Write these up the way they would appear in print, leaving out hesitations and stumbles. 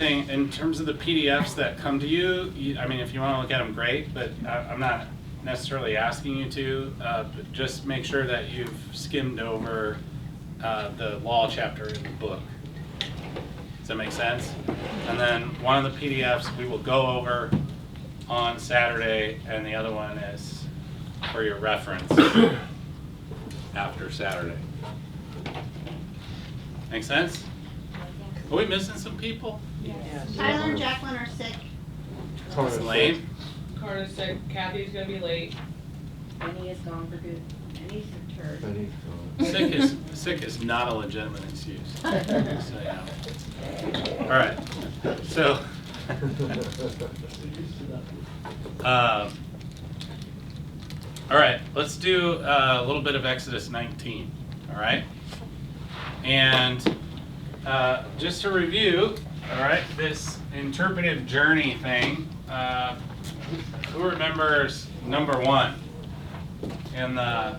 In terms of the PDFs that come to you, I mean, if you want to look at them, great, but I'm not necessarily asking you to. But just make sure that you've skimmed over the law chapter in the book. Does that make sense? And then one of the PDFs we will go over on Saturday, and the other one is for your reference after Saturday. Make sense? Are we missing some people? Yes. Tyler and Jacqueline are sick. It's late. Carter's sick, Kathy's gonna be late. Penny is gone for good. Penny's returned. Sick is not a legitimate excuse. So, yeah. All right. So, all right. Let's do a little bit of Exodus 19. All right. And just to review, all right, this interpretive journey thing. Who remembers number 1 in the?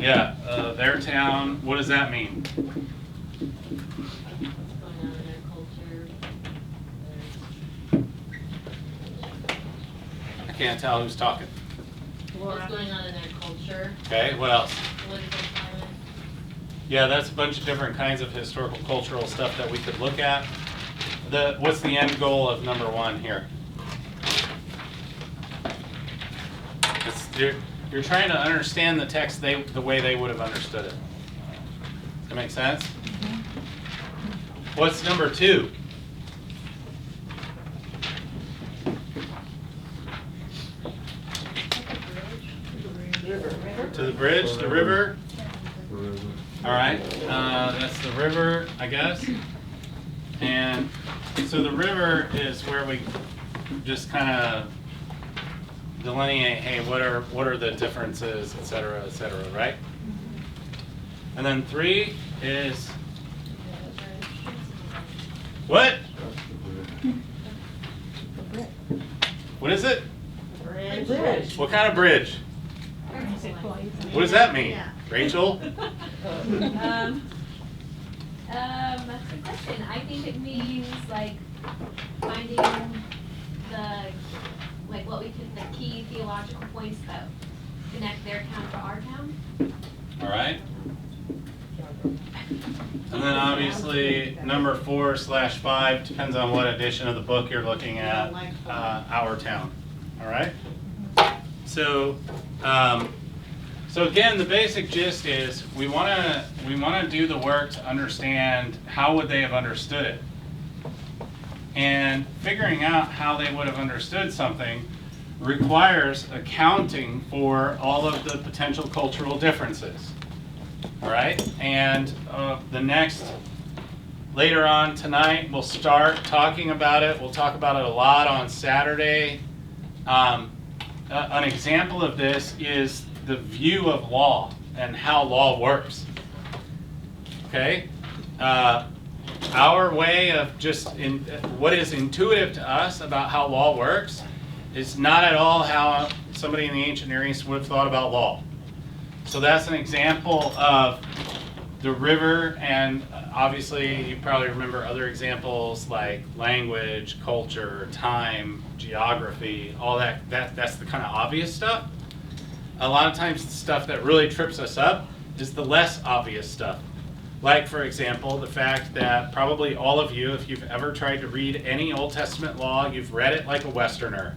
Yeah, their town. What does that mean? I can't tell who's talking. What's going on in their culture? Okay, what else? Political climate? Yeah, that's a bunch of different kinds of historical, cultural stuff that we could look at. What's the end goal of number 1 here? You're trying to understand the text the way they would have understood it. Does that make sense? What's number 2? To the bridge, the river. All right, that's the river, I guess. And so the river is where we just kind of delineate, hey, what are the differences, et cetera, right? And then 3 is what? What is it? Bridge. What kind of bridge? What does that mean? Yeah. Rachel? That's a good question. I think it means like finding the key theological points that connect their town to our town. All right. And then obviously number 4/5 depends on what edition of the book you're looking at. Our town. All right. So, so again, the basic gist is we want to do the work to understand how would they have understood it, and figuring out how they would have understood something requires accounting for all of the potential cultural differences. All right, and later on tonight we'll start talking about it. We'll talk about it a lot on Saturday. An example of this is the view of law and how law works. Okay? Our way of what is intuitive to us about how law works is not at all how somebody in the ancient Near East would have thought about law. So that's an example of the river, and obviously you probably remember other examples like language, culture, time, geography, all that. That's the kind of obvious stuff. A lot of times the stuff that really trips us up is the less obvious stuff. Like, for example, the fact that probably all of you, if you've ever tried to read any Old Testament law, you've read it like a Westerner,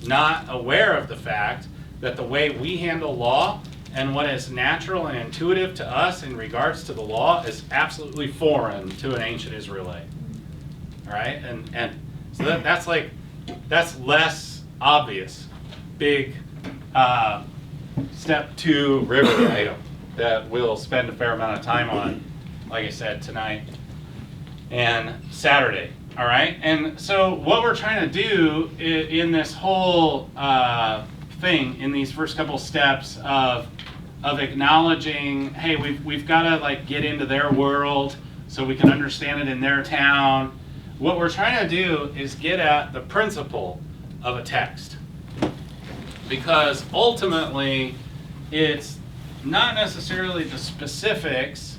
not aware of the fact that the way we handle law and what is natural and intuitive to us in regards to the law is absolutely foreign to an ancient Israelite. All right? And so that's less obvious. Big step 2 river item that we'll spend a fair amount of time on, like I said, tonight and Saturday. All right? And so what we're trying to do in this whole thing, in these first couple steps of acknowledging, hey, we've got to like get into their world so we can understand it in their town. What we're trying to do is get at the principle of a text, because ultimately it's not necessarily the specifics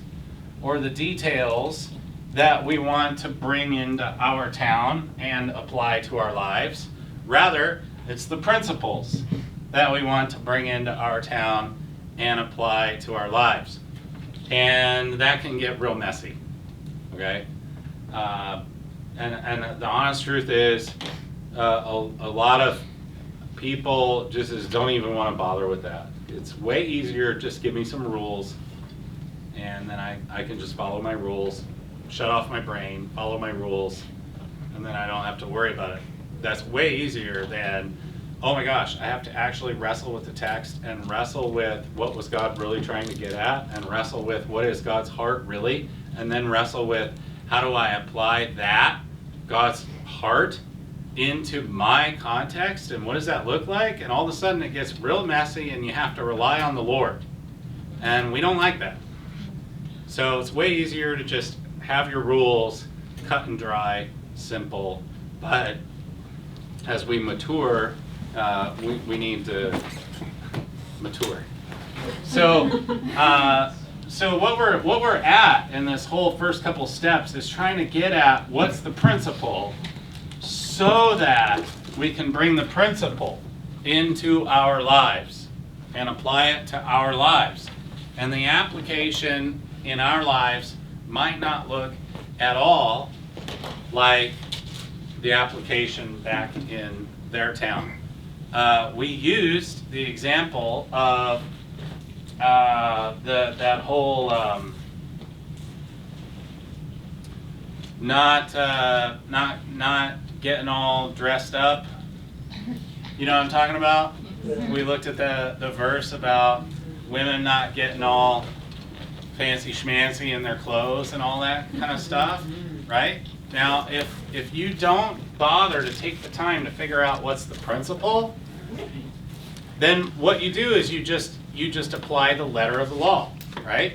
or the details that we want to bring into our town and apply to our lives. Rather, it's the principles that we want to bring into our town and apply to our lives. And that can get real messy, okay? And the honest truth is, a lot of people just don't even want to bother with that. It's way easier, just give me some rules, and then I can just follow my rules, shut off my brain, follow my rules, and then I don't have to worry about it. That's way easier than, oh my gosh, I have to actually wrestle with the text and wrestle with what was God really trying to get at, and wrestle with what is God's heart really, and then wrestle with how do I apply that, God's heart, into my context, and what does that look like? And all of a sudden it gets real messy and you have to rely on the Lord. And we don't like that. So it's way easier to just have your rules, cut and dry, simple. But as we mature, we need to mature. So, so what we're at in this whole first couple steps is trying to get at what's the principle, so that we can bring the principle into our lives and apply it to our lives. And the application in our lives might not look at all like the application back in their town. We used the example of that whole not getting all dressed up. You know what I'm talking about? We looked at the verse about women not getting all fancy schmancy in their clothes and all that kind of stuff, right? Now, if you don't bother to take the time to figure out what's the principle, then what you do is you just apply the letter of the law, right?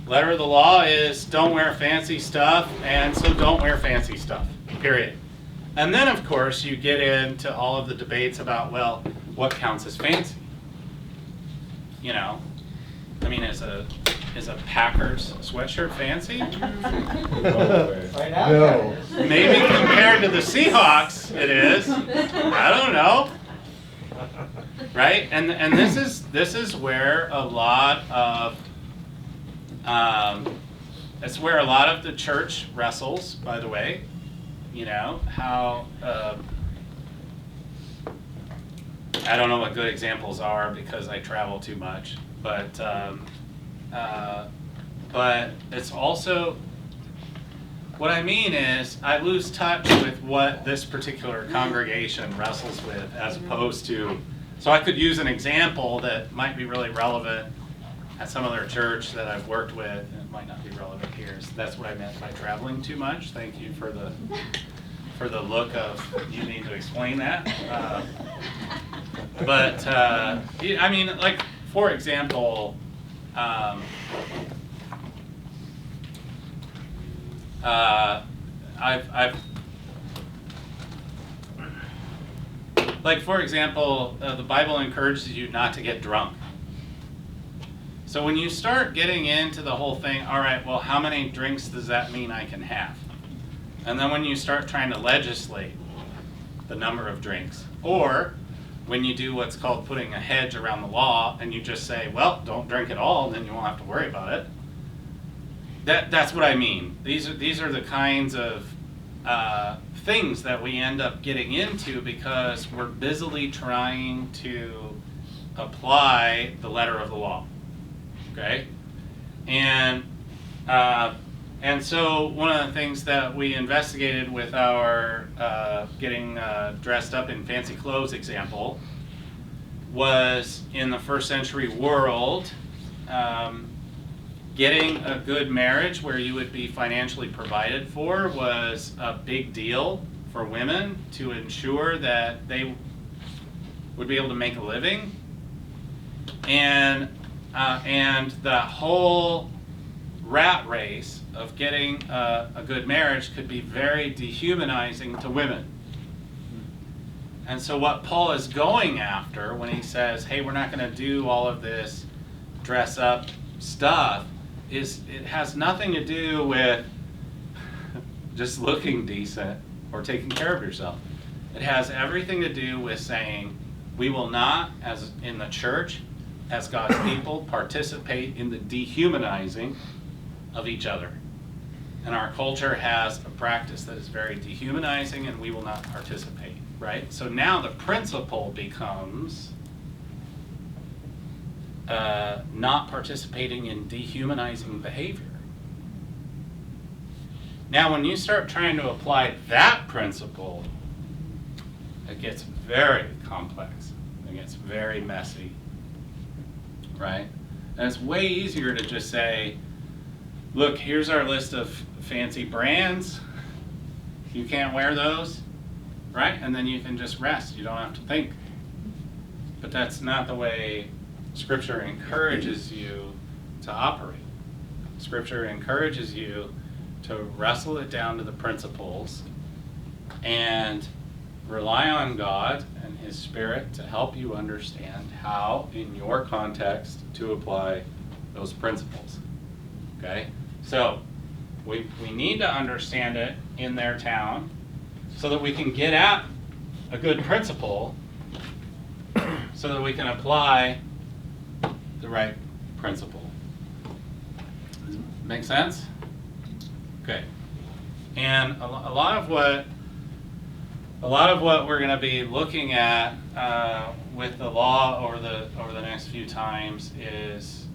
Letter of the law is don't wear fancy stuff, and so don't wear fancy stuff, period. And then, of course, you get into all of the debates about, well, what counts as fancy? You know, I mean, is a Packers sweatshirt fancy? Right now, No. Maybe compared to the Seahawks, it is. I don't know. Right? And this is where a lot of it's where a lot of the church wrestles, by the way. You know, how I don't know what good examples are because I travel too much, but it's also, what I mean is I lose touch with what this particular congregation wrestles with as opposed to, so I could use an example that might be really relevant at some other church that I've worked with, and it might not be relevant here. So that's what I meant by traveling too much. Thank you for the look of you need to explain that. I mean, like, for example, the Bible encourages you not to get drunk. So when you start getting into the whole thing, all right, well, how many drinks does that mean I can have? And then when you start trying to legislate the number of drinks, or when you do what's called putting a hedge around the law and you just say, well, don't drink at all, and then you won't have to worry about it. That's what I mean. These are the kinds of things that we end up getting into because we're busily trying to apply the letter of the law. Okay? And so one of the things that we investigated with our getting dressed up in fancy clothes example was in the first century world, getting a good marriage where you would be financially provided for was a big deal for women to ensure that they would be able to make a living. And the whole rat race of getting a good marriage could be very dehumanizing to women. And so what Paul is going after when he says, hey, we're not going to do all of this dress up stuff, is it has nothing to do with just looking decent or taking care of yourself. It has everything to do with saying we will not, as in the church, as God's people, participate in the dehumanizing of each other. And our culture has a practice that is very dehumanizing, and we will not participate, right? So now the principle becomes not participating in dehumanizing behavior. Now, when you start trying to apply that principle, it gets very complex. It gets very messy, right? And it's way easier to just say, look, here's our list of fancy brands. You can't wear those, right? And then you can just rest. You don't have to think. But that's not the way Scripture encourages you to operate. Scripture encourages you to wrestle it down to the principles and rely on God and His Spirit to help you understand how, in your context, to apply those principles. Okay? So, we need to understand it in their town so that we can get at a good principle so that we can apply the right principle. Does it make sense? Okay. And a lot of what we're going to be looking at with the law over the next few times is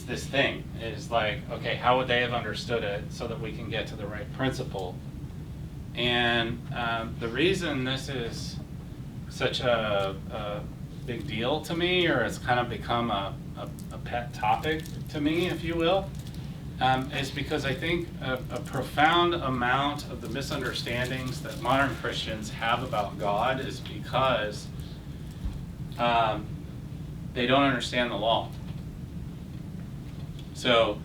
this thing. Is like, okay, how would they have understood it so that we can get to the right principle? And the reason this is such a big deal to me, or it's kind of become a pet topic to me, if you will, is because I think a profound amount of the misunderstandings that modern Christians have about God is because they don't understand the law. So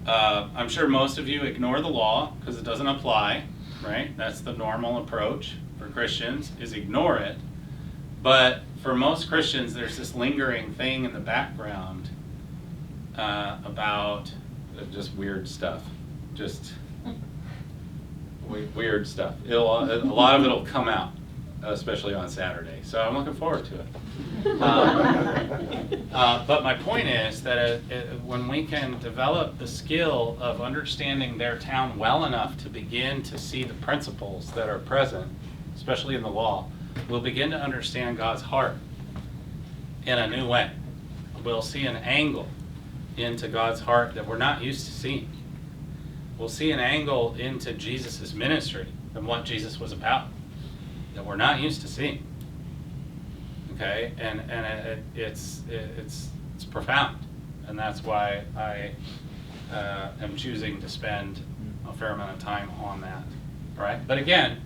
I'm sure most of you ignore the law because it doesn't apply, right? That's the normal approach for Christians, is ignore it. But for most Christians, there's this lingering thing in the background about just weird stuff, just weird stuff. A lot of it'll come out, especially on Saturday. So I'm looking forward to it. But my point is that when we can develop the skill of understanding their town well enough to begin to see the principles that are present, especially in the law, we'll begin to understand God's heart in a new way. We'll see an angle into God's heart that we're not used to seeing. We'll see an angle into Jesus' ministry and what Jesus was about that we're not used to seeing. Okay, and it's profound, and that's why I am choosing to spend a fair amount of time on that. All right, but again,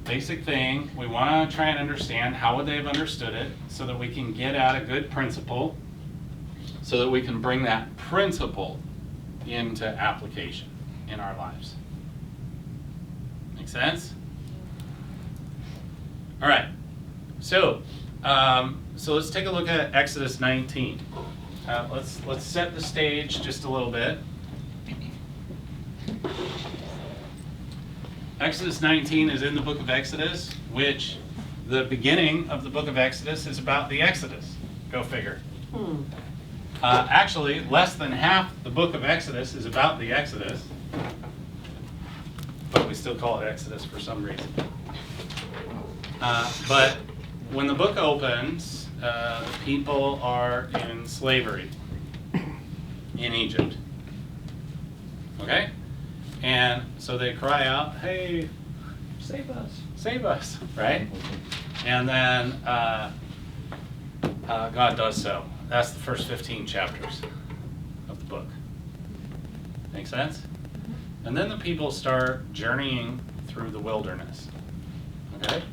basic thing, we want to try and understand how would they have understood it so that we can get at a good principle, so that we can bring that principle into application in our lives. Make sense? All right. So let's take a look at Exodus 19. Let's set the stage just a little bit. Exodus 19 is in the book of Exodus, which the beginning of the book of Exodus is about the Exodus. Go figure. Actually, less than half the book of Exodus is about the Exodus, but we still call it Exodus for some reason. But when the book opens, the people are in slavery in Egypt. Okay? And so they cry out, hey, save us, right? And then God does so. That's the first 15 chapters of the book. Make sense? And then the people start journeying through the wilderness. Okay?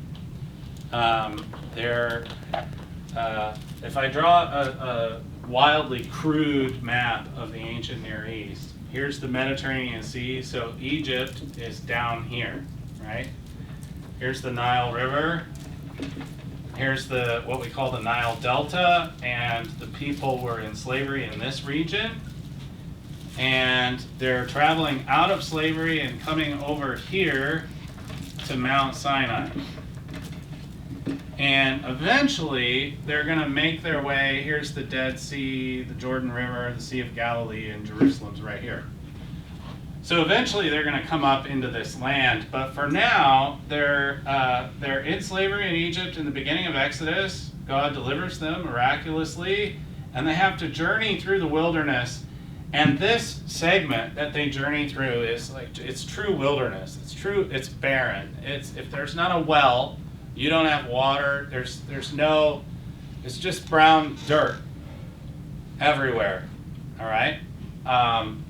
If I draw a wildly crude map of the ancient Near East, here's the Mediterranean Sea, so Egypt is down here, right? Here's the Nile River. Here's what we call the Nile Delta, and the people were in slavery in this region. and they're traveling out of slavery and coming over here to Mount Sinai. And eventually, they're going to make their way. Here's the Dead Sea, the Jordan River, the Sea of Galilee, and Jerusalem's right here. So eventually, they're going to come up into this land. But for now, they're in slavery in Egypt in the beginning of Exodus. God delivers them miraculously, and they have to journey through the wilderness. And this segment that they journey through is like, it's true wilderness. It's true. It's barren. If there's not a well, you don't have water. It's just brown dirt everywhere. All right.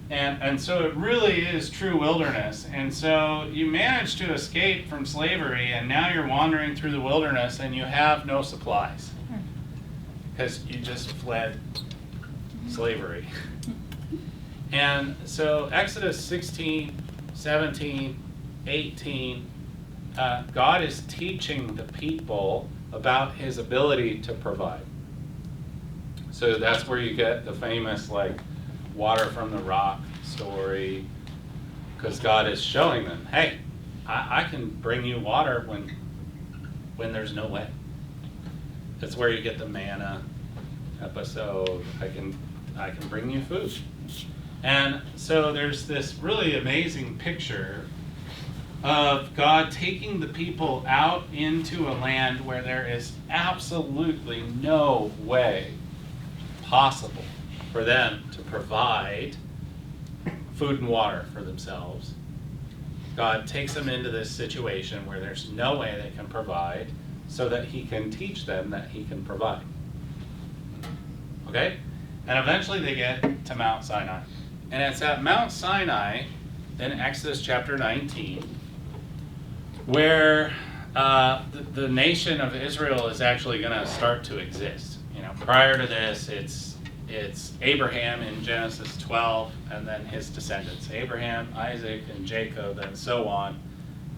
And so it really is true wilderness. And so you manage to escape from slavery, and now you're wandering through the wilderness, and you have no supplies because you just fled slavery. And so Exodus 16, 17, 18, God is teaching the people about his ability to provide. So that's where you get the famous like water from the rock story, because God is showing them, hey, I can bring you water when there's no way. That's where you get the manna episode. I can bring you food. And so there's this really amazing picture of God taking the people out into a land where there is absolutely no way possible for them to provide food and water for themselves. God takes them into this situation where there's no way they can provide, so that he can teach them that he can provide. Okay? And eventually they get to Mount Sinai. And it's at Mount Sinai in Exodus chapter 19 where the nation of Israel is actually going to start to exist. Prior to this, it's Abraham in Genesis 12, and then his descendants, Abraham, Isaac, and Jacob, and so on.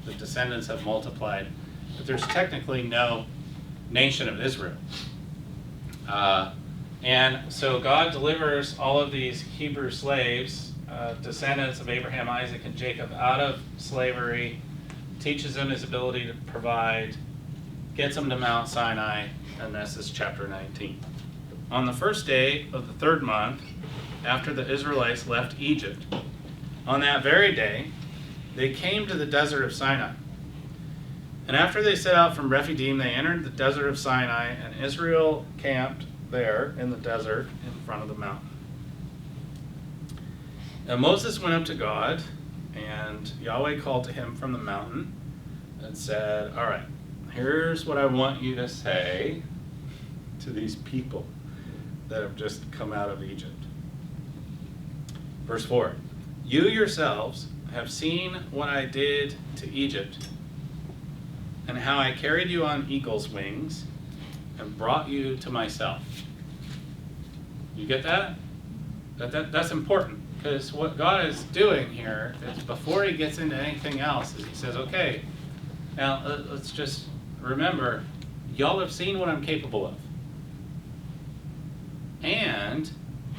The descendants have multiplied, but there's technically no nation of Israel. And so God delivers all of these Hebrew slaves, descendants of Abraham, Isaac, and Jacob, out of slavery, teaches them his ability to provide, gets them to Mount Sinai, and this is chapter 19. On the first day of the third month, after the Israelites left Egypt, on that very day, they came to the desert of Sinai. And after they set out from Rephidim, they entered the desert of Sinai, and Israel camped there in the desert in front of the mountain. And Moses went up to God, and Yahweh called to him from the mountain and said, all right, here's what I want you to say to these people that have just come out of Egypt. Verse 4, you yourselves have seen what I did to Egypt, and how I carried you on eagle's wings and brought you to myself. You get that? That's important, because what God is doing here is, before he gets into anything else, is he says, okay, now let's just remember, y'all have seen what I'm capable of. And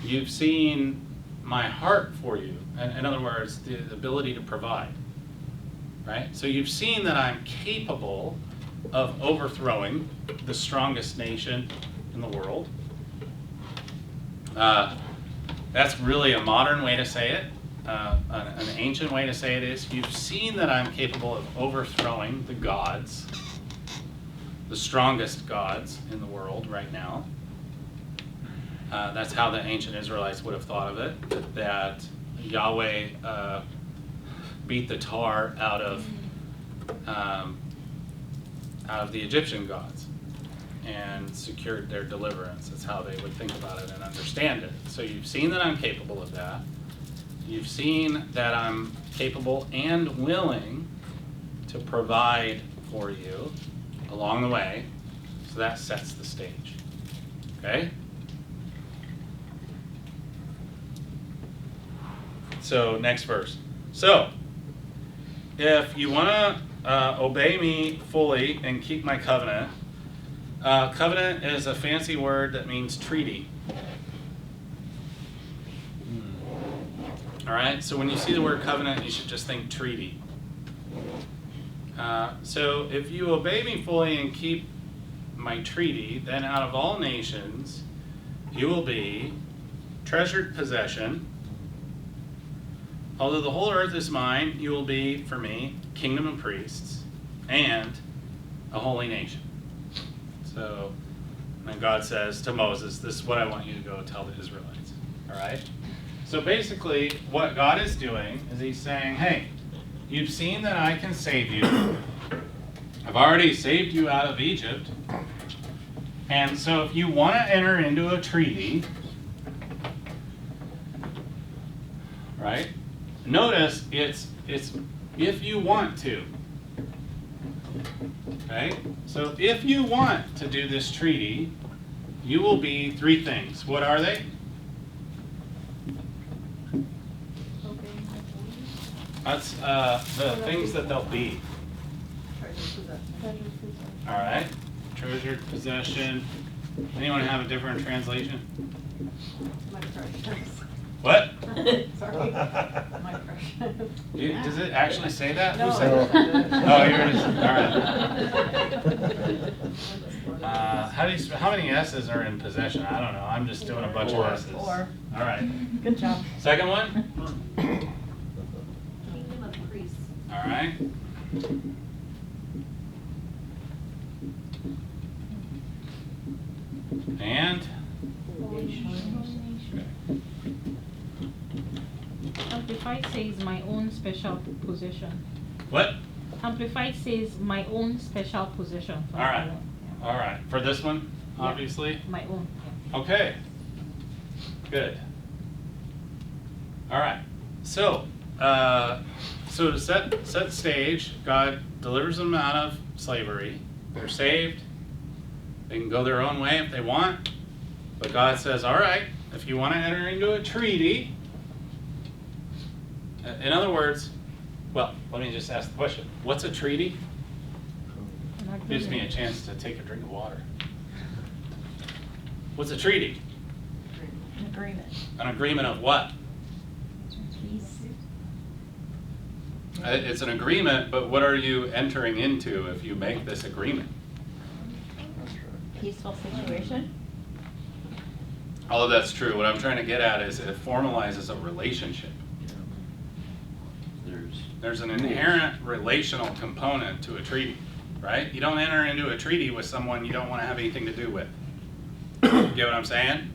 you've seen my heart for you. In other words, the ability to provide. Right? So you've seen that I'm capable of overthrowing the strongest nation in the world. That's really a modern way to say it. An ancient way to say it is, you've seen that I'm capable of overthrowing the gods, the strongest gods in the world right now. That's how the ancient Israelites would have thought of it, that Yahweh beat the tar out of the Egyptian gods and secured their deliverance. That's how they would think about it and understand it. So you've seen that I'm capable of that. You've seen that I'm capable and willing to provide for you along the way. So that sets the stage. Okay? So next verse. So, if you want to obey me fully and keep my covenant, covenant is a fancy word that means treaty. All right, so when you see the word covenant, you should just think treaty. So if you obey me fully and keep my treaty, then out of all nations you will be treasured possession. Although the whole earth is mine, you will be for me kingdom and priests and a holy nation. So then God says to Moses, this is what I want you to go tell the Israelites. All right? So basically what God is doing is he's saying, hey, you've seen that I can save you. I've already saved you out of Egypt. And so if you want to enter into a treaty, right? Notice it's if you want to. Okay? So if you want to do this treaty, you will be three things. What are they? That's the things that they'll be. All right. Treasured possession. Anyone have a different translation? What? Sorry. Does it actually say that? No. Who said that? Oh, you're just, all right. How many S's are in possession? I don't know. I'm just doing a bunch of S's. Four. All right. Good job. Second one? Kingdom of priests. All right. And? Amplified says my own special position. What? Amplified says my own special position. All right. All right. For this one, obviously? My own. Yeah. Okay. Good. All right. So, so to set stage, God delivers them out of slavery. They're saved. They can go their own way if they want. But God says, all right, if you want to enter into a treaty, in other words, well, let me just ask the question. What's a treaty? Gives me a chance to take a drink of water. What's a treaty? An agreement. An agreement of what? It's an agreement, but what are you entering into if you make this agreement? Peaceful situation. All of that's true. What I'm trying to get at is it formalizes a relationship. There's an inherent relational component to a treaty, right? You don't enter into a treaty with someone you don't want to have anything to do with. Get what I'm saying?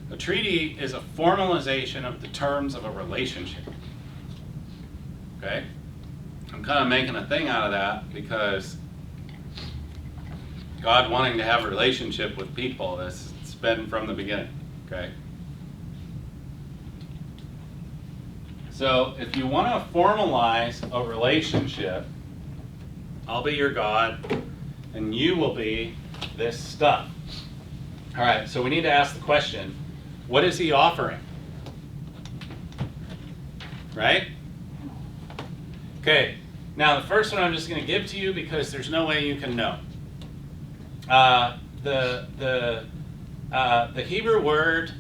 A treaty is a formalization of the terms of a relationship. Okay? I'm kind of making a thing out of that because God wanting to have a relationship with people, it's been from the beginning. Okay? So if you want to formalize a relationship, I'll be your God and you will be this stuff. All right, so we need to ask the question, what is he offering? Right? Okay, now the first one I'm just going to give to you because there's no way you can know. The Hebrew word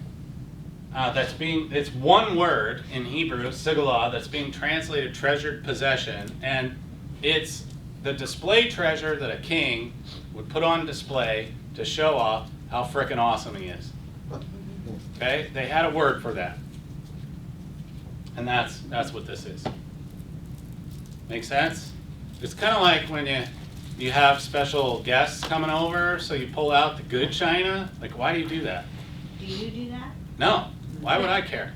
it's one word in Hebrew, sigalah, that's being translated treasured possession, and it's the display treasure that a king would put on display to show off how frickin' awesome he is. Okay, they had a word for that, and that's what this is. Make sense? It's kind of like when you have special guests coming over, so you pull out the good china. Like, why do you do that? Do you do that? No. Why would I care?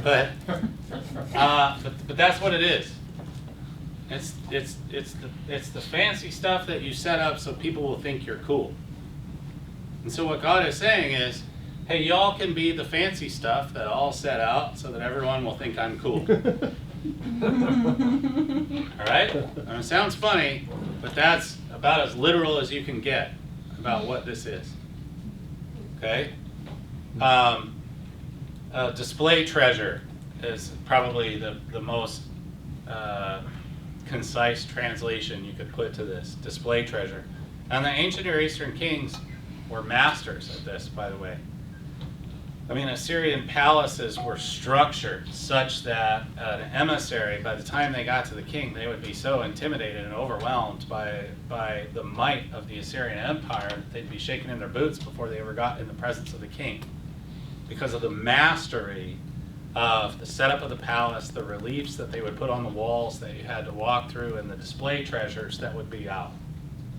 But that's what it is. It's the fancy stuff that you set up so people will think you're cool. And so what God is saying is, hey, y'all can be the fancy stuff that I'll set out so that everyone will think I'm cool. All right? It sounds funny, but that's about as literal as you can get about what this is. Okay? Display treasure is probably the most concise translation you could put to this. Display treasure. And the ancient Near Eastern kings were masters at this, by the way. I mean, Assyrian palaces were structured such that an emissary, by the time they got to the king, they would be so intimidated and overwhelmed by the might of the Assyrian Empire that they'd be shaking in their boots before they ever got in the presence of the king, because of the mastery of the setup of the palace, the reliefs that they would put on the walls that you had to walk through, and the display treasures that would be out.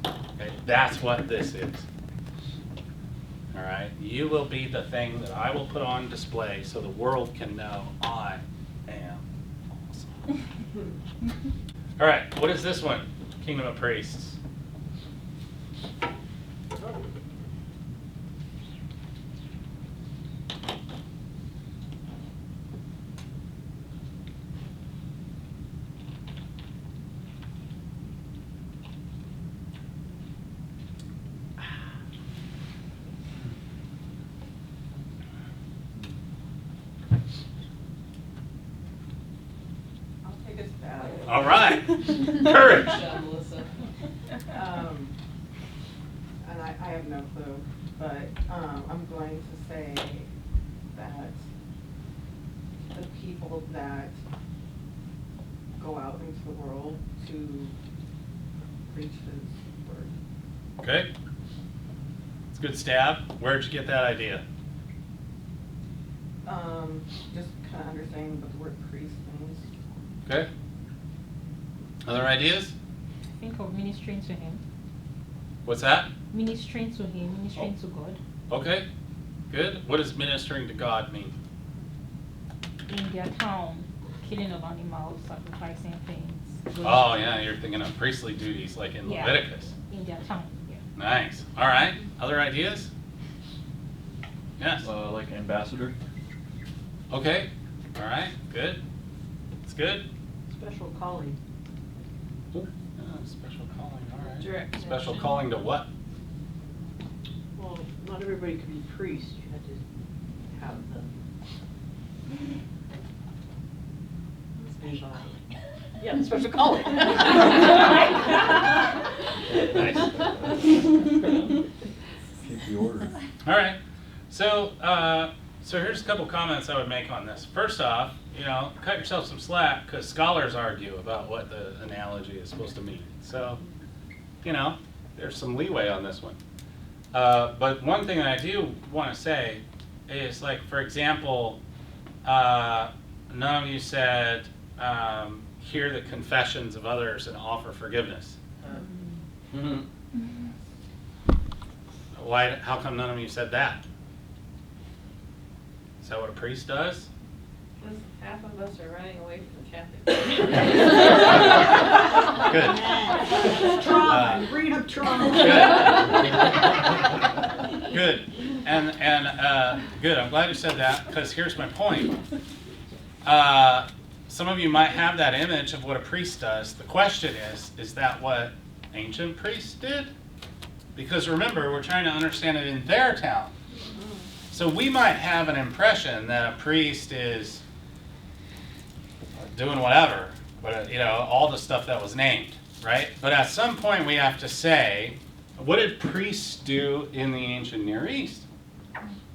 Okay? That's what this is. All right, you will be the thing that I will put on display so the world can know I am awesome. All right, what is this one? Kingdom of Priests. I'll take a stab. All right, courage. Good job, Melissa. And I have no clue, but I'm going to say that the people that go out into the world to preach his word. Okay, it's a good stab. Where'd you get that idea? Just kind of understanding what the word priest means. Okay. Other ideas? Think of ministering to him. What's that? Ministering to him, ministering to God. Okay, good. What does ministering to God mean? In their town, killing of animals, sacrificing things. going- Oh, yeah, you're thinking of priestly duties like in Yeah. Leviticus. In their town, yeah. Nice. All right. Other ideas? Yes. Like ambassador. Okay. All right. Good. It's good. Special calling. Oh, special calling. All right. Direct Special connection. calling to what? Well, not everybody could be priests, you had to have the. Yeah, special calling. Keep the order. All right. So, so here's a couple comments I would make on this. First off, cut yourself some slack because scholars argue about what the analogy is supposed to mean. So, there's some leeway on this one. But one thing that I do want to say is, like, for example, none of you said, hear the confessions of others and offer forgiveness. Why? How come none of you said that? Is that what a priest does? Because half of us are running away from the Catholic. Good. Trauma, bring up trauma. Good. Good. And good. I'm glad you said that, because here's my point. Some of you might have that image of what a priest does. The question is that what ancient priests did? Because remember, we're trying to understand it in their town. So we might have an impression that a priest is doing whatever, but all the stuff that was named, right? But at some point we have to say, what did priests do in the ancient Near East?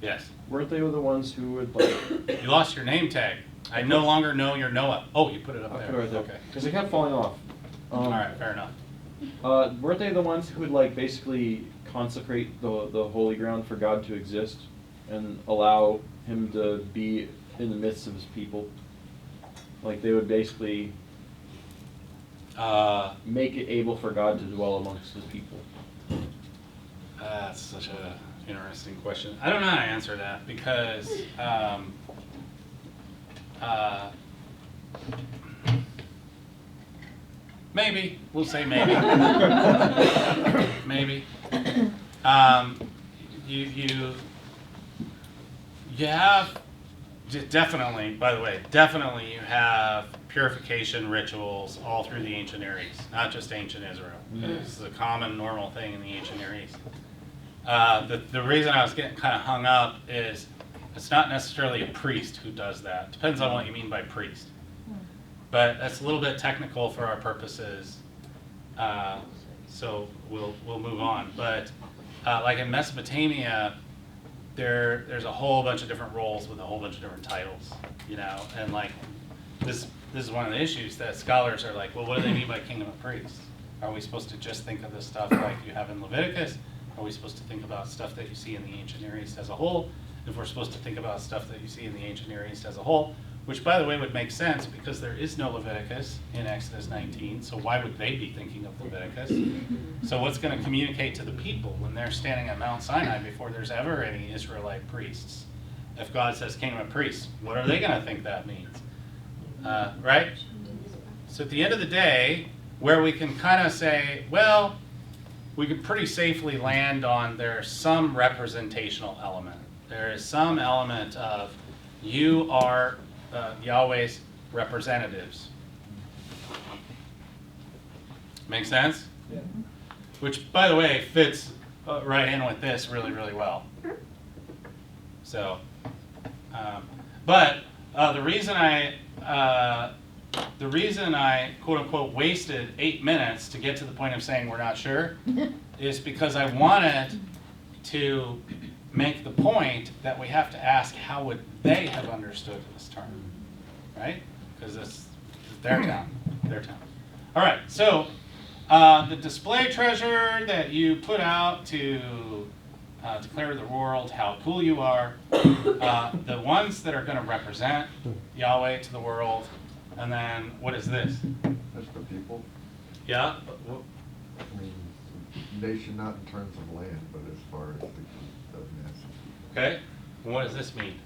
Yes. Weren't they the ones who would like? You lost your name tag. I no longer know your Noah. Oh, you put it up I there. put it right there. Okay. Because it kept falling off. All right, fair enough. Weren't they the ones who would like basically consecrate the holy ground for God to exist and allow him to be in the midst of his people? Like they would basically make it able for God to dwell amongst his people. That's such a interesting question. I don't know how to answer that because maybe. We'll say maybe. Maybe. You have, definitely, by the way, definitely you have purification rituals all through the ancient Near East, not just ancient Israel. It's a common, normal thing in the ancient Near East. The reason I was getting kind of hung up is it's not necessarily a priest who does that. Depends on what you mean by priest. But that's a little bit technical for our purposes, so we'll move on. But like in Mesopotamia, there's a whole bunch of different roles with a whole bunch of different titles, and like this is one of the issues that scholars are like, well, what do they mean by kingdom of priests? Are we supposed to just think of this stuff like you have in Leviticus? Are we supposed to think about stuff that you see in the ancient Near East as a whole? If we're supposed to think about stuff that you see in the ancient Near East as a whole, which by the way would make sense because there is no Leviticus in Exodus 19, so why would they be thinking of Leviticus? So what's going to communicate to the people when they're standing at Mount Sinai before there's ever any Israelite priests? If God says kingdom of priests, what are they going to think that means? Right? So at the end of the day, where we can kind of say, well, we could pretty safely land on there's some representational element. There is some element of you are Yahweh's representatives. Make sense? Yeah. Which, by the way, fits right in with this really, really well. So, but the reason I quote unquote wasted 8 minutes to get to the point of saying we're not sure is because I wanted to make the point that we have to ask how would they have understood this term, right? Because it's their town, All right, so the display treasure that you put out to declare to the world how cool you are, the ones that are going to represent Yahweh to the world, and then what is this? That's the people. Yeah? I mean, nation not in terms of land, but as far as the mass. Okay, and what does this mean?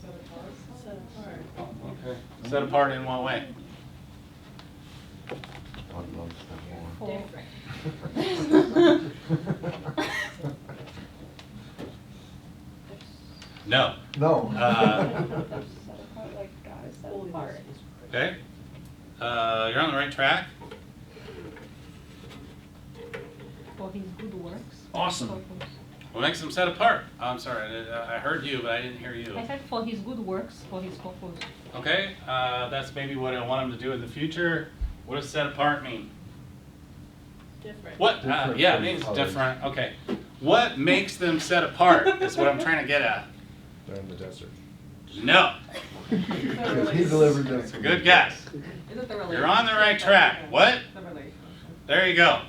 Set apart. Okay. Set apart in what way? I'd love to have Different. more. No. No. Okay. You're on the right track. For his good works. Awesome. What makes them set apart? I'm sorry, I heard you, but I didn't hear you. I said for his good works, for his purpose. Okay, that's maybe what I want them to do in the future. What does set apart mean? Different. What? Different Yeah, it from means others. different. Okay. What makes them set apart is what I'm trying to get at. They're in the desert. No. Because he delivered them. It's a good guess. Is it the relationship? You're on the right track. What? The relationship. There you go.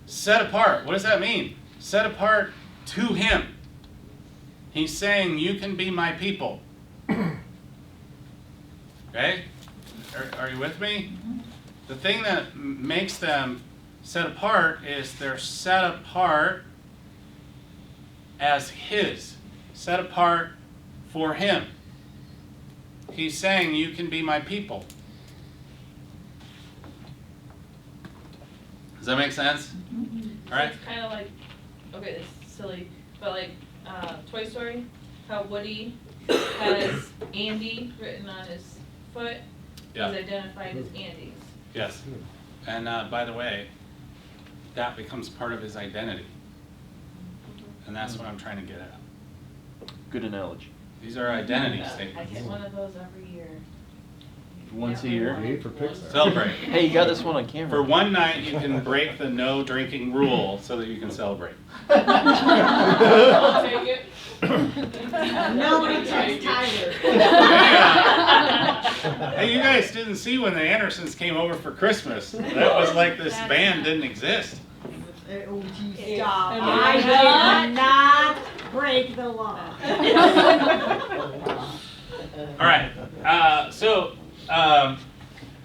Set apart. What does that mean? Set apart to him. He's saying, you can be my people. Okay? Are you with me? The thing that makes them set apart is they're set apart as his. Set apart for him. He's saying, you can be my people. Does that make sense? All right. It's kind of like, okay, it's silly, but like Toy Story, how Woody has Andy written on his foot. Yeah. He's identified as Andy's. Yes. And by the way, that becomes part of his identity. And that's what I'm trying to get at. Good analogy. These are identity I statements. get one of those every year. Once a Yeah, year. Made for Pixar. Celebrate. Hey, you got this one on camera. For one night, you can break the no drinking rule so that you can celebrate. I'll take it. Nobody touched Tyler. Hey, you guys didn't see when the Andersons came over for Christmas. That was like this band didn't exist. Oh, geez, stop. And I did not break the law. All right. So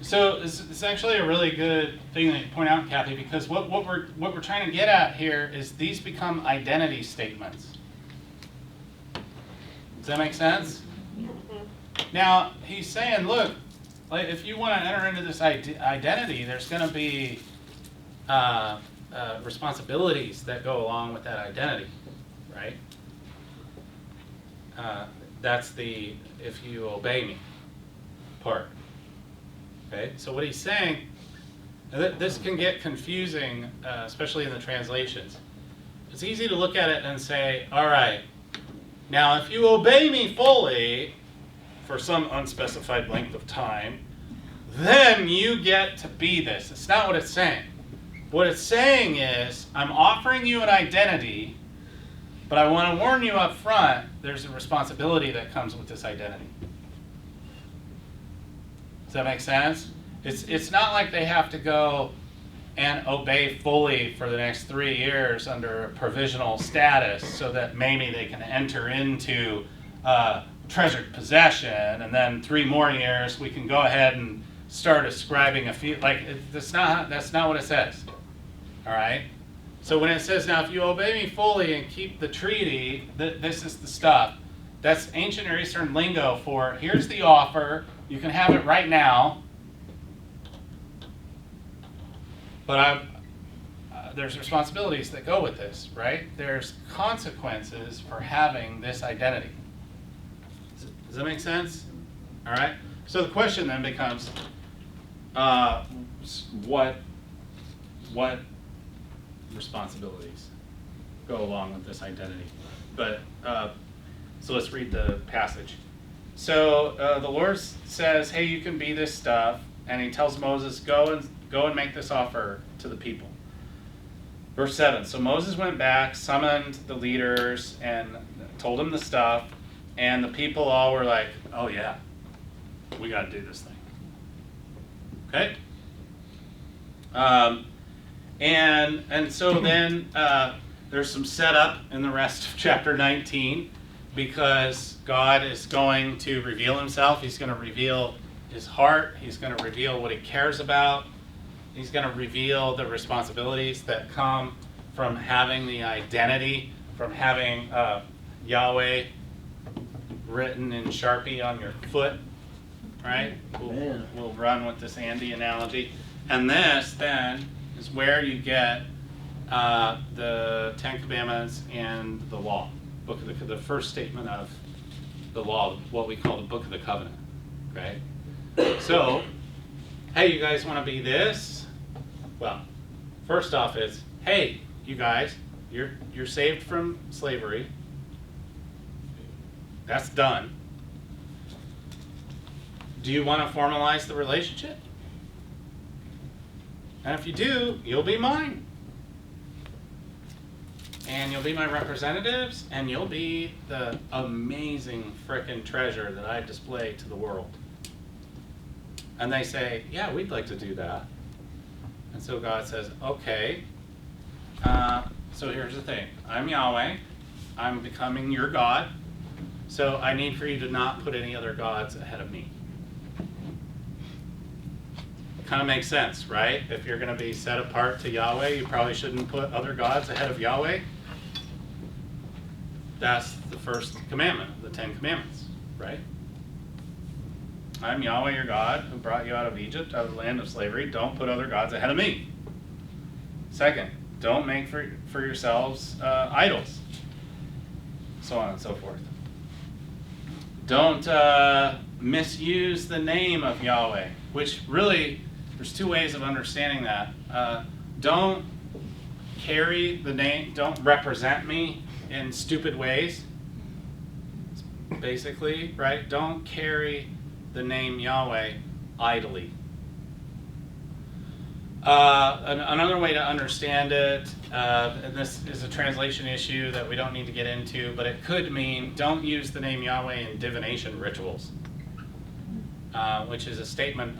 it's actually a really good thing that you point out, Kathy, because what we're trying to get at here is these become identity statements. Does that make sense? Now he's saying, look, like if you want to enter into this identity, there's going to be responsibilities that go along with that identity, right? That's the if you obey me part. Okay, so what he's saying, this can get confusing, especially in the translations. It's easy to look at it and say, all right, now if you obey me fully for some unspecified length of time, then you get to be this. It's not what it's saying. What it's saying is, I'm offering you an identity But I want to warn you up front, there's a responsibility that comes with this identity. Does that make sense? It's not like they have to go and obey fully for the next 3 years under a provisional status so that maybe they can enter into treasured possession, and then 3 more years we can go ahead and start ascribing a few, like, that's not what it says. All right? So when it says, now if you obey me fully and keep the treaty, this is the stuff. That's ancient Near Eastern lingo for, here's the offer, you can have it right now, but there's responsibilities that go with this, right? There's consequences for having this identity. Does that make sense? All right? So the question then becomes, what responsibilities go along with this identity? But so let's read the passage. So the Lord says, hey, you can be this stuff, and he tells Moses, go and make this offer to the people. Verse 7, so Moses went back, summoned the leaders, and told them the stuff, and the people all were like, oh yeah, we got to do this thing. Okay? And so then there's some setup in the rest of chapter 19, because God is going to reveal himself. He's going to reveal his heart. He's going to reveal what he cares about. He's going to reveal the responsibilities that come from having the identity, from having Yahweh written in Sharpie on your foot, right? We'll run with this Andy analogy. And this, then, is where you get the Ten Commandments and the law. Book of the first statement of the law, what we call the Book of the Covenant, okay? So, hey, you guys want to be this? Well, first off is, hey, you guys, you're saved from slavery. That's done. Do you want to formalize the relationship? And if you do, you'll be mine. And you'll be my representatives, and you'll be the amazing frickin' treasure that I display to the world. And they say, yeah, we'd like to do that. And so God says, okay, so here's the thing. I'm Yahweh. I'm becoming your God. So I need for you to not put any other gods ahead of me. Kind of makes sense, right? If you're going to be set apart to Yahweh, you probably shouldn't put other gods ahead of Yahweh. That's the first commandment, the Ten Commandments, right? I'm Yahweh your God who brought you out of Egypt, out of the land of slavery. Don't put other gods ahead of me. Second, don't make for yourselves idols. So on and so forth. Don't misuse the name of Yahweh, which really, there's 2 ways of understanding that. Don't carry the name, don't represent me in stupid ways, basically, right? Don't carry the name Yahweh idly. Another way to understand it, and this is a translation issue that we don't need to get into, but it could mean don't use the name Yahweh in divination rituals, which is a statement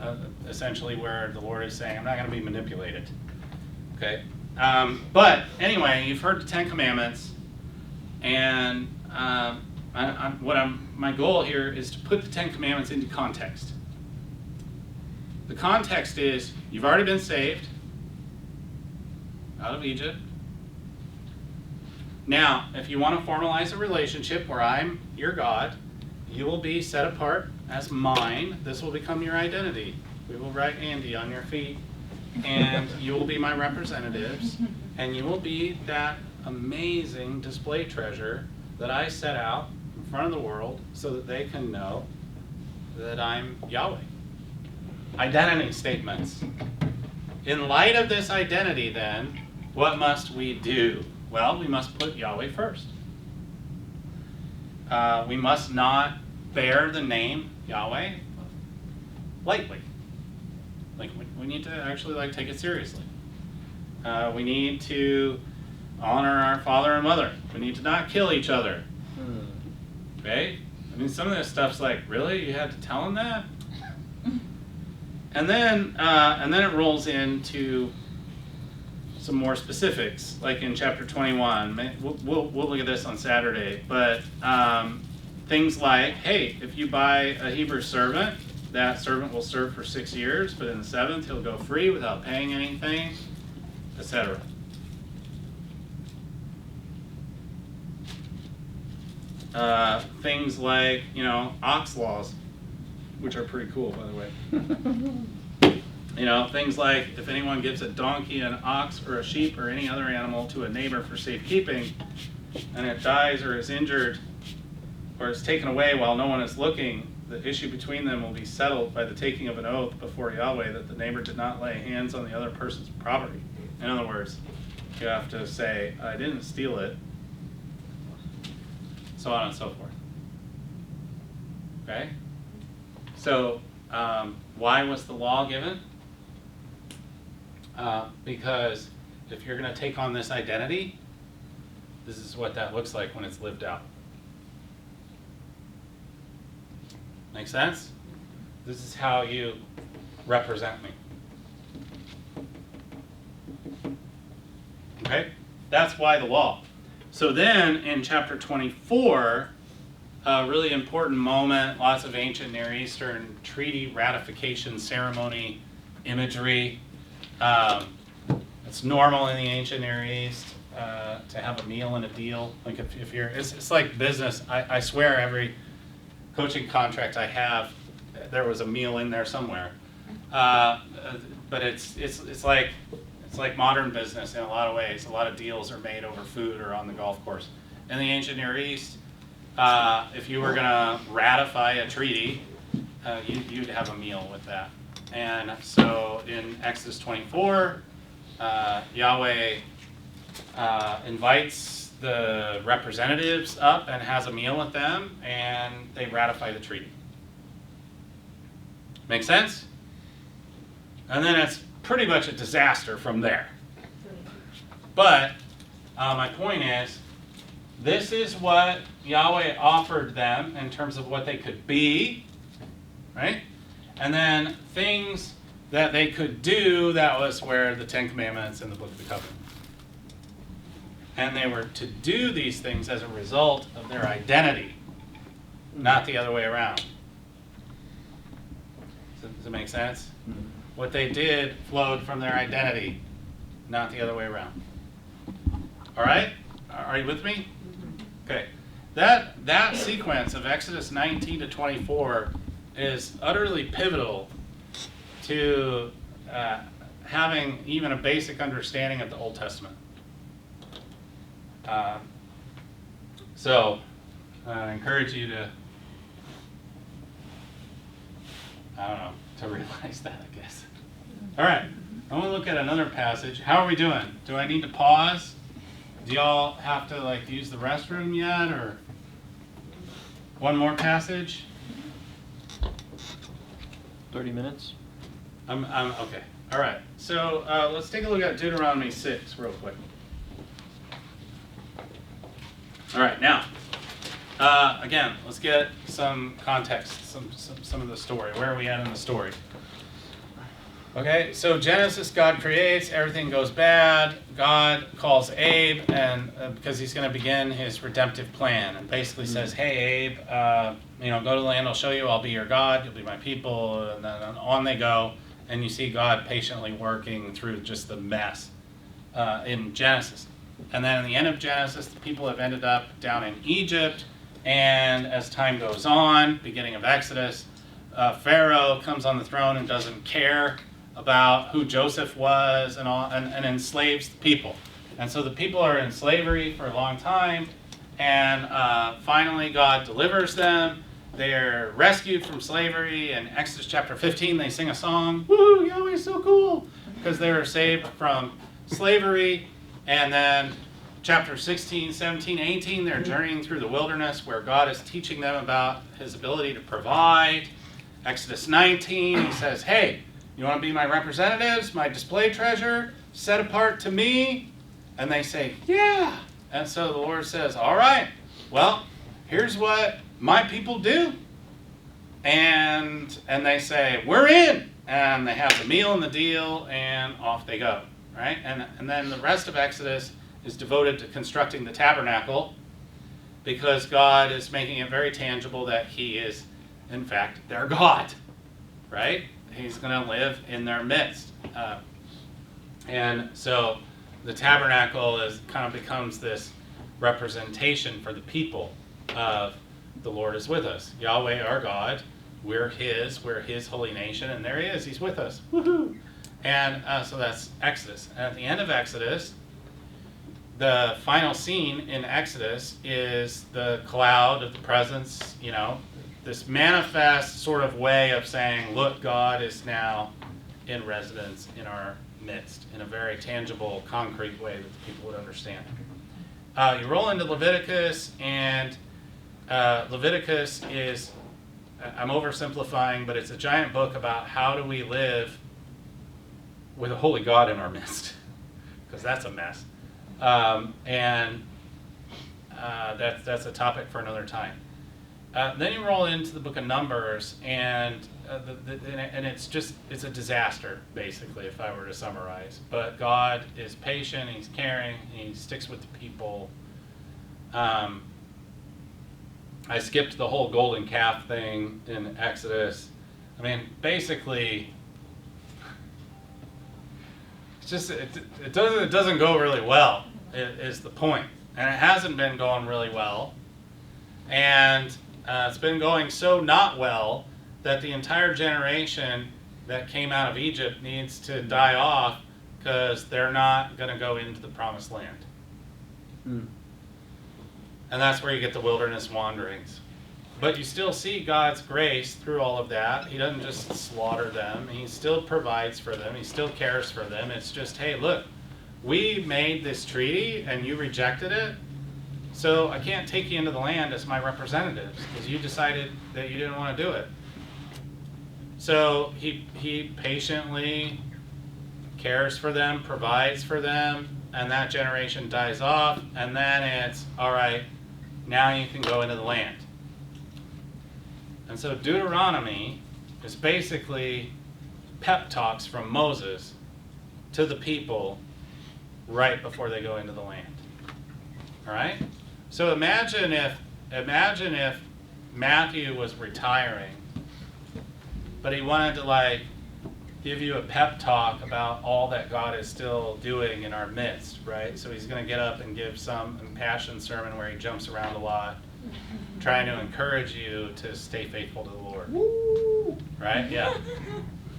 essentially where the Lord is saying, I'm not going to be manipulated. Okay? But anyway, you've heard the Ten Commandments, and my goal here is to put the Ten Commandments into context. The context is, you've already been saved out of Egypt. Now, if you want to formalize a relationship where I'm your God, you will be set apart as mine. This will become your identity. We will write Andy on your feet, and you will be my representatives, and you will be that amazing display treasure that I set out in front of the world so that they can know that I'm Yahweh. Identity statements. In light of this identity, then, what must we do? Well, we must put Yahweh first. We must not bear the name Yahweh lightly. Like, we need to actually take it seriously. We need to honor our father and mother. We need to not kill each other. Hmm. Okay? I mean, some of this stuff's like, really? You had to tell him that? And then it rolls into some more specifics, like in chapter 21. We'll look at this on Saturday, but things like, hey, if you buy a Hebrew servant, that servant will serve for 6 years, but in the 7th he'll go free without paying anything, etc. Things like, ox laws, which are pretty cool, by the way. Things like if anyone gives a donkey, an ox, or a sheep, or any other animal to a neighbor for safekeeping, and it dies or is injured, or is taken away while no one is looking, the issue between them will be settled by the taking of an oath before Yahweh that the neighbor did not lay hands on the other person's property. In other words, you have to say, I didn't steal it, so on and so forth. Okay? So, why was the law given? Because if you're going to take on this identity, this is what that looks like when it's lived out. Make sense? This is how you represent me. Okay? That's why the law. So then in chapter 24, a really important moment, lots of ancient Near Eastern treaty ratification ceremony imagery. It's normal in the ancient Near East to have a meal and a deal. Like if you're, it's like business. I swear every coaching contract I have, there was a meal in there somewhere. But it's like modern business in a lot of ways. A lot of deals are made over food or on the golf course. In the ancient Near East, if you were going to ratify a treaty, you'd have a meal with that. And so in Exodus 24, Yahweh invites the representatives up and has a meal with them, and they ratify the treaty. Make sense? And then it's pretty much a disaster from there. But my point is, this is what Yahweh offered them in terms of what they could be, right? And then things that they could do, that was where the Ten Commandments and the Book of the Covenant. And they were to do these things as a result of their identity, not the other way around. Does it make sense? Mm-hmm. What they did flowed from their identity, not the other way around. All right? Are you with me? Okay. That sequence of Exodus 19 to 24 is utterly pivotal to having even a basic understanding of the Old Testament. So I encourage you to, to realize that, I guess. All right, I want to look at another passage. How are we doing? Do I need to pause? Do y'all have to use the restroom yet, or one more passage? 30 minutes? I'm okay. All right. So let's take a look at Deuteronomy 6 real quick. All right. Now, again, let's get some context, some of the story. Where are we at in the story? Okay. So Genesis, God creates. Everything goes bad. God calls Abe, and because he's going to begin his redemptive plan, and basically says, "Hey, Abe, go to the land I'll show you. I'll be your God. You'll be my people." And then on they go. And you see God patiently working through just the mess in Genesis. And then in the end of Genesis, the people have ended up down in Egypt. And as time goes on, beginning of Exodus, Pharaoh comes on the throne and doesn't care about who Joseph was and enslaves the people. And so the people are in slavery for a long time. And finally, God delivers them. They're rescued from slavery. In Exodus chapter 15, they sing a song. Woo, Yahweh's so cool. Because they were saved from slavery. And then chapter 16, 17, 18, they're journeying through the wilderness where God is teaching them about his ability to provide. Exodus 19, he says, hey, you want to be my representatives, my display treasure, set apart to me? And they say, yeah. And so the Lord says, all right, well, here's what my people do. And they say, we're in. And they have the meal and the deal, and off they go, right? And then the rest of Exodus is devoted to constructing the tabernacle, because God is making it very tangible that he is, in fact, their God, right? He's going to live in their midst. And so the tabernacle kind of becomes this representation for the people of the Lord is with us. Yahweh, our God, we're his holy nation, and there he is, he's with us. Woohoo! And so that's Exodus. And at the end of Exodus, the final scene in Exodus is the cloud of the presence, this manifest sort of way of saying, look, God is now in residence in our midst, in a very tangible, concrete way that the people would understand. You roll into Leviticus, and Leviticus is, I'm oversimplifying, but it's a giant book about how do we live with a holy God in our midst, because that's a mess. And that's a topic for another time. Then you roll into the book of Numbers, and it's a disaster, basically, if I were to summarize. But God is patient, he's caring, he sticks with the people. I skipped the whole golden calf thing in Exodus. I mean, basically, it doesn't go really well, is the point. And it hasn't been going really well. And it's been going so not well that the entire generation that came out of Egypt needs to die off, because they're not going to go into the promised land. And that's where you get the wilderness wanderings. But you still see God's grace through all of that. He doesn't just slaughter them. He still provides for them. He still cares for them. It's just, hey, look, we made this treaty and you rejected it, so I can't take you into the land as my representatives because you decided that you didn't want to do it. So he patiently cares for them, provides for them, and that generation dies off, and then it's, all right, now you can go into the land. And so Deuteronomy is basically pep talks from Moses to the people right before they go into the land. All right? So imagine if Matthew was retiring, but he wanted to give you a pep talk about all that God is still doing in our midst, right? So he's going to get up and give some impassioned sermon where he jumps around a lot, trying to encourage you to stay faithful to the Lord. Woo! Right? Yeah.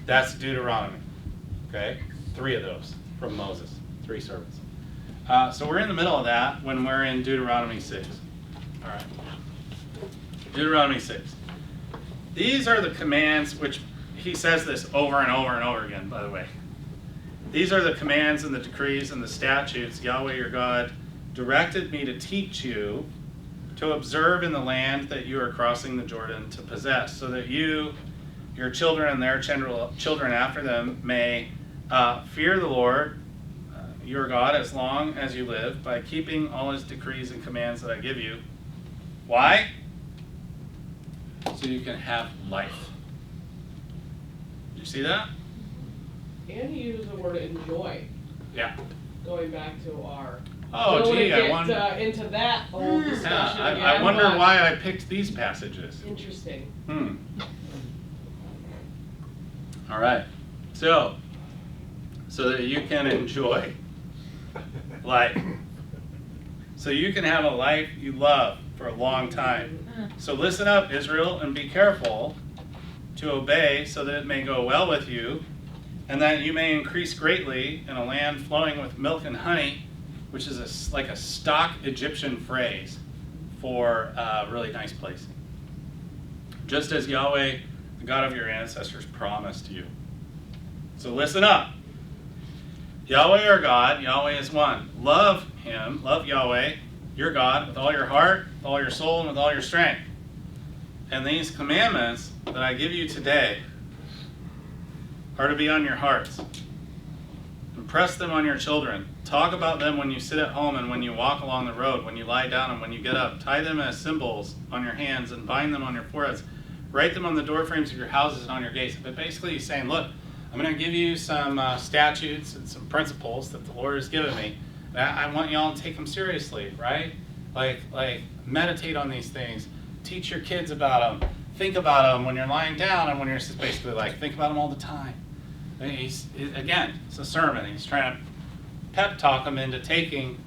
That's Deuteronomy. Okay? 3 of those from Moses. 3 sermons. So we're in the middle of that when we're in Deuteronomy 6. All right. Deuteronomy 6. These are the commands which he says this over and over and over again, by the way. These are the commands and the decrees and the statutes Yahweh your God directed me to teach you to observe in the land that you are crossing the Jordan to possess, so that you, your children, and their children after them may fear the Lord your God as long as you live, by keeping all his decrees and commands that I give you. Why? So you can have life. You see that? And he used the word enjoy. Yeah. Going back to our. Oh, gee, I wonder. Into that whole discussion Yeah, again. I wonder why I picked these passages. Interesting. All right. So that you can enjoy life. So you can have a life you love for a long time. So listen up, Israel, and be careful to obey, so that it may go well with you, and that you may increase greatly in a land flowing with milk and honey, which is like a stock Egyptian phrase for a really nice place. Just as Yahweh, the God of your ancestors, promised you. So listen up. Yahweh our God, Yahweh is one. Love him, love Yahweh, your God, with all your heart, with all your soul, and with all your strength. And these commandments that I give you today are to be on your hearts. Impress them on your children. Talk about them when you sit at home and when you walk along the road, when you lie down and when you get up. Tie them as symbols on your hands and bind them on your foreheads. Write them on the door frames of your houses and on your gates. But basically he's saying, look, I'm going to give you some statutes and some principles that the Lord has given me. I want y'all to take them seriously, right? Like meditate on these things. Teach your kids about them. Think about them when you're lying down and when you're just basically like, think about them all the time. Again, it's a sermon. He's trying to pep talk them into taking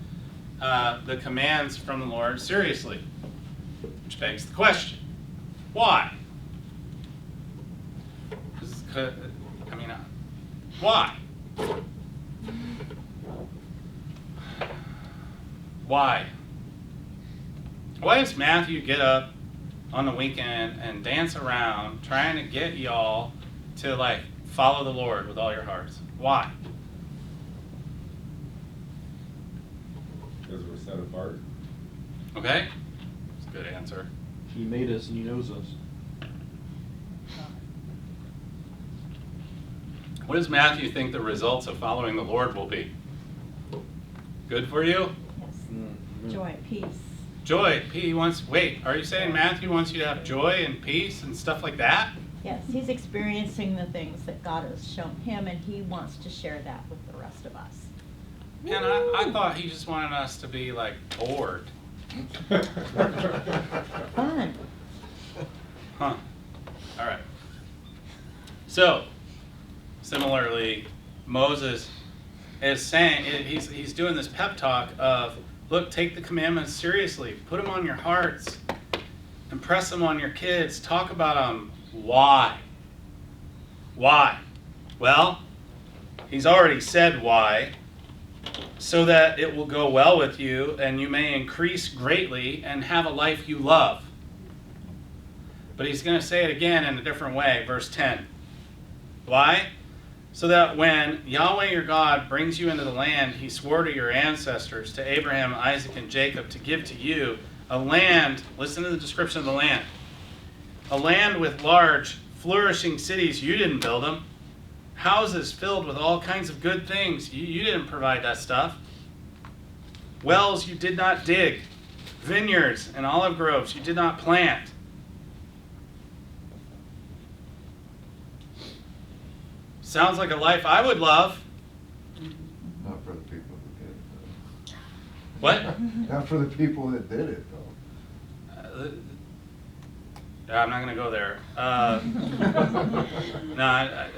the commands from the Lord seriously. Which begs the question, why? Why? Why? Why does Matthew get up on the weekend and dance around trying to get y'all to like follow the Lord with all your hearts? Why? Because we're set apart. Okay? That's a good answer. He made us and he knows us. What does Matthew think the results of following the Lord will be? Good for you? Yes. Mm-hmm. Joy, peace. Joy. Are you saying Matthew wants you to have joy and peace and stuff like that? Yes, he's experiencing the things that God has shown him, and he wants to share that with the rest of us. Man, I thought he just wanted us to be like bored. Fun. Huh. All right. So, similarly, Moses is saying, he's doing this pep talk of, look, take the commandments seriously. Put them on your hearts. Impress them on your kids. Talk about them. Why? Why? Well, he's already said why. So that it will go well with you and you may increase greatly and have a life you love. But he's going to say it again in a different way. Verse 10. Why? So that when Yahweh your God brings you into the land he swore to your ancestors, to Abraham, Isaac, and Jacob, to give to you, a land, listen to the description of the land, a land with large, flourishing cities, you didn't build them, houses filled with all kinds of good things, you didn't provide that stuff, wells you did not dig, vineyards and olive groves you did not plant. Sounds like a life I would love. Not for the people who did it, What? though. Not for the people that did it, though. I'm not going to go there. No,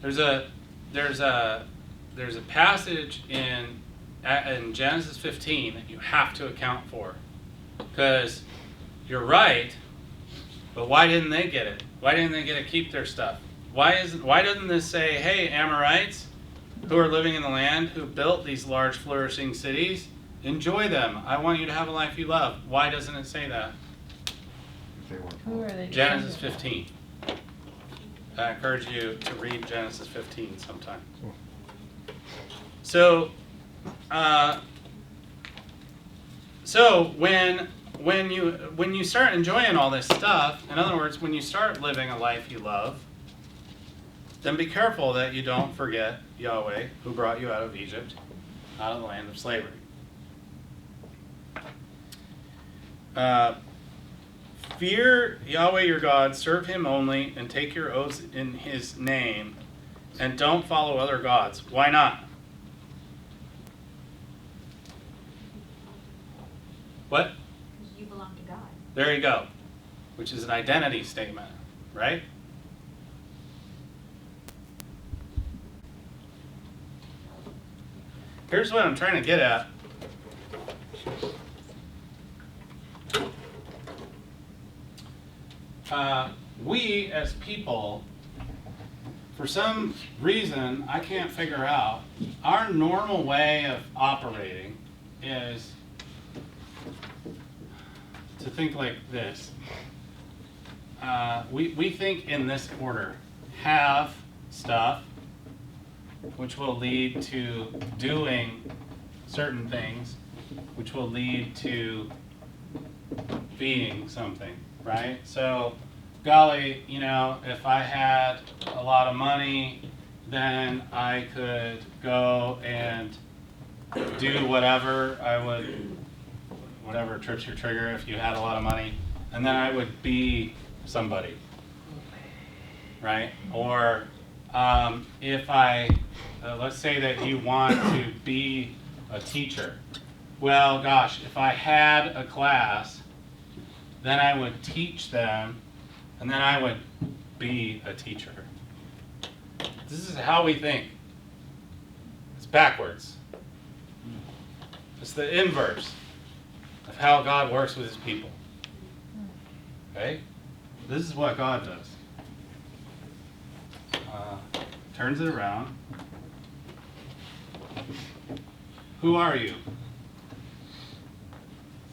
there's a passage in Genesis 15 that you have to account for, because you're right. But why didn't they get it? Why didn't they get to keep their stuff? Why doesn't this say, hey, Amorites, who are living in the land, who built these large flourishing cities, enjoy them. I want you to have a life you love. Why doesn't it say that? They weren't Who are they? Genesis 15. I encourage you to read Genesis 15 sometime. So when you start enjoying all this stuff, in other words, when you start living a life you love, then be careful that you don't forget Yahweh, who brought you out of Egypt, out of the land of slavery. Fear Yahweh your God, serve him only, and take your oaths in his name, and don't follow other gods. Why not? What? You belong to God. There you go. Which is an identity statement, right? Here's what I'm trying to get at. We as people, for some reason I can't figure out, our normal way of operating is to think like this. We think in this order. Have stuff, which will lead to doing certain things, which will lead to being something, right? So, golly, if I had a lot of money then I could go and do whatever I would, whatever trips your trigger if you had a lot of money, and then I would be somebody, right? Or if I, let's say that you want to be a teacher. Well, gosh, if I had a class, then I would teach them, and then I would be a teacher. This is how we think. It's backwards. It's the inverse of how God works with his people. Okay? This is what God does. Turns it around. Who are you?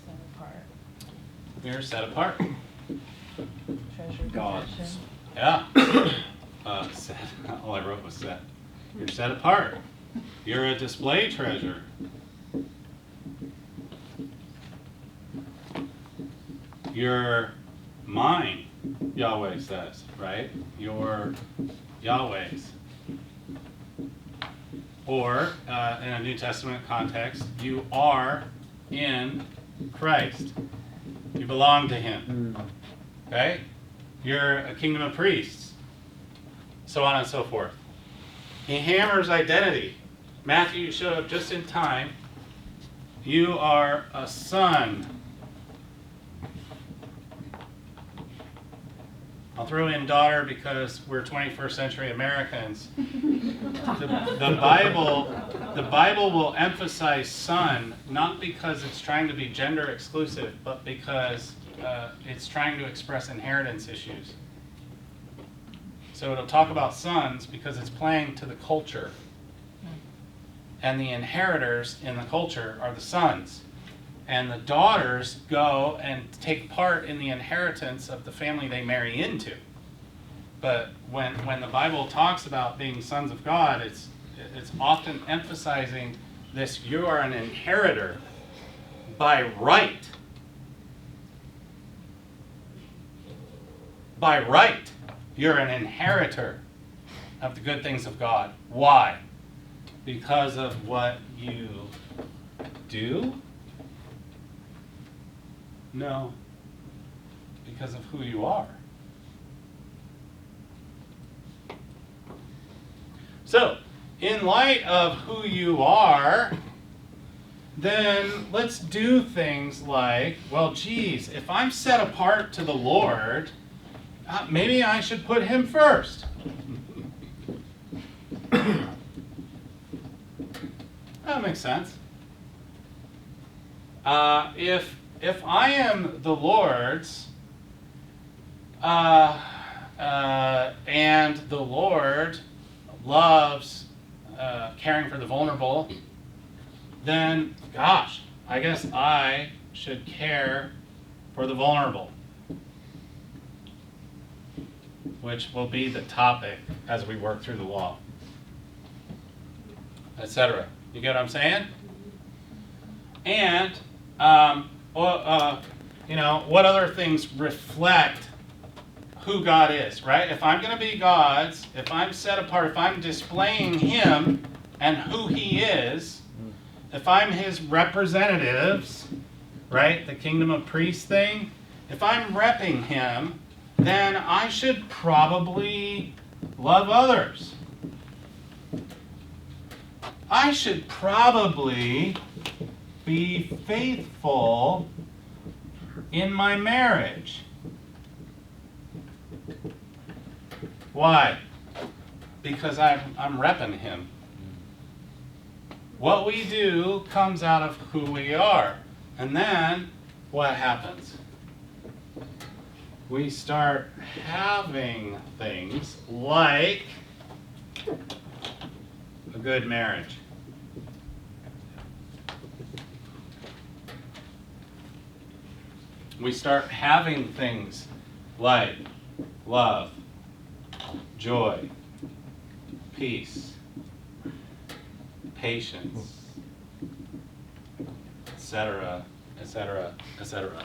Set apart. You're set apart. Treasure God's. possession. Yeah. Set. All I wrote was set. You're set apart. You're a display treasure. You're mine, Yahweh says, right? You're Yahweh's. Or, in a New Testament context, you are in Christ. You belong to him. Okay? You're a kingdom of priests. So on and so forth. He hammers identity. Matthew showed up just in time. You are a son. I'll throw in daughter because we're 21st century Americans. The Bible will emphasize son, not because it's trying to be gender exclusive, but because it's trying to express inheritance issues. So it'll talk about sons because it's playing to the culture. And the inheritors in the culture are the sons. And the daughters go and take part in the inheritance of the family they marry into. But when the Bible talks about being sons of God, it's often emphasizing this: you are an inheritor by right. By right, you're an inheritor of the good things of God. Why? Because of what you do? No, because of who you are. So, in light of who you are, then let's do things like, well, geez, if I'm set apart to the Lord, maybe I should put him first. That makes sense. If I am the Lord's, and the Lord loves caring for the vulnerable, then, gosh, I guess I should care for the vulnerable, which will be the topic as we work through the law, etc. You get what I'm saying? And what other things reflect who God is, right? If I'm going to be God's, if I'm set apart, if I'm displaying him and who he is, if I'm his representatives, right, the kingdom of priests thing, if I'm repping him, then I should probably love others. I should probably be faithful in my marriage. Why? Because I'm repping him. What we do comes out of who we are. And then what happens? We start having things like a good marriage. We start having things like love, joy, peace, patience, etc., etc., etc.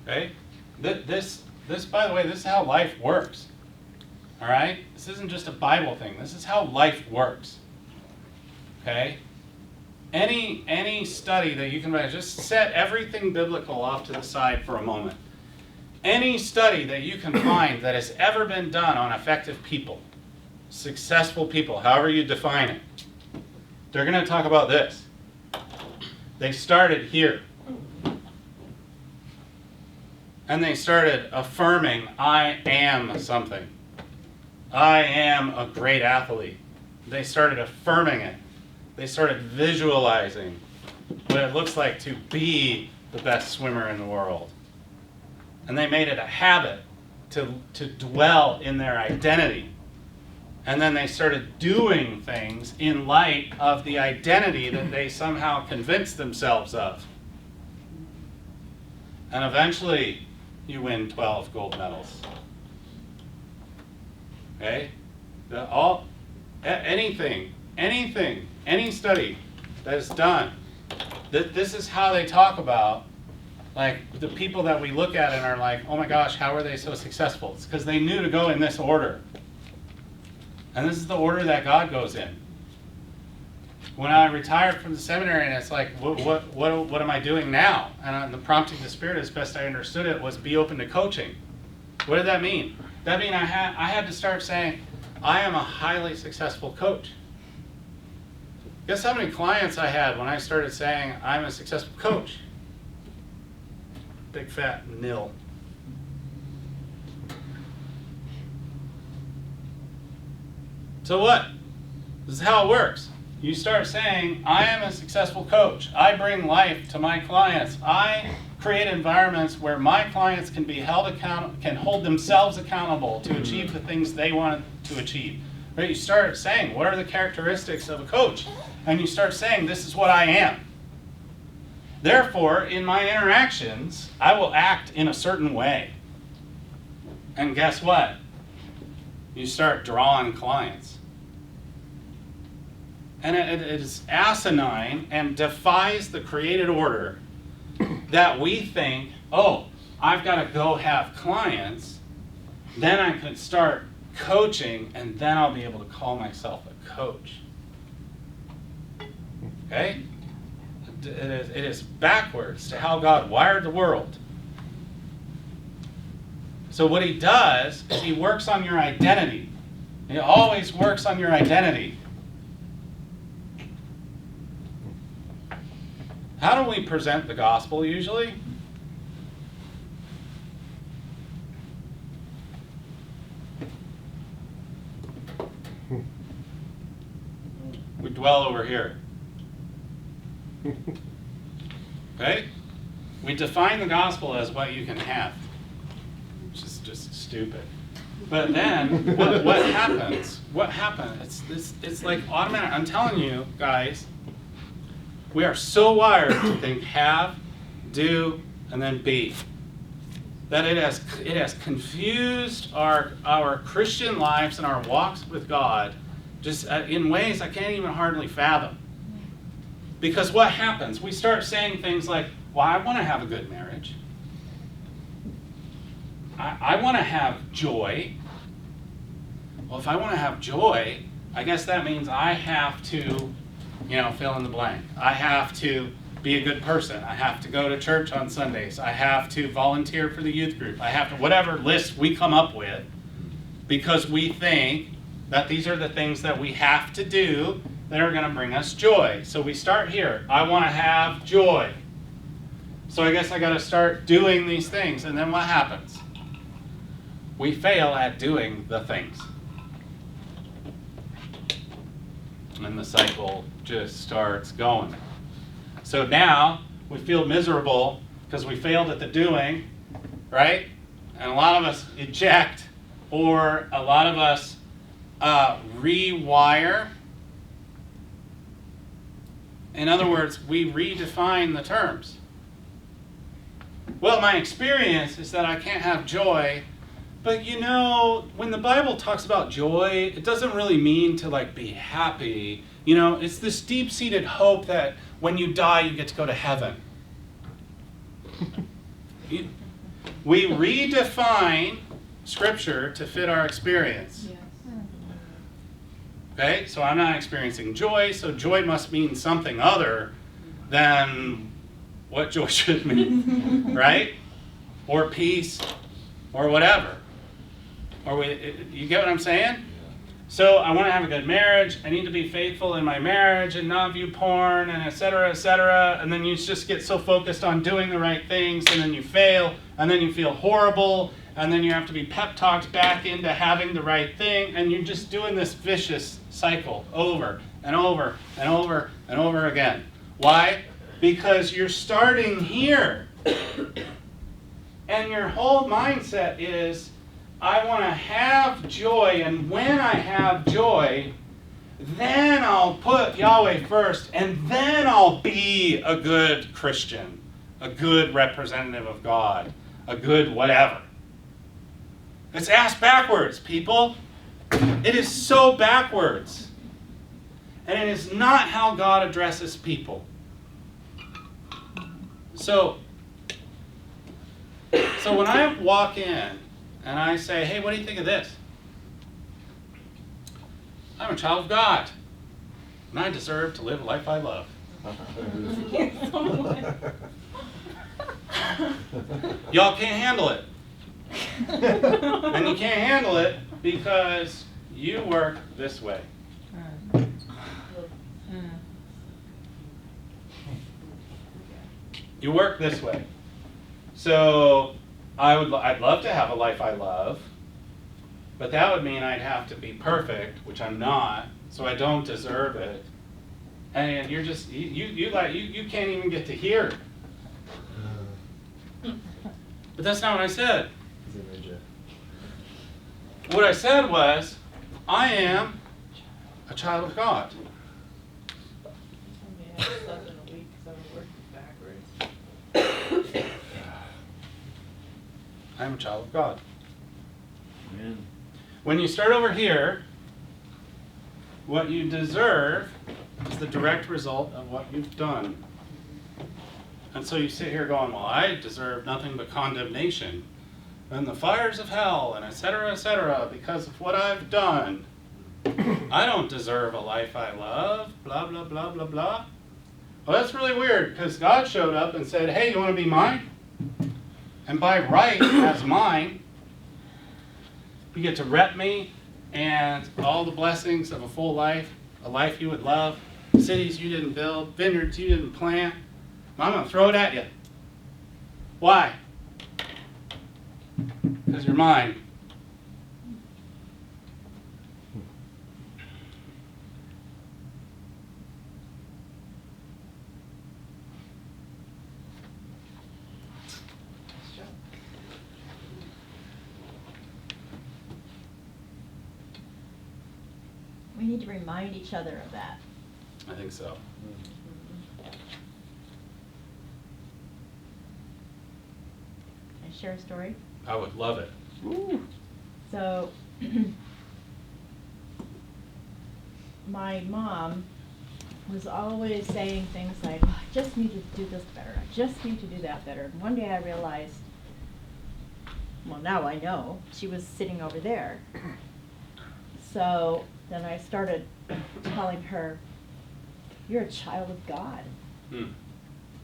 Okay? This, by the way, this is how life works. All right? This isn't just a Bible thing. This is how life works. Okay? Any study that you can write, just set everything biblical off to the side for a moment. Any study that you can find that has ever been done on effective people, successful people, however you define it, they're going to talk about this. They started here. And they started affirming, I am something. I am a great athlete. They started affirming it. They started visualizing what it looks like to be the best swimmer in the world. And they made it a habit to dwell in their identity. And then they started doing things in light of the identity that they somehow convinced themselves of. And eventually, you win 12 gold medals. Okay? Anything, any study that is done, this is how they talk about, like, the people that we look at and are like, oh my gosh, how are they so successful? It's because they knew to go in this order. And this is the order that God goes in. When I retired from the seminary, and it's like, what am I doing now? And the prompting of the Spirit, as best I understood it, was be open to coaching. What did that mean? That mean I had to start saying, I am a highly successful coach. Guess how many clients I had when I started saying I'm a successful coach? Big fat nil. So what? This is how it works. You start saying, I am a successful coach. I bring life to my clients. I create environments where my clients can be held accountable, can hold themselves accountable to achieve the things they want to achieve. Right? You start saying, what are the characteristics of a coach? And you start saying, this is what I am. Therefore, in my interactions, I will act in a certain way. And guess what? You start drawing clients. And it is asinine and defies the created order that we think, oh, I've got to go have clients, then I can start coaching, and then I'll be able to call myself a coach. Okay? It is backwards to how God wired the world. So what he does is he works on your identity. He always works on your identity. How do we present the gospel usually? We dwell over here. Okay? We define the gospel as what you can have, which is just stupid. But then, what happens? What happens? It's like automatic. I'm telling you, guys, we are so wired to think have, do, and then be. That it has confused our Christian lives and our walks with God just in ways I can't even hardly fathom. Because what happens? We start saying things like, well, I want to have a good marriage. I want to have joy. Well, if I want to have joy, I guess that means I have to, fill in the blank. I have to be a good person. I have to go to church on Sundays. I have to volunteer for the youth group. I have to, whatever list we come up with, because we think that these are the things that we have to do that are going to bring us joy. So we start here. I want to have joy. So I guess I got to start doing these things. And then what happens? We fail at doing the things. And the cycle just starts going. So now we feel miserable because we failed at the doing, right? And a lot of us eject, or a lot of us rewire. In other words, we redefine the terms. Well, my experience is that I can't have joy, but when the Bible talks about joy, it doesn't really mean to be happy. It's this deep-seated hope that when you die, you get to go to heaven. We redefine Scripture to fit our experience. Yes. Okay, so I'm not experiencing joy, so joy must mean something other than what joy should mean, right? Or peace, or whatever. You get what I'm saying? So I want to have a good marriage. I need to be faithful in my marriage and not view porn and et cetera, and then you just get so focused on doing the right things, and then you fail, and then you feel horrible, and then you have to be pep talked back into having the right thing, and you're just doing this vicious cycle over and over and over and over again. Why? Because you're starting here. And your whole mindset is, I want to have joy, and when I have joy, then I'll put Yahweh first, and then I'll be a good Christian, a good representative of God, a good whatever. It's ass backwards, people. It is so backwards. And it is not how God addresses people. So when I walk in and I say, hey, what do you think of this? I'm a child of God, and I deserve to live a life I love. Y'all can't handle it. And you can't handle it because you work this way. You work this way. So I'd love to have a life I love, but that would mean I'd have to be perfect, which I'm not, so I don't deserve it. And you're just you can't even get to here. But that's not what I said. What I said was, I am a child of God. I mean, I slept in a week because I've been working backwards. I am a child of God. Amen. When you start over here, what you deserve is the direct result of what you've done. And so you sit here going, well, I deserve nothing but condemnation and the fires of hell and et cetera, because of what I've done. I don't deserve a life I love, blah, blah, blah, blah, blah. Well, that's really weird, because God showed up and said, hey, you want to be mine? And by right, as mine, you get to rep me and all the blessings of a full life, a life you would love, cities you didn't build, vineyards you didn't plant. I'm going to throw it at you. Why? Because you're mine. We need to remind each other of that. I think so. Can I share a story? I would love it. So, my mom was always saying things like, oh, I just need to do this better, I just need to do that better. And one day I realized, well, now I know, she was sitting over there. So then I started telling her, you're a child of God.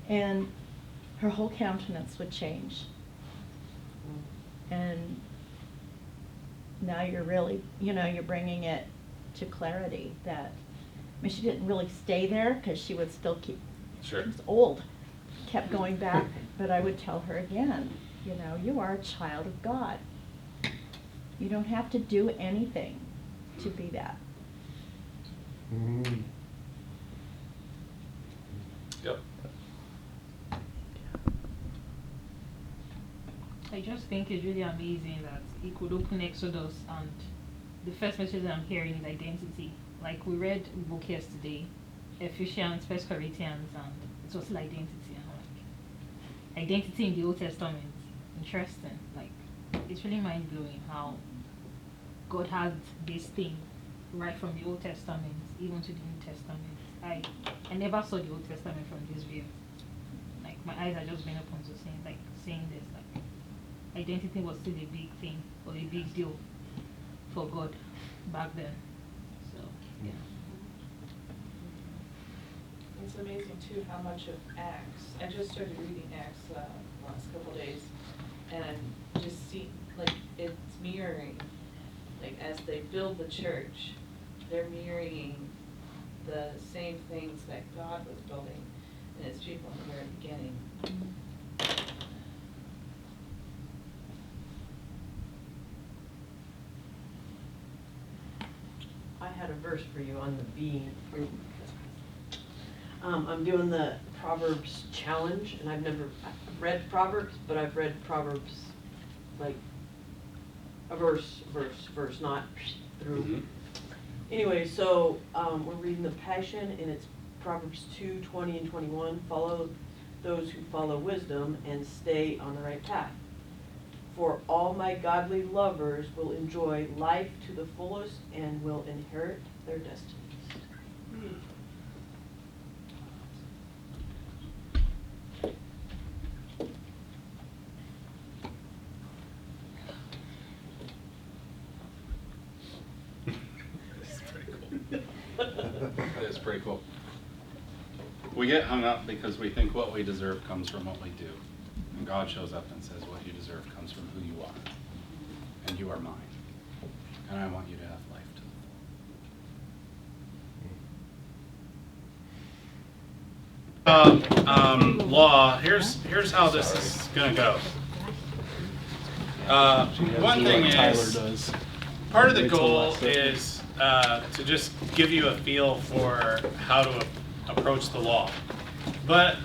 And her whole countenance would change. And now you're really, you're bringing it to clarity that, I mean, she didn't really stay there because she would still keep, Sure. she was old, kept going back, but I would tell her again, you are a child of God. You don't have to do anything to be that. Yep. I just think it's really amazing that he could open Exodus and the first message that I'm hearing is identity. Like we read the book yesterday, Ephesians, 1 Corinthians, and it was still identity. And like identity in the Old Testament, interesting. Like it's really mind blowing how God had this thing right from the Old Testament even to the New Testament. I never saw the Old Testament from this view. Like my eyes are just been open to saying this. Like identity was still a big thing or a big deal for God back then. So, yeah. It's amazing too how much of Acts, I just started reading Acts the last couple days, and I'm just seeing, like, it's mirroring, like, as they build the church, they're mirroring the same things that God was building in his people in the very beginning. I had a verse for you on the being. I'm doing the Proverbs challenge, and I've read Proverbs, but I've read Proverbs like a verse, not through. Mhm. Anyway, so we're reading the Passion, and it's Proverbs 2:20 and 21. Follow those who follow wisdom and stay on the right path. For all my godly lovers will enjoy life to the fullest and will inherit their destinies. That is pretty cool. We get hung up because we think what we deserve comes from what we do. And God shows up and says what you deserve comes from who you are. And you are mine. And I want you to have life to the full. Law, here's how this is gonna go. One thing is, part of the goal is to just give you a feel for how to approach the law. But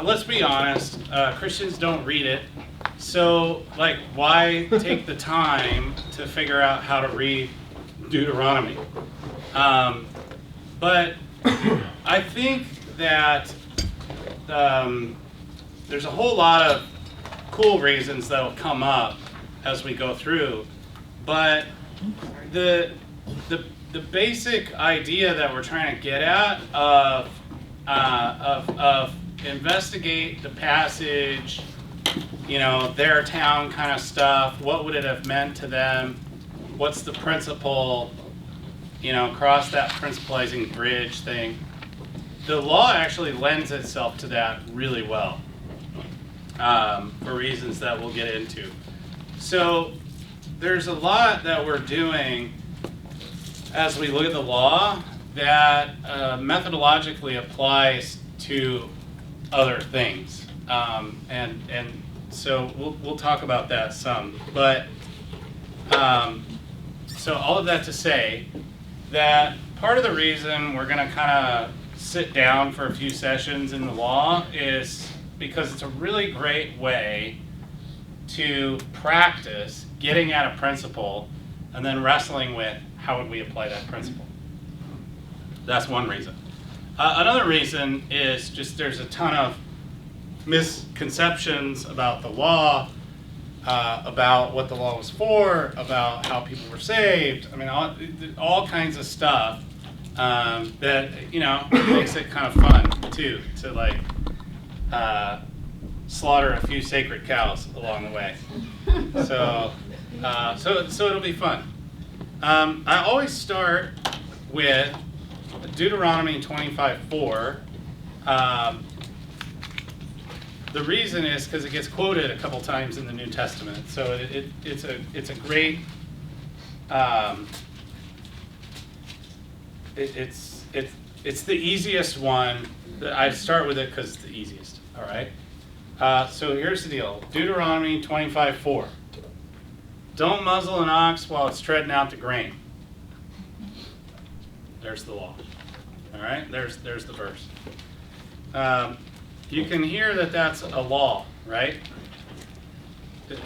let's be honest, Christians don't read it. So, like, why take the time to figure out how to read Deuteronomy? But I think that there's a whole lot of cool reasons that will come up as we go through. But the basic idea that we're trying to get at of investigate the passage, you know, their town kind of stuff. What would it have meant to them? What's the principle? You know, cross that principalizing bridge thing. The law actually lends itself to that really well, for reasons that we'll get into. So there's a lot that we're doing as we look at the law that methodologically applies to other things, and so we'll talk about that some. But so all of that to say that part of the reason we're going to kind of sit down for a few sessions in the law is because it's a really great way to practice getting at a principle and then wrestling with how would we apply that principle. That's one reason. Another reason is just there's a ton of misconceptions about the law, about what the law was for, about how people were saved. I mean, all kinds of stuff that, you know, makes it kind of fun too to like slaughter a few sacred cows along the way. So it'll be fun. I always start with Deuteronomy 25:4. The reason is because it gets quoted a couple times in the New Testament, so it's a great it's the easiest one. I start with it because it's the easiest. All right. So here's the deal: Deuteronomy 25:4. Don't muzzle an ox while it's treading out the grain. There's the law. All right. There's the verse. You can hear that that's a law, right?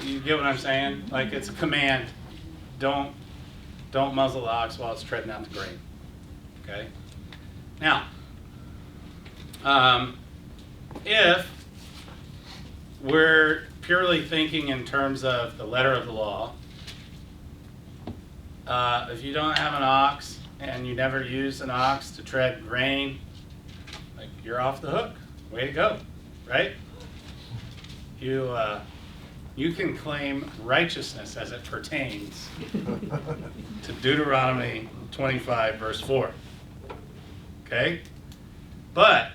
You get what I'm saying? Like it's a command. Don't muzzle the ox while it's treading out the grain. Okay? Now, if we're purely thinking in terms of the letter of the law, if you don't have an ox and you never use an ox to tread grain, like you're off the hook. Way to go, right? You you can claim righteousness as it pertains to Deuteronomy 25, verse 4. Okay? But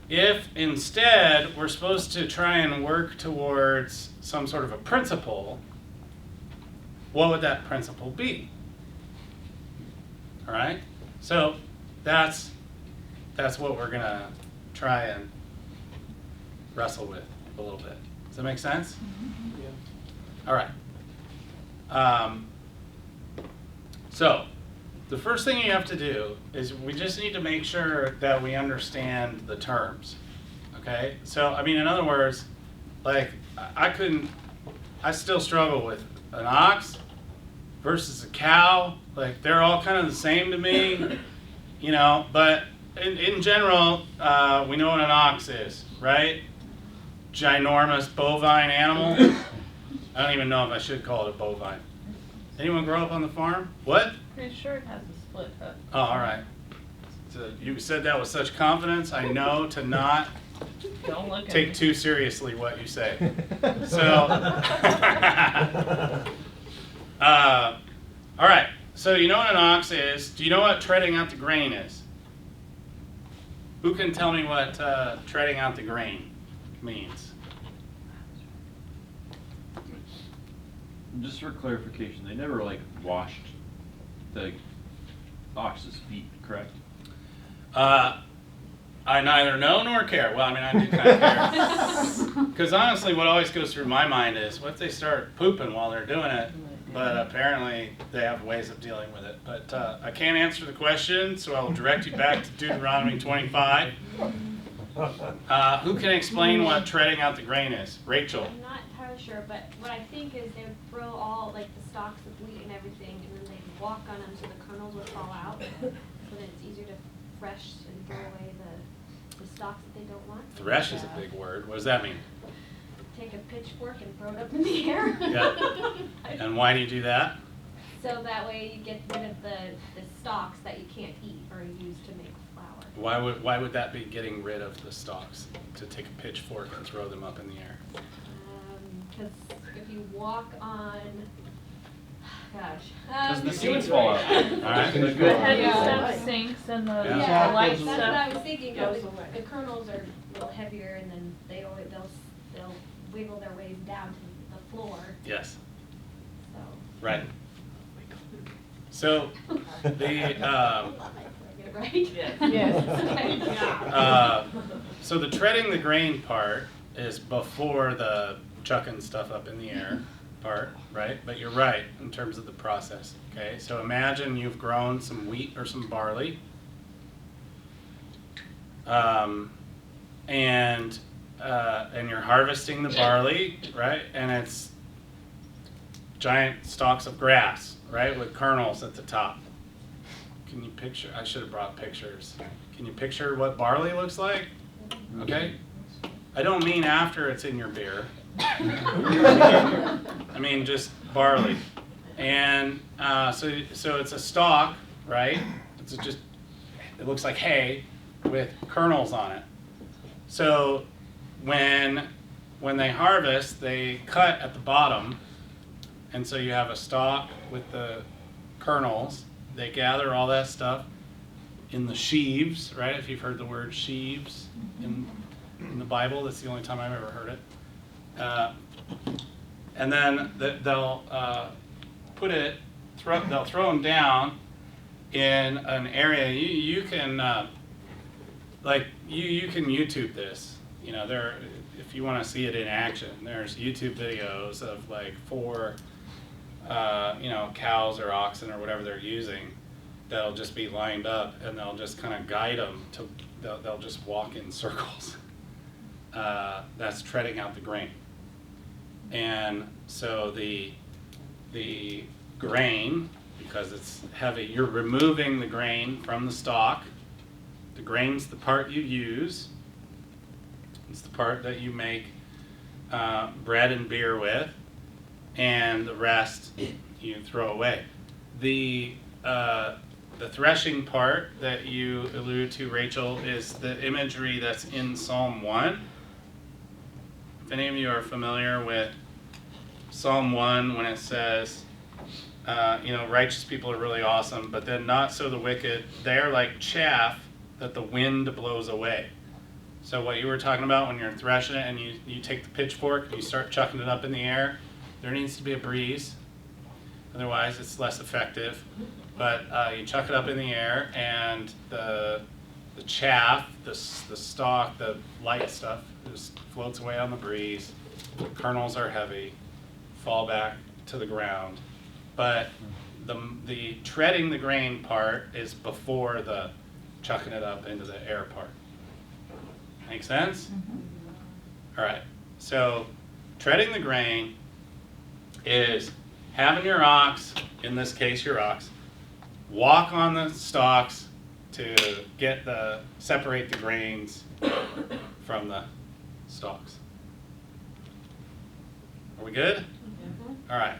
if instead we're supposed to try and work towards some sort of a principle, what would that principle be? All right? So that's what we're going to try and wrestle with a little bit. Does that make sense? All right. So the first thing you have to do is we just need to make sure that we understand the terms. Okay? So, I mean, in other words, like, I still struggle with an ox versus a cow. Like, they're all kind of the same to me, you know, but in general, we know what an ox is, right? Ginormous bovine animal. I don't even know if I should call it a bovine. Anyone grow up on the farm? What? Pretty sure it has a split hoof. Oh, all right. So you said that with such confidence. I know to not Don't look at take me. too seriously what you say. So, all right. So you know what an ox is. Do you know what treading out the grain is? Who can tell me what treading out the grain means? Just for clarification, they never like washed the ox's feet, correct? I neither know nor care. Well, I mean, I do kind of care. Because honestly, what always goes through my mind is, what if they start pooping while they're doing it? But apparently, they have ways of dealing with it. But I can't answer the question, so I will direct you back to Deuteronomy 25. Who can explain what treading out the grain is? Rachel. I'm not entirely sure, but what I think is they would throw all like the stalks of wheat and everything, and then they'd walk on them so the kernels would fall out, so that it's easier to thresh and throw away the stalks that they don't want. Thresh is a big word. What does that mean? Take a pitchfork and throw it up in the air. Yeah. And why do you do that? So that way you get rid of the stalks that you can't eat or use to make flour. Why would that be getting rid of the stalks? To take a pitchfork and throw them up in the air? Because if you walk on, gosh. Because the seeds fall out. All right. The heavy stuff sinks and the Yeah. Right, light that's what I stuff. was thinking, Goes 'cause away. the kernels are a little heavier and then they'll wiggle their ways down to the floor, Yes. so. Right. So the Did I get it right? Yes. so the treading the grain part is before the chucking stuff up in the air part, right? But you're right in terms of the process. Okay, so imagine you've grown some wheat or some barley, and you're harvesting the barley, right? And it's giant stalks of grass, right, with kernels at the top. Can you picture? I should have brought pictures. Can you picture what barley looks like? Okay. I don't mean after it's in your beer. I mean just barley, and so it's a stalk, right? It looks like hay with kernels on it. So when they harvest, they cut at the bottom, and so you have a stalk with the kernels. They gather all that stuff in the sheaves, right? If you've heard the word sheaves in the Bible, that's the only time I've ever heard it. And then they'll they'll throw them down in an area. You can you can YouTube this. You know, if you want to see it in action, there's YouTube videos of like 4 cows or oxen or whatever they're using that'll just be lined up, and they'll just kind of guide them to they'll just walk in circles. That's treading out the grain. And so the grain, because it's heavy, you're removing the grain from the stalk. The grain's the part you use. It's the part that you make bread and beer with, and the rest you throw away. The threshing part that you allude to, Rachel, is the imagery that's in Psalm 1. if any of you are familiar with Psalm 1 when it says, righteous people are really awesome, but then not so the wicked. They're like chaff that the wind blows away. So what you were talking about when you're threshing it and you take the pitchfork and you start chucking it up in the air, there needs to be a breeze. Otherwise, it's less effective. But you chuck it up in the air, and the chaff, the stalk, the light stuff just floats away on the breeze. The kernels are heavy, fall back to the ground. But the treading the grain part is before the chucking it up into the air part. Make sense? All right. So treading the grain is having your ox, in this case your ox, walk on the stalks to separate the grains from the stalks. Are we good? All right.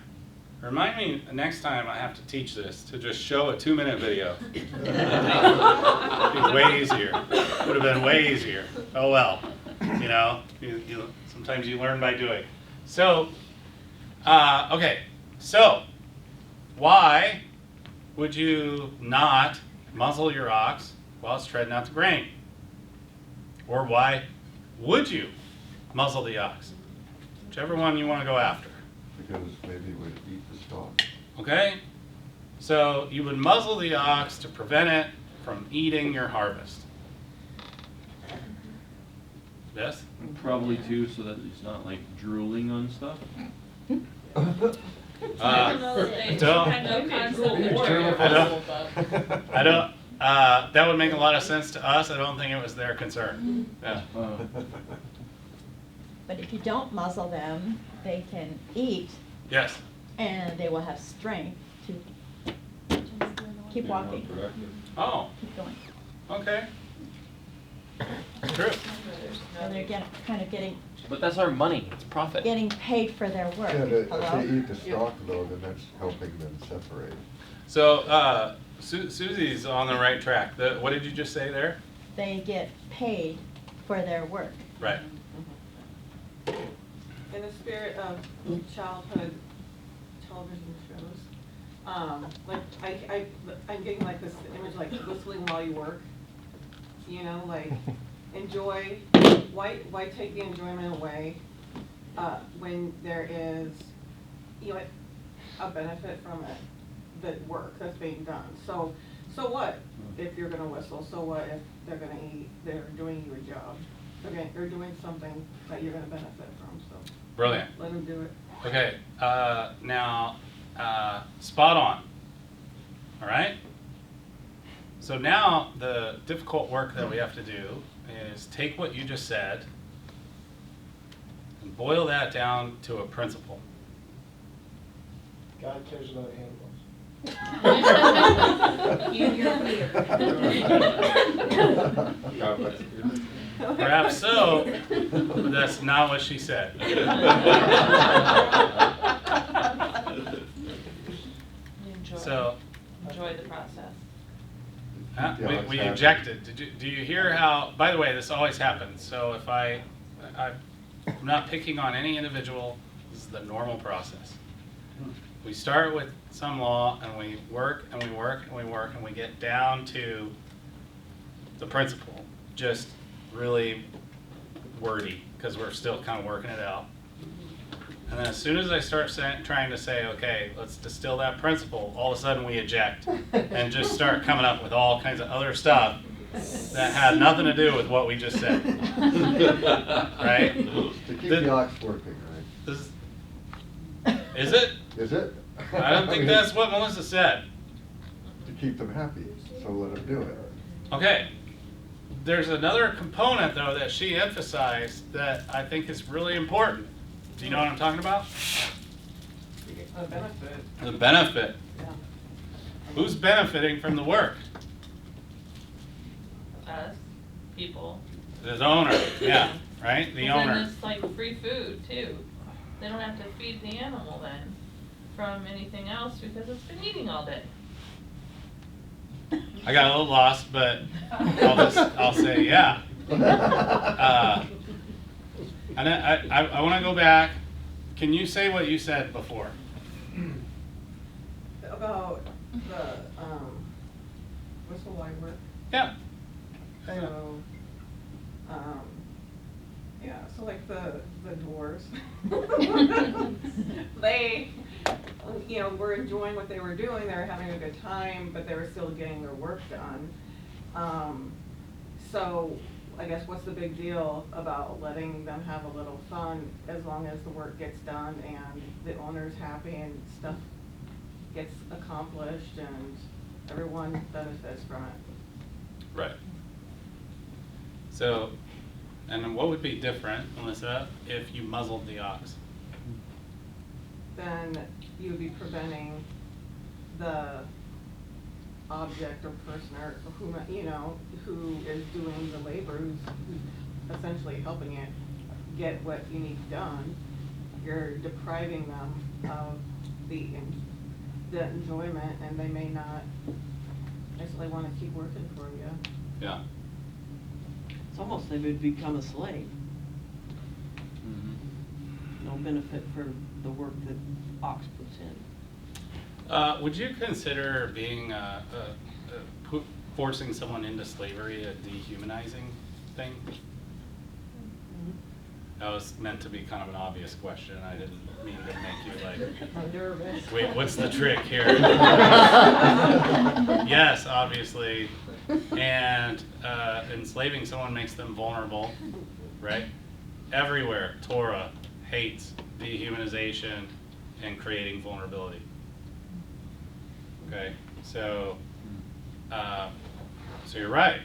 Remind me next time I have to teach this to just show a 2-minute video. It'd be way easier. Would have been way easier. Oh well. Sometimes you learn by doing. So, okay. So, why would you not muzzle your ox while it's treading out the grain? Or why would you muzzle the ox? Whichever one you want to go after. Because maybe it would eat the stalk. Okay? So you would muzzle the ox to prevent it from eating your harvest. Yes? Probably too, so that it's not like drooling on stuff. That would make a lot of sense to us. I don't think it was their concern. Yeah. But if you don't muzzle them, they can eat Yes. and they will have strength to keep walking, Oh, keep going. okay. True. And they're kind of getting But that's our money, it's profit. paid for their work. Yeah, if Hello? they eat the stalk though, then that's helping them separate. So, Susie's on the right track. What did you just say there? They get paid for their work. Right. In the spirit of childhood television shows, I'm getting like this image like whistling while you work. Like enjoy, why take the enjoyment away when there is, a benefit from it, the work that's being done. So what if you're gonna whistle? So what if they're gonna eat, they're doing you a job? They're doing something that you're gonna benefit from, so. Brilliant. Let them do it. Okay. Now, spot on. All right? So now the difficult work that we have to do is take what you just said and boil that down to a principle. God cares about animals. Perhaps so, but that's not what she said. Enjoy the process. We ejected. Do you hear how, by the way, this always happens. So if I'm not picking on any individual, this is the normal process. We start with some law and we work and we work and we work and we get down to the principle, just really wordy because we're still kind of working it out. And then as soon as I start trying to say, okay, let's distill that principle, all of a sudden we eject and just start coming up with all kinds of other stuff that had nothing to do with what we just said. Right? To keep the ox working, right? Is it? Is it? I don't think that's what Melissa said. To keep them happy, so let them do it. Okay. There's another component, though, that she emphasized that I think is really important. Do you know what I'm talking about? The benefit. The benefit. Yeah. Who's benefiting from the work? Us, people. The owner, yeah, right? The owner. Then it's like free food too. They don't have to feed the animal then from anything else because it's been eating all day. I got a little lost, but I'll say yeah. And I want to go back. Can you say what you said before? About the, whistle line work. Yeah. So, yeah, so like the doors. They, you know, were enjoying what they were doing, they were having a good time, but they were still getting their work done. So I guess what's the big deal about letting them have a little fun as long as the work gets done and the owner's happy and stuff gets accomplished and everyone benefits from it? Right. So, and what would be different, Melissa, if you muzzled the ox? Then you would be preventing the object or person or who, you know, who is doing the labor, who's essentially helping it get what you need done. You're depriving them of the enjoyment, and they may not necessarily want to keep working for you. Yeah. It's almost they would become a slave. Mm-hmm. No benefit for the work that Ox puts in. Would you consider being forcing someone into slavery a dehumanizing thing? That was meant to be kind of an obvious question. I didn't mean to make you like, I'm nervous. wait, what's the trick here? Yes, obviously. And enslaving someone makes them vulnerable, right? Everywhere, Torah hates dehumanization and creating vulnerability. Okay, so you're right.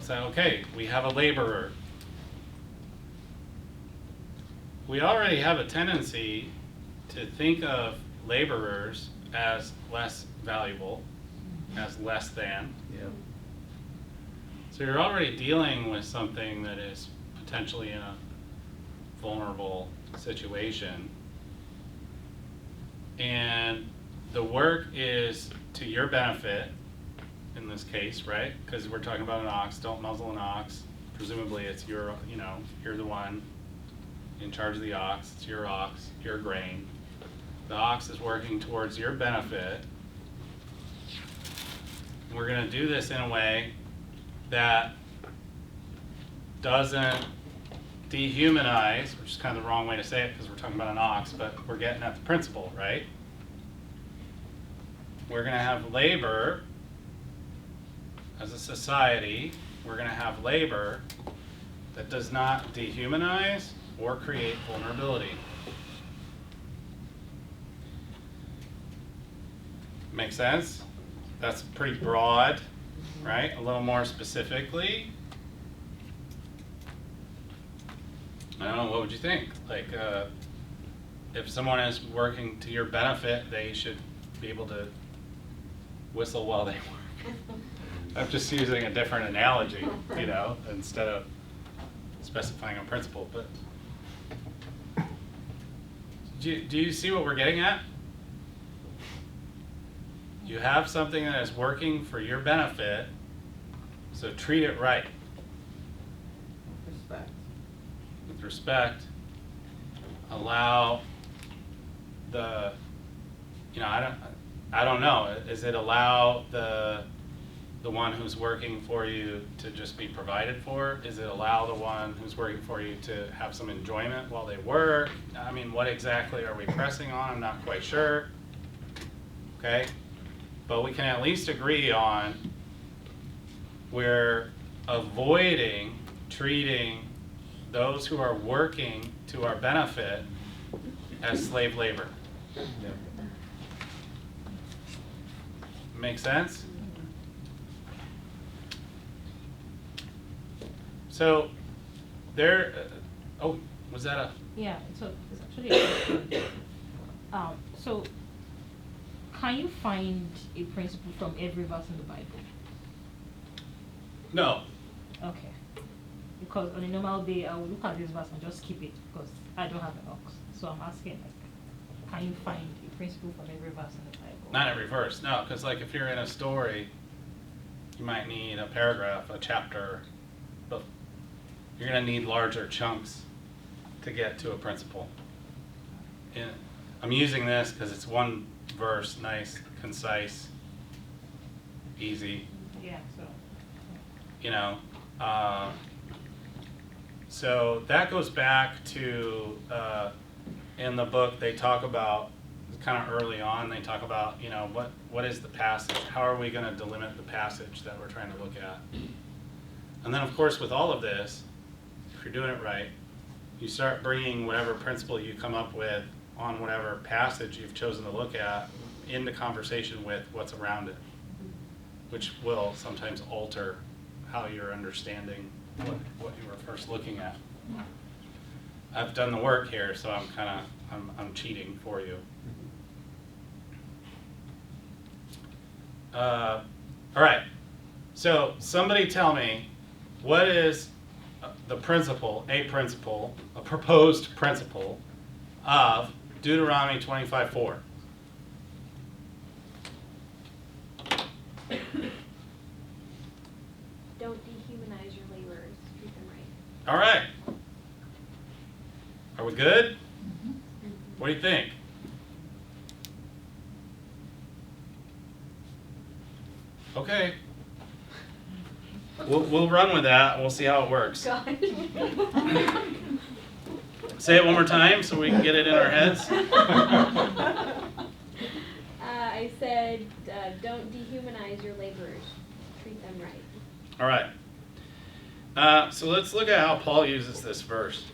So, okay, we have a laborer. We already have a tendency to think of laborers as less valuable, as less than. Yeah. So you're already dealing with something that is potentially in a vulnerable situation. And the work is to your benefit in this case, right? Because we're talking about an ox, don't muzzle an ox. Presumably it's your, you know, you're the one in charge of the ox, it's your ox, your grain. The ox is working towards your benefit. We're gonna do this in a way that doesn't dehumanize, which is kind of the wrong way to say it because we're talking about an ox, but we're getting at the principle, right? We're gonna have labor as a society, we're gonna have labor that does not dehumanize or create vulnerability. Make sense? That's pretty broad, right? A little more specifically. I don't know, what would you think? Like, if someone is working to your benefit, they should be able to whistle while they work. I'm just using a different analogy, you know, instead of specifying a principle, but do you see what we're getting at? You have something that is working for your benefit, so treat it right. Respect. With respect, allow the, you know, I don't know, is it allow the one who's working for you to just be provided for? Is it allow the one who's working for you to have some enjoyment while they work? I mean, what exactly are we pressing on? I'm not quite sure. Okay? But we can at least agree on we're avoiding treating those who are working to our benefit as slave labor. Yeah. Make sense? So there, oh, was that a? Yeah, so it's actually, so can you find a principle from every verse in the Bible? No. Okay. Because on a normal day, I will look at this verse and just skip it because I don't have an ox. So I'm asking, like, can you find a principle from every verse in the Bible? Not every verse, no, because like if you're in a story, you might need a paragraph, a chapter, but you're gonna need larger chunks to get to a principle. And I'm using this because it's one verse, nice, concise, easy, Yeah, so. you know. So that goes back to, in the book, they talk about, kind of early on, they talk about, you know, what is the passage? How are we going to delimit the passage that we're trying to look at? And then, of course, with all of this, if you're doing it right, you start bringing whatever principle you come up with on whatever passage you've chosen to look at into conversation with what's around it, which will sometimes alter how you're understanding what you were first looking at. I've done the work here, so I'm cheating for you. All right, so somebody tell me, what is the principle, a proposed principle of Deuteronomy 25:4? Don't dehumanize your laborers, treat them right. All right. Are we good? What do you think? Okay. We'll run with that and we'll see how it works. Say it one more time so we can get it in our heads. I said, don't dehumanize your laborers, treat them right. All right. So let's look at how Paul uses this verse.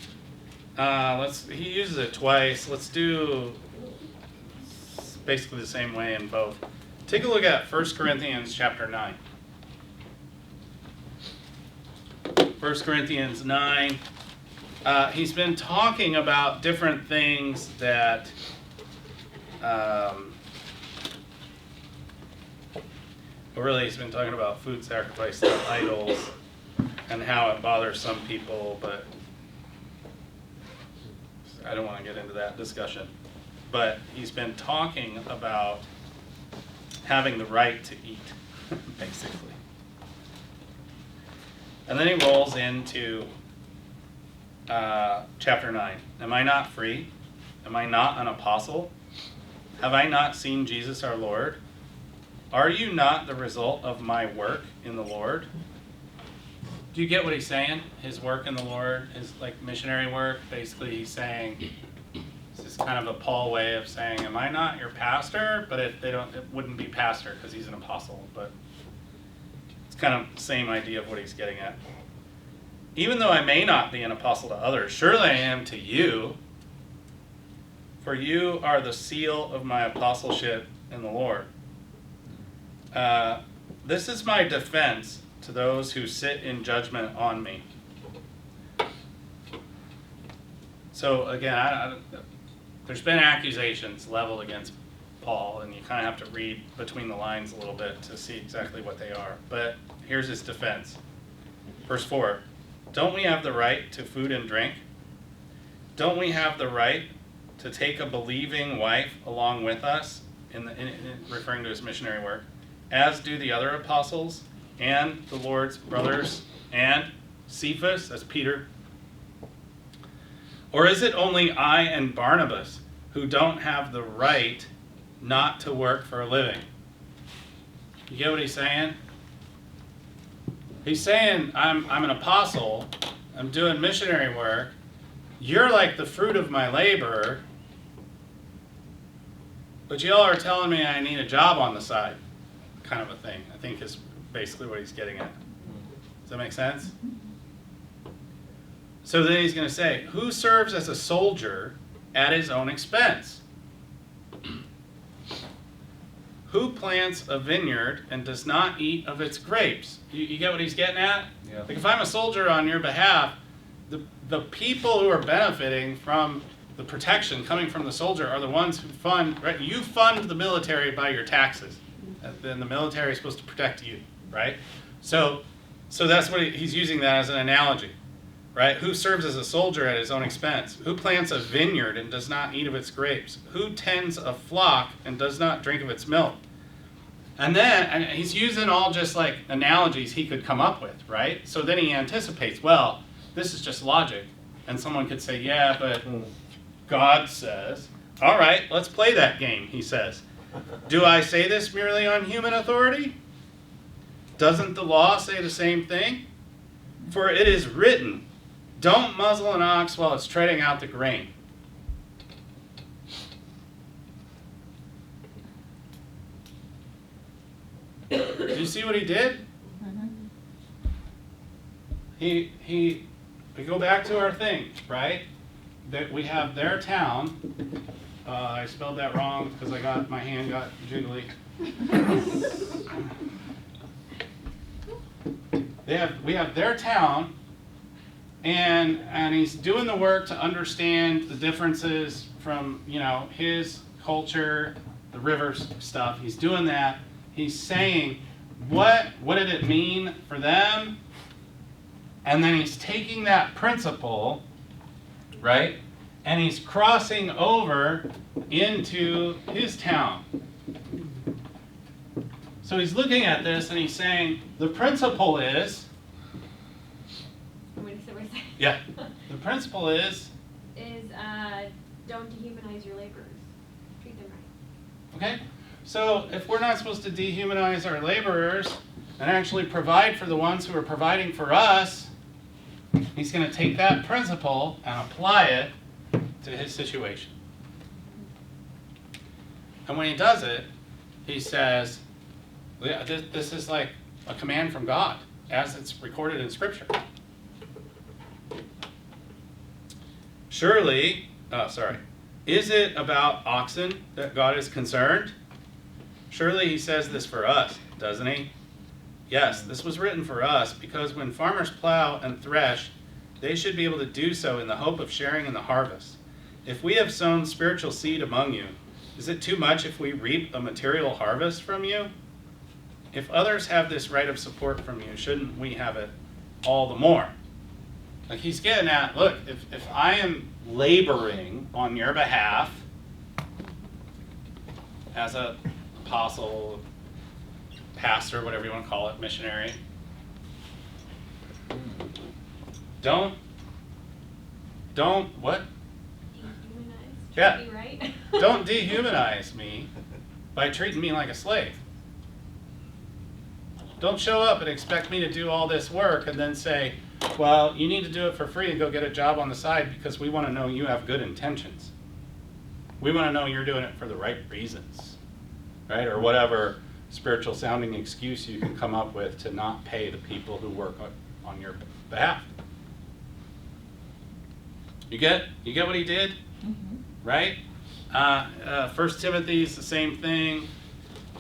He uses it twice. Let's do basically the same way in both. Take a look at 1 Corinthians chapter 9. 1 Corinthians 9. He's been talking about different things that really he's been talking about food sacrificed to idols and how it bothers some people, but I don't want to get into that discussion. But he's been talking about having the right to eat, basically. And then he rolls into chapter 9. Am I not free? Am I not an apostle? Have I not seen Jesus our Lord? Are you not the result of my work in the Lord? Do you get what he's saying? His work in the Lord, his like missionary work. Basically, he's saying, this is kind of a Paul way of saying, am I not your pastor? But it wouldn't be pastor because he's an apostle. But it's kind of the same idea of what he's getting at. Even though I may not be an apostle to others, surely I am to you. For you are the seal of my apostleship in the Lord. This is my defense to those who sit in judgment on me. So again, there's been accusations leveled against Paul, and you kind of have to read between the lines a little bit to see exactly what they are. But here's his defense. Verse 4, don't we have the right to food and drink? Don't we have the right to take a believing wife along with us, referring to his missionary work, as do the other apostles and the Lord's brothers and Cephas, that's Peter? Or is it only I and Barnabas who don't have the right not to work for a living? You get what he's saying? He's saying, I'm an apostle, I'm doing missionary work, you're like the fruit of my labor, but y'all are telling me I need a job on the side, kind of a thing, I think is basically what he's getting at. Does that make sense? So then he's going to say, who serves as a soldier at his own expense? Who plants a vineyard and does not eat of its grapes? You get what he's getting at? Yeah. Like if I'm a soldier on your behalf, the people who are benefiting from the protection coming from the soldier are the ones who fund, right? You fund the military by your taxes. Then the military is supposed to protect you, right? So that's what he's using that as an analogy, right? Who serves as a soldier at his own expense? Who plants a vineyard and does not eat of its grapes? Who tends a flock and does not drink of its milk? And he's using all just like analogies he could come up with, right? So then he anticipates, well, this is just logic. And someone could say, yeah, but God says. All right, let's play that game, he says. Do I say this merely on human authority? Doesn't the law say the same thing? For it is written, don't muzzle an ox while it's treading out the grain. Do you see what he did? We go back to our thing, right? That we have their town. I spelled that wrong because my hand got jiggly. We have their town, and he's doing the work to understand the differences from, his culture, the rivers stuff. He's doing that. He's saying, what did it mean for them? And then he's taking that principle, right? And he's crossing over into his town. So he's looking at this and he's saying, the principle is, What did you say? yeah, the principle is, Don't dehumanize your laborers. Treat them right. okay? So if we're not supposed to dehumanize our laborers and actually provide for the ones who are providing for us, he's going to take that principle and apply it to his situation. And when he does it, he says, this is like a command from God, as it's recorded in Scripture. Is it about oxen that God is concerned? Surely he says this for us, doesn't he? Yes, this was written for us, because when farmers plow and thresh, they should be able to do so in the hope of sharing in the harvest. If we have sown spiritual seed among you, is it too much if we reap a material harvest from you? If others have this right of support from you, shouldn't we have it all the more? Like he's getting at, look, if I am laboring on your behalf as a apostle, pastor, whatever you want to call it, missionary, don't what? Dehumanize. Yeah. Treat me right. Don't dehumanize me by treating me like a slave. Don't show up and expect me to do all this work and then say, well, you need to do it for free and go get a job on the side because we want to know you have good intentions. We want to know you're doing it for the right reasons, right? Or whatever spiritual sounding excuse you can come up with to not pay the people who work on your behalf. You get what he did? Mm-hmm. Right? 1 Timothy is the same thing.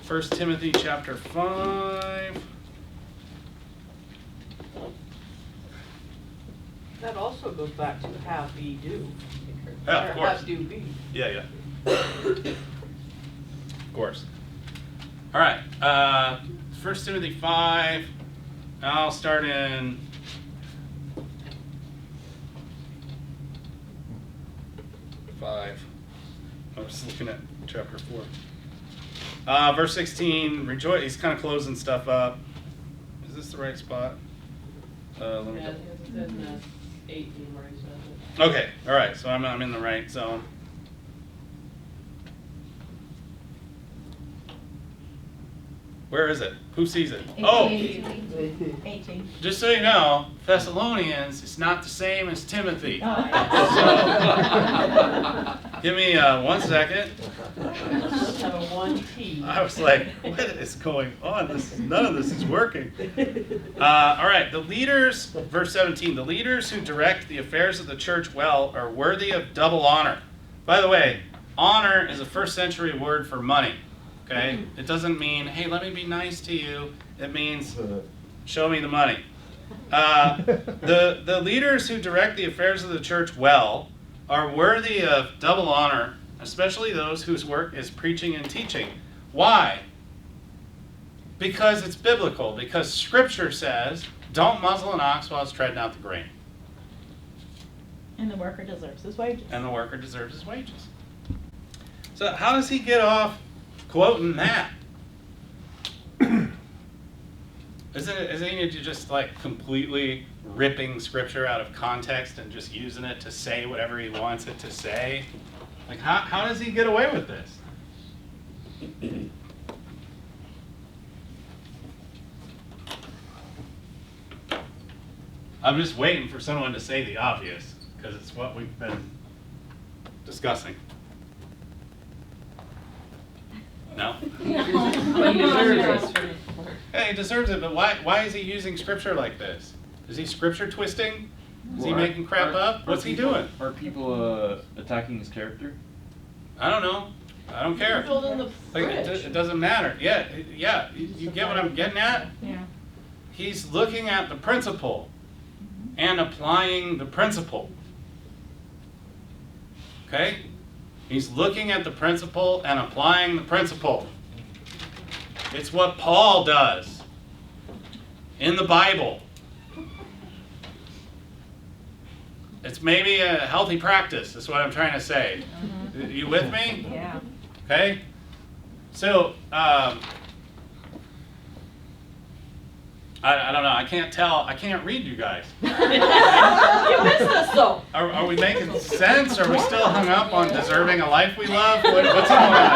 1 Timothy chapter 5. That also goes back to have, be, do. Yeah, of Or course. have, do, be. Yeah. Of course. All right. 1 Timothy 5. I'll start in I was looking at chapter 4. Verse 16, rejoice. He's kind of closing stuff up. Is this the right spot? Let me Yeah, double- it's in 18 where he says it. Okay, all right. So I'm in the right zone. Where is it? Who sees it? Oh, 18. just so you know, Thessalonians is not the same as Timothy. Oh, So, give me 1 second. Let's have a 1T. I was like, what is going on? None of this is working. All right, the leaders, verse 17, the leaders who direct the affairs of the church well are worthy of double honor. By the way, honor is a first century word for money. Okay? It doesn't mean, hey, let me be nice to you. It means, show me the money. The leaders who direct the affairs of the church well are worthy of double honor, especially those whose work is preaching and teaching. Why? Because it's biblical. Because Scripture says, don't muzzle an ox while it's treading out the grain. And the worker deserves his wages. And the worker deserves his wages. So how does he get off quoting that? Isn't it just like completely ripping scripture out of context and just using it to say whatever he wants it to say? Like, how does he get away with this? I'm just waiting for someone to say the obvious, because it's what we've been discussing. No? But he deserves it. Hey, he deserves it, but why is he using scripture like this? Is he scripture twisting? Is he Well, making crap up? What's he doing? Are people attacking his character? I don't know. I don't care. Filled in the Like, fridge. it doesn't matter. Yeah, you get what I'm getting at? Yeah. He's looking at the principle and applying the principle. Okay? He's looking at the principle and applying the principle. It's what Paul does in the Bible. It's maybe a healthy practice, is what I'm trying to say. You with me? Yeah. Okay? So, I don't know. I can't tell. I can't read you guys. You missed us though. Are we making sense? Are we still hung up on deserving a life we love? What's going on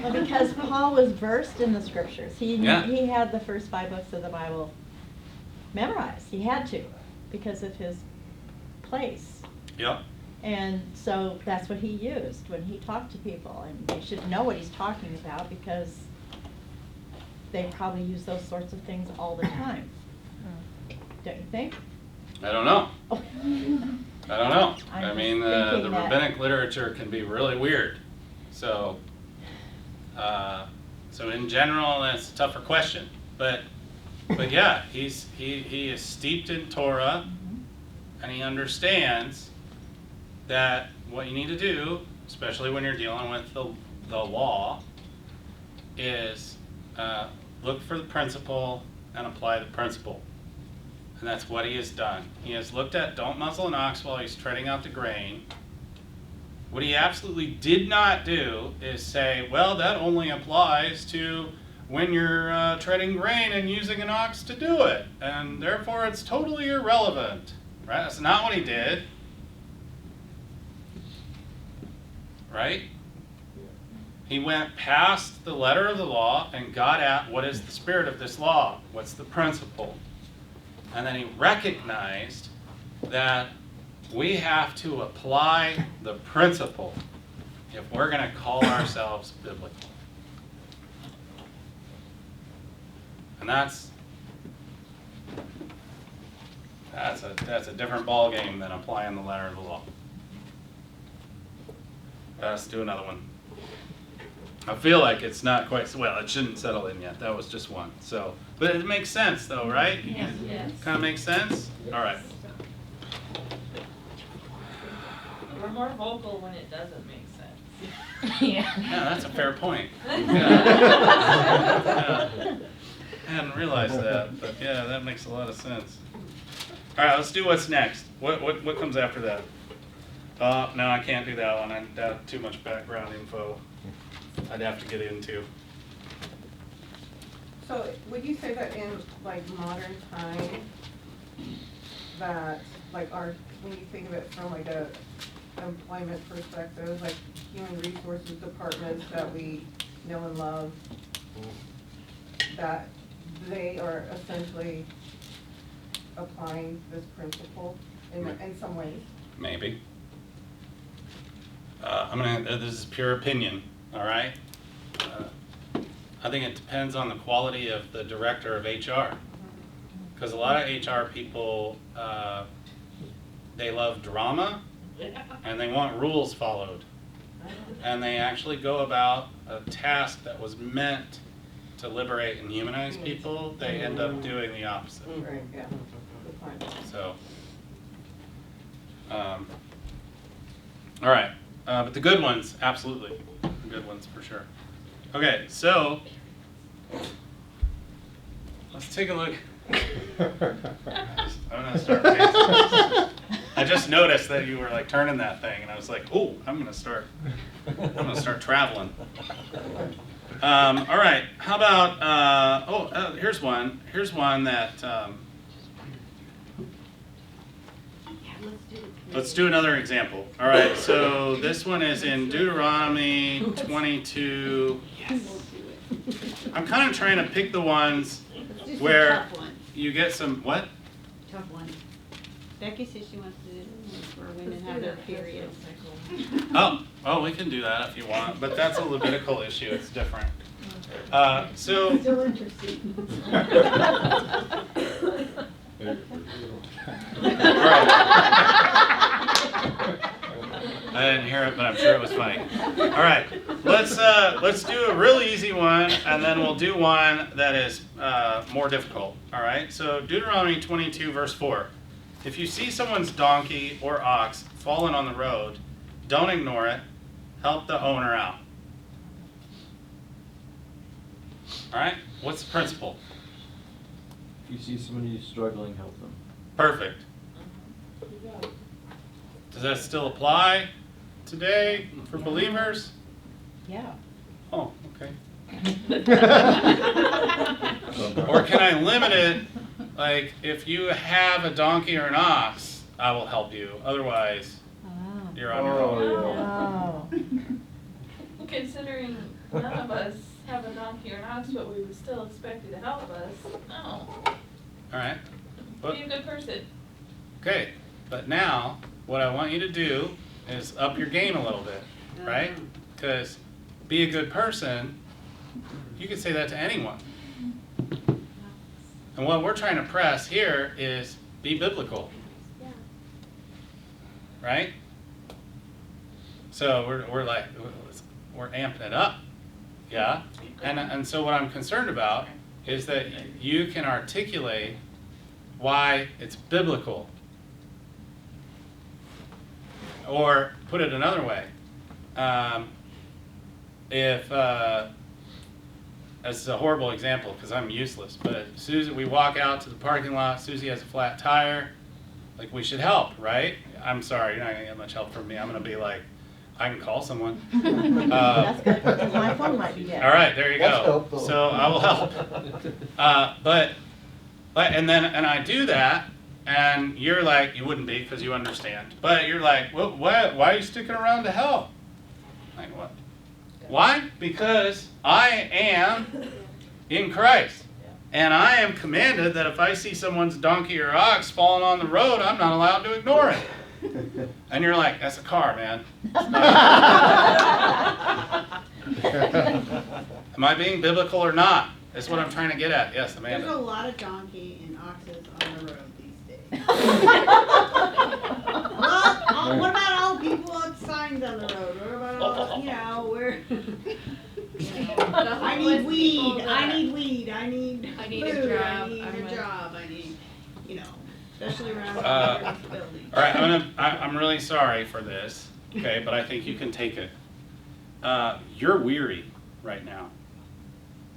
Well, because Paul was versed in the scriptures. He Yeah. he had the first 5 books of the Bible memorized. He had to because of his place. here? Yep. And so that's what he used when he talked to people. And they should know what he's talking about because they probably use those sorts of things all the time. Don't you think? I don't know. Oh. I don't know. I'm I mean, just the thinking that- rabbinic literature can be really weird. So, so in general, that's a tougher question. But yeah, he is steeped in Torah, and he understands that what you need to do, especially when you're dealing with the law, is look for the principle and apply the principle. And that's what he has done. He has looked at don't muzzle an ox while he's treading out the grain. What he absolutely did not do is say, well, that only applies to when you're treading grain and using an ox to do it, and therefore it's totally irrelevant. Right? That's not what he did. Right? He went past the letter of the law and got at what is the spirit of this law? What's the principle? And then he recognized that we have to apply the principle if we're going to call ourselves biblical. And that's a different ball game than applying the letter of the law. Let's do another one. I feel like it's not quite so well. It shouldn't settle in yet. That was just one. So, but it makes sense, though, right? Yes. Yes. Kind of makes sense. All right. We're more vocal when it doesn't make sense. Yeah. Yeah, that's a fair point. Yeah. I hadn't realized that, but yeah, that makes a lot of sense. All right, let's do what's next. What comes after that? No, I can't do that one. I'd have too much background info I'd have to get into. So would you say that in like modern time, that like when you think of it from like a employment perspective, like human resources departments that we know and love, that they are essentially applying this principle in some ways? Maybe. This is pure opinion, all right? I think it depends on the quality of the director of HR. Because a lot of HR people, they love drama and they want rules followed. And they actually go about a task that was meant to liberate and humanize people, they end up doing the opposite. Right, yeah. Good point. So, all right, but the good ones, absolutely, the good ones for sure. Okay, so let's take a look. I'm gonna start pacing. I just noticed that you were like turning that thing, and I was like, "Oh, I'm gonna start traveling." All right. How about? Here's one. Here's one that. Let's do another example. All right. So this one is in Deuteronomy 22. Yes. I'm kind of trying to pick the ones where you get some what? Tough one. Becky says she wants to do it where women have their periods. Oh, we can do that if you want, but that's a Levitical issue. It's different. So. Still interesting. I didn't hear it, but I'm sure it was funny. All right, let's do a really easy one, and then we'll do one that is more difficult. All right. So Deuteronomy 22 verse 4. If you see someone's donkey or ox fallen on the road, don't ignore it. Help the owner out. All right. What's the principle? If you see somebody struggling, help them. Perfect. Does that still apply today for believers? Yeah. Oh, okay. Or can I limit it, like, if you have a donkey or an ox, I will help you. Otherwise, you're on your own. Oh. Considering none of us have a donkey or an ox, but we would still expect you to help us. No. All right. Be a good person. Okay, but now what I want you to do is up your game a little bit, right? Because be a good person, you can say that to anyone. And what we're trying to press here is be biblical, Yeah. right? So we're amping it up, yeah? And so what I'm concerned about is that you can articulate why it's biblical. Or put it another way, if this is a horrible example because I'm useless, but Susie, we walk out to the parking lot, Susie has a flat tire, like we should help, right? I'm sorry, you're not gonna get much help from me. I'm gonna be like, I can call someone. That's good, because my phone might be dead. All right, there you That's go. helpful. So I will help. And I do that, and you're like, you wouldn't be because you understand. But you're like, well, why are you sticking around to help? Like what? Why? Because I am in Christ. And I am commanded that if I see someone's donkey or ox falling on the road, I'm not allowed to ignore it. And you're like, that's a car, man. Am I being biblical or not? That's what I'm trying to get at. Yes, Amanda. There's a lot of donkey and oxes on the road these days. Well, what about all people with signs on the road? What about all, where, I need weed, I need weed, I need I need a food, job, I need I'm a a- job, I need, especially around the building. All right, I'm really sorry for this, okay, but I think you can take it. You're weary right now.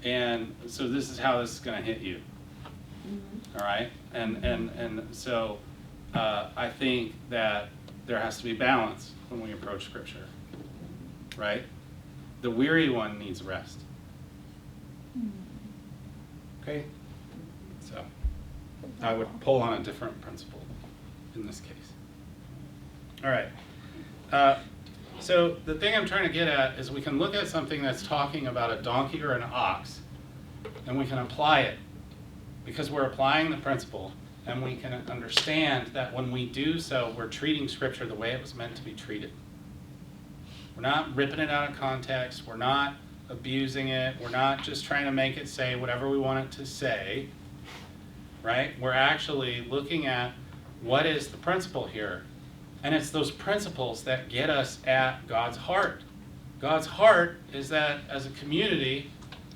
And so this is how this is going to hit you. All right? And so I think that there has to be balance when we approach Scripture. Right? The weary one needs rest. Okay? So I would pull on a different principle in this case. All right. So the thing I'm trying to get at is we can look at something that's talking about a donkey or an ox, and we can apply it because we're applying the principle, and we can understand that when we do so, we're treating Scripture the way it was meant to be treated. We're not ripping it out of context. We're not abusing it. We're not just trying to make it say whatever we want it to say, right? We're actually looking at what is the principle here. And it's those principles that get us at God's heart. God's heart is that as a community,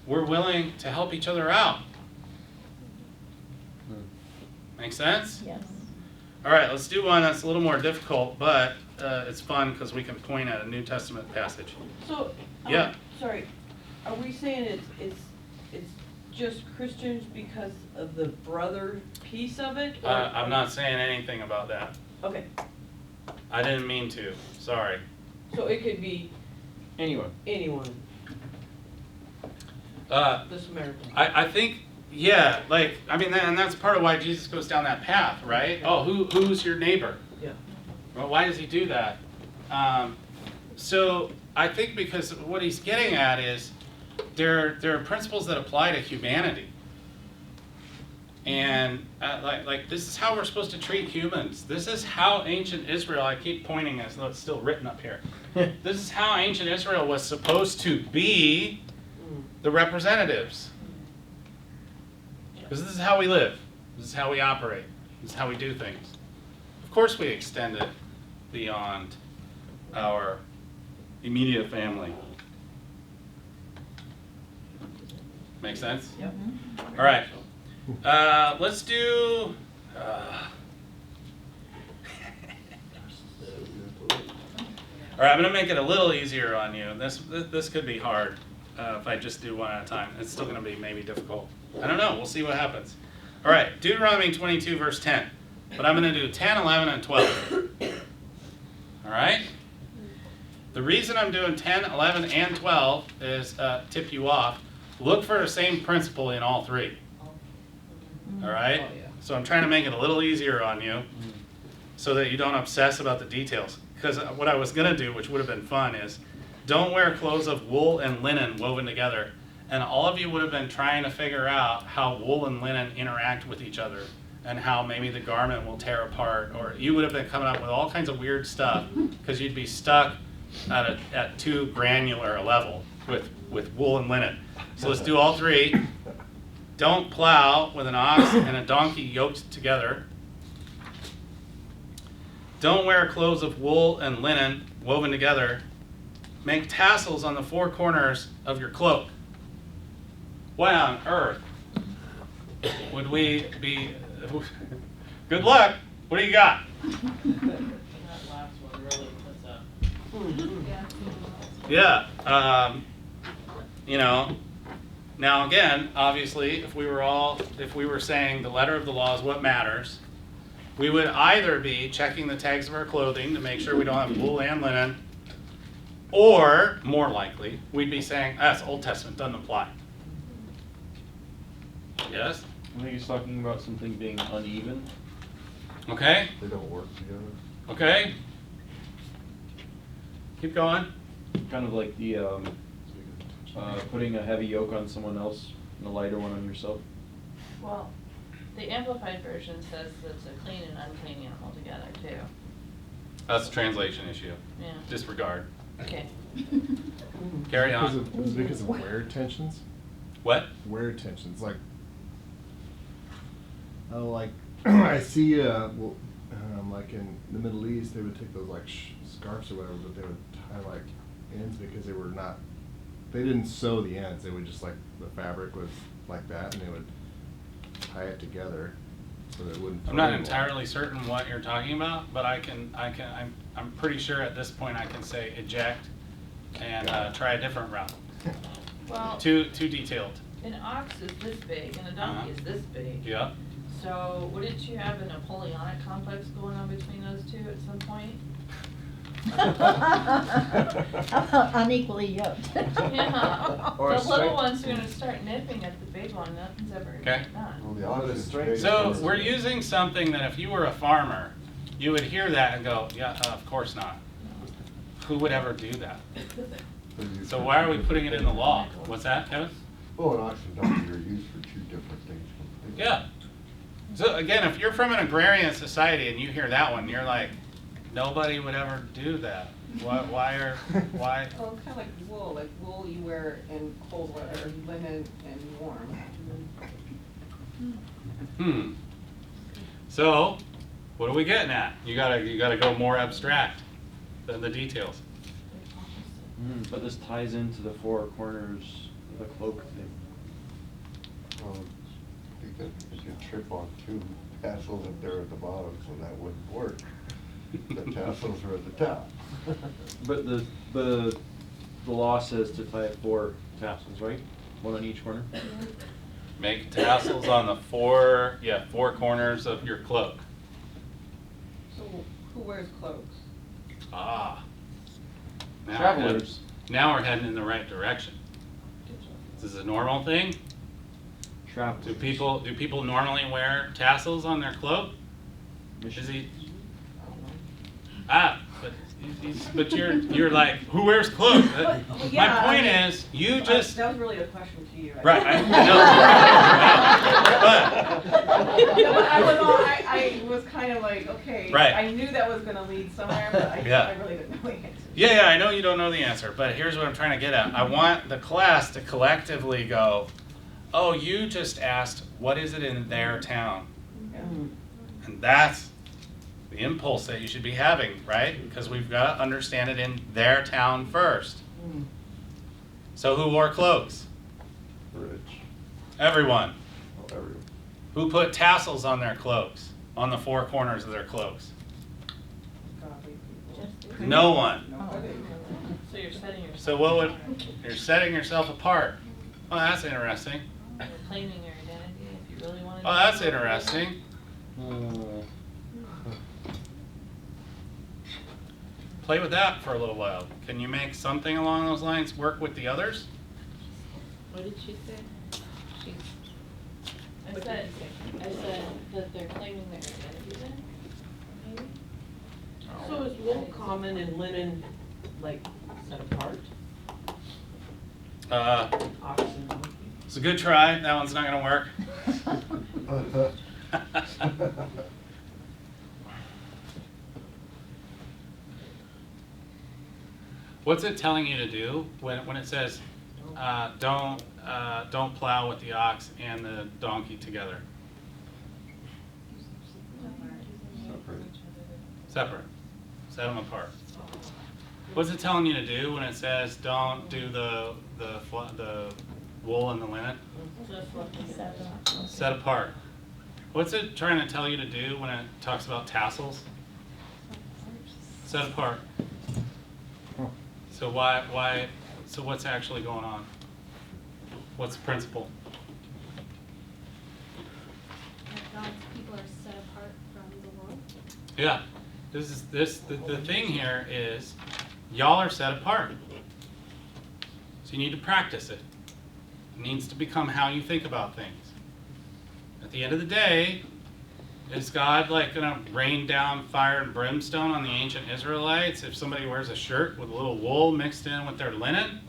we're willing to help each other out. Make sense? Yes. All right, let's do one that's a little more difficult, but it's fun because we can point at a New Testament passage. So, Yeah. sorry, are we saying it's just Christians because of the brother piece of it? or- I'm not saying anything about that. Okay, I didn't mean to, sorry. So it could be Anyone. anyone, the Samaritan. I think, yeah, like, I mean, and that's part of why Jesus goes down that path, right? Oh, who's your neighbor? Yeah. Well, why does he do that? So I think because what he's getting at is there are principles that apply to humanity. And like this is how we're supposed to treat humans. This is how ancient Israel, I keep pointing as though it's still written up here. This is how ancient Israel was supposed to be the representatives. Because this is how we live. This is how we operate. This is how we do things. Of course we extend it beyond our immediate family. Make sense? Yep. All right. Let's do. All right, I'm gonna make it a little easier on you. This could be hard if I just do one at a time. It's still gonna be maybe difficult. I don't know. We'll see what happens. All right, Deuteronomy 22 verse 10. But I'm gonna do 10, 11, and 12. All right. The reason I'm doing 10, 11, and 12 is tip you off. Look for the same principle in all three. All right? Oh, yeah. So I'm trying to make it a little easier on you so that you don't obsess about the details. Because what I was going to do, which would have been fun, is don't wear clothes of wool and linen woven together. And all of you would have been trying to figure out how wool and linen interact with each other and how maybe the garment will tear apart. Or you would have been coming up with all kinds of weird stuff because you'd be stuck at too granular a level with wool and linen. So let's do all three. Don't plow with an ox and a donkey yoked together. Don't wear clothes of wool and linen woven together. Make tassels on the four corners of your cloak. Why on earth would we be... Good luck. What do you got? Mm-hmm. Yeah. You know, now again, obviously, if we were saying the letter of the law is what matters, we would either be checking the tags of our clothing to make sure we don't have wool and linen, or more likely, we'd be saying, that's Old Testament, doesn't apply. Yes? I think he's talking about something being uneven. Okay? They don't work together. Okay? Keep going. Kind of like the putting a heavy yoke on someone else and a lighter one on yourself. Well, the Amplified Version says that it's a clean and unclean animal together too. That's a translation issue. Yeah. Disregard. Okay. Carry Is on. it because of wear tensions? What? Wear tensions, like, like I see, like in the Middle East, they would take those like scarves or whatever, but they would tie like ends because they were not, they didn't sew the ends. They would just like the fabric was like that, and they would tie it together so that it wouldn't. I'm not throw entirely certain what you're talking about, but I'm pretty sure at this point I can say eject and try a different route. Well, Too detailed. an ox is this big and a donkey is this big. Yeah. So wouldn't you have a Napoleonic complex going on between those two at some point? How about unequally yoked? Yeah. Or The a little strength- ones are gonna start nipping at the big one, nothing's ever Okay. done. Well, the Well, the opposite strength- So we're using something that if you were a farmer, you would hear that and go, yeah, of course not. Who would ever do that? So why are we putting it in the law? What's that, Kevin? Well, an ox and donkey are used for two different things completely. Yeah. So again, if you're from an agrarian society and you hear that one, you're like, nobody would ever do that. Why? Why? Well, it's kind of like wool. Like wool you wear in cold weather, linen in warm. So, what are we getting at? You gotta go more abstract than the details. But this ties into the four corners of the cloak thing. Well, because you trip on two tassels up there at the bottom, so that wouldn't work. The tassels are at the top. But the law says to tie four tassels, right? One on each corner. Make tassels on the four corners of your cloak. So who wears cloaks? Ah. Now we're Travelers. heading- Now we're heading in the right direction. Is this a normal thing? Travelers. Do people normally wear tassels on their cloak? Is he? Ah, but you're like, who wears clothes? yeah, My point I mean, is, you just That was really a question to you. right. I I was kind of like, okay, Right. I knew that was gonna lead somewhere, but Yeah. I really didn't know the answer. Yeah, I know you don't know the answer, but here's what I'm trying to get at. I want the class to collectively go, oh, you just asked, what is it in their town? And that's the impulse that you should be having, right? Because we've got to understand it in their town first. So who wore cloaks? Rich. Everyone. Oh, everyone. Who put tassels on their cloaks, on the four corners of their cloaks? No one. So you're setting yourself. So what would, you're setting yourself apart. Oh, that's interesting. You're claiming your identity if you really want to. Oh, that's interesting. Play with that for a little while. Can you make something along those lines work with the others? What did she say? I said that they're claiming their identity then, maybe? So is wool common and linen like set apart? Oxen. It's a good try. That one's not gonna work. What's it telling you to do when it says don't plow with the ox and the donkey together? Separate. Set them apart. What's it telling you to do when it says don't do the wool and the linen? Set apart. What's it trying to tell you to do when it talks about tassels? Set apart. So why, so what's actually going on? What's the principle? That God's people are set apart from the world. Yeah, the thing here is, y'all are set apart. So you need to practice it. It needs to become how you think about things. At the end of the day, is God like gonna rain down fire and brimstone on the ancient Israelites if somebody wears a shirt with a little wool mixed in with their linen?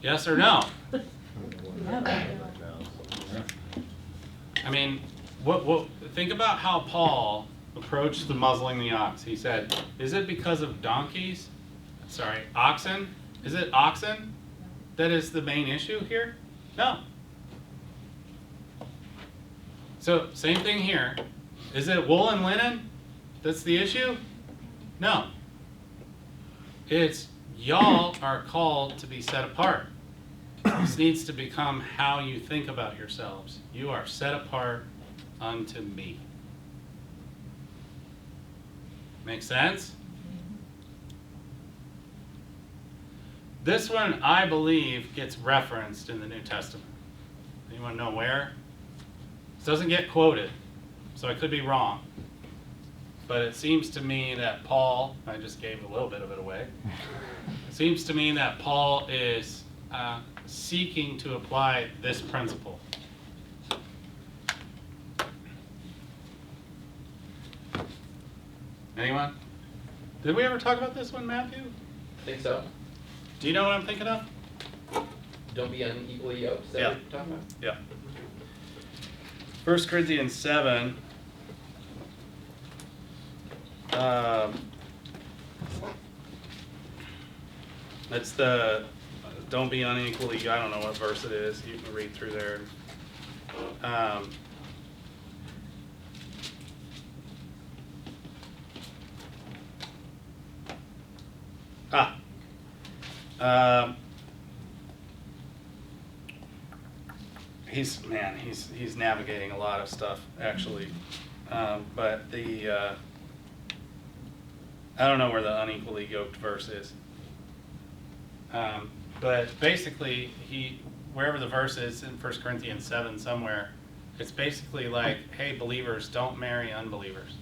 Yes or no? I mean, think about how Paul approached the muzzling the ox. He said, is it because of donkeys? Sorry, oxen? Is it oxen that is the main issue here? No. So, same thing here. Is it wool and linen that's the issue? No. It's y'all are called to be set apart. This needs to become how you think about yourselves. You are set apart unto me. Make sense? This one, I believe, gets referenced in the New Testament. Anyone know where? This doesn't get quoted, so I could be wrong. But it seems to me that Paul, I just gave a little bit of it away. It seems to me that Paul is seeking to apply this principle. Anyone? Did we ever talk about this one, Matthew? I think so. Do you know what I'm thinking of? Don't be unequally yoked. Is that Yeah. what you're talking about? Yeah. 1 Corinthians 7. It's the don't be unequally. I don't know what verse it is. You can read through there. He's navigating a lot of stuff actually, but I don't know where the unequally yoked verse is. But basically, wherever the verse is in 1 Corinthians 7 somewhere, it's basically like, hey, believers, don't marry unbelievers.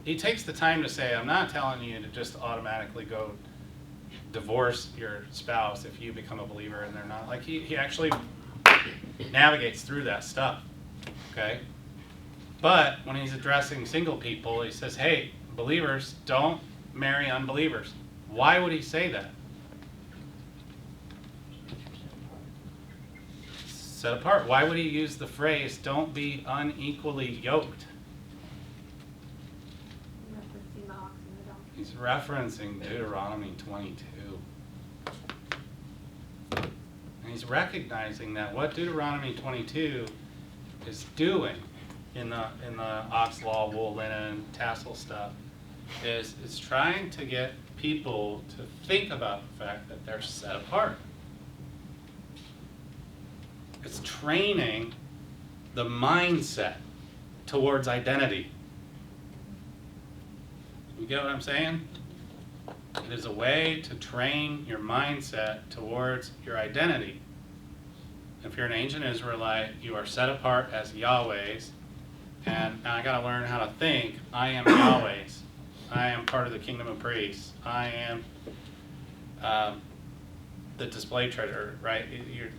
he takes the time to say, I'm not telling you to just automatically go divorce your spouse if you become a believer and they're not. Like, he actually navigates through that stuff, okay? But when he's addressing single people, he says, hey, believers, don't marry unbelievers. Why would he say that? Set apart. Why would he use the phrase, don't be unequally yoked? Referencing the ox and the donkey. He's referencing Deuteronomy 22. And he's recognizing that what Deuteronomy 22 is doing in the ox law, wool, linen, tassel stuff is it's trying to get people to think about the fact that they're set apart. It's training the mindset towards identity. You get what I'm saying? It is a way to train your mindset towards your identity. If you're an ancient Israelite, you are set apart as Yahweh's, and I got to learn how to think, I am Yahweh's. I am part of the kingdom of priests. I am the display treasure, right?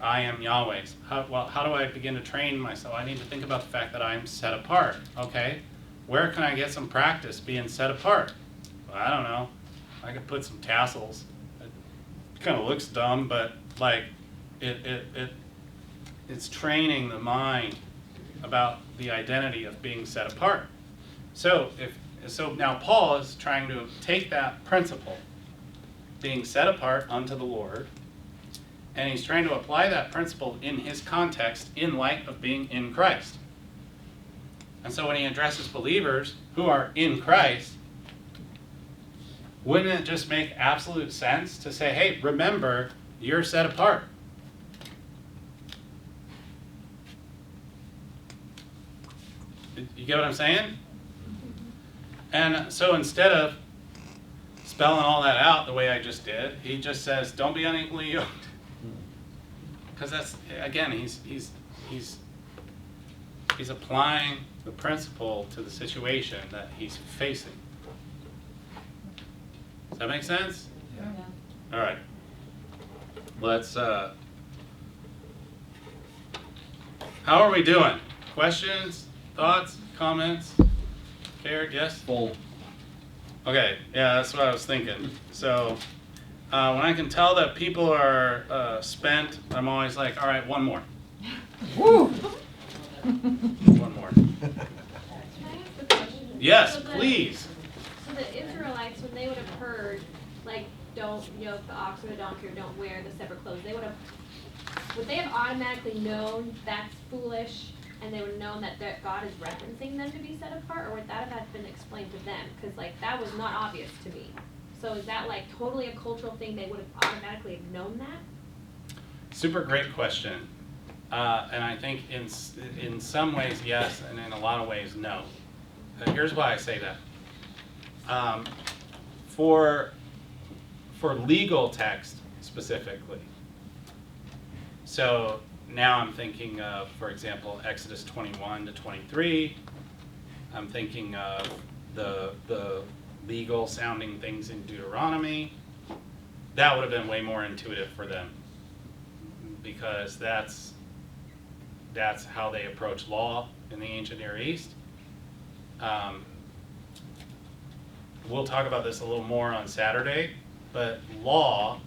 I am Yahweh's. How do I begin to train myself? I need to think about the fact that I am set apart. Okay, where can I get some practice being set apart? Well, I don't know. I could put some tassels. It kind of looks dumb, but like it's training the mind about the identity of being set apart. So now Paul is trying to take that principle, being set apart unto the Lord, and he's trying to apply that principle in his context in light of being in Christ. And so when he addresses believers who are in Christ, wouldn't it just make absolute sense to say, hey, remember, you're set apart? You get what I'm saying? And so instead of spelling all that out the way I just did, he just says, don't be unequally yoked. Because that's, again, he's applying the principle to the situation that he's facing. Does that make sense? Yeah. All right. Let's, how are we doing? Questions, thoughts, comments? Care, yes? Full. Okay, yeah, that's what I was thinking. So, when I can tell that people are spent, I'm always like, all right, one more. Woo! One more. Can I ask a question? Yes, So the- please. So the Israelites, when they would have heard, like, don't yoke the ox or the donkey or don't wear the separate clothes, would they have automatically known that's foolish and they would have known that God is referencing them to be set apart, or would that have been explained to them? Because, like, that was not obvious to me. So is that, like, totally a cultural thing? They would have automatically have known that? Super great question. And I think in some ways, yes, and in a lot of ways, no. Here's why I say that. For legal text specifically, so now I'm thinking of, for example, Exodus 21 to 23. I'm thinking of the legal sounding things in Deuteronomy. That would have been way more intuitive for them, because that's how they approach law in the ancient Near East. We'll talk about this a little more on Saturday, but law,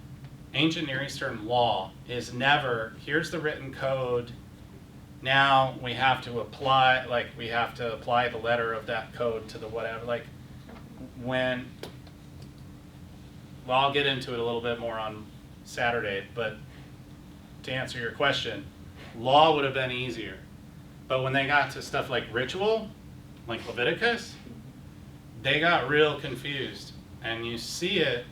ancient Near Eastern law, is never, here's the written code, now we have to apply, the letter of that code to the whatever, well, I'll get into it a little bit more on Saturday, but to answer your question, law would have been easier. But when they got to stuff like ritual, like Leviticus, they got real confused. And you see it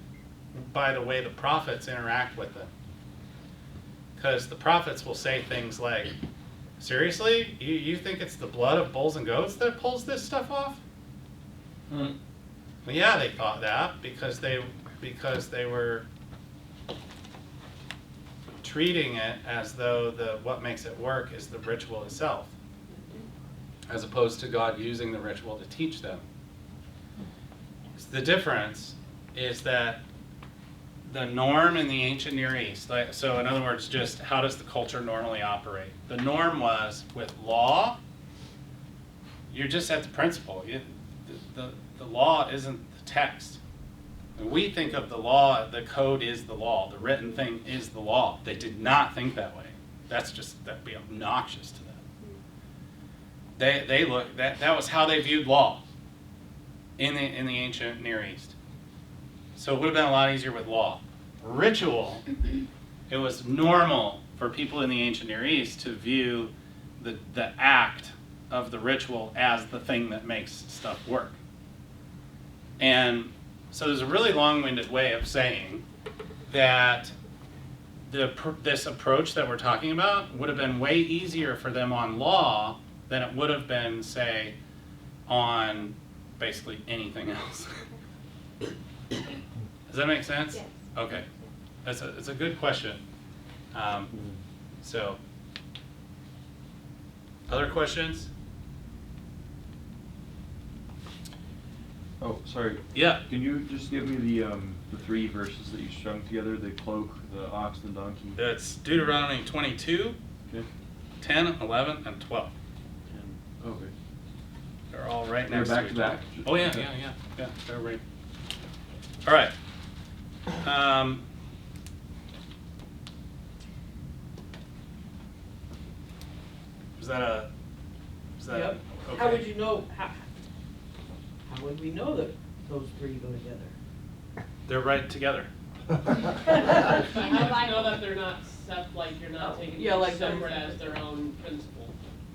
by the way the prophets interact with them. Because the prophets will say things like, seriously? You think it's the blood of bulls and goats that pulls this stuff off? Well, yeah, they thought that because they were treating it as though what makes it work is the ritual itself, as opposed to God using the ritual to teach them. The difference is that the norm in the ancient Near East, so in other words, just how does the culture normally operate? The norm was with law, you're just at the principle. The law isn't the text. When we think of the law, the code is the law. The written thing is the law. They did not think that way. That'd be obnoxious to them. That was how they viewed law in the ancient Near East. So it would have been a lot easier with law. Ritual, it was normal for people in the ancient Near East to view the act of the ritual as the thing that makes stuff work. And so there's a really long-winded way of saying that this approach that we're talking about would have been way easier for them on law than it would have been, say, on basically anything else. Does that make sense? Yes. Okay. It's a good question. So, other questions? Oh, sorry. Yeah. Can you just give me the 3 verses that you strung together, the cloak, the ox, and the donkey? That's Deuteronomy 22, Okay. 10, 11, and 12. Okay. They're all right They're next back to to each back? other. Oh, yeah. They're right. All right. Is that Yep. okay? How would you know, how would we know that those 3 go together? They're right together. How do you know that they're not like you're not taking Yeah, each like separate as their own principle?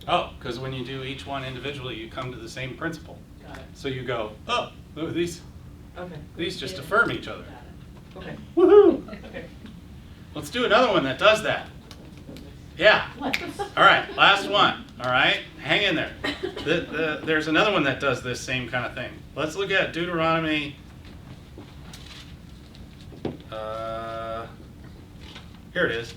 Oh, because when you do each one individually, you come to the same principle. Got it. So you go, oh, these Okay, just affirm each other. Got it. okay, Woohoo! okay. Let's do another one that does that. Yeah. All right, last one. All right, hang in there. There's another one that does this same kind of thing. Let's look at Deuteronomy. Here it is,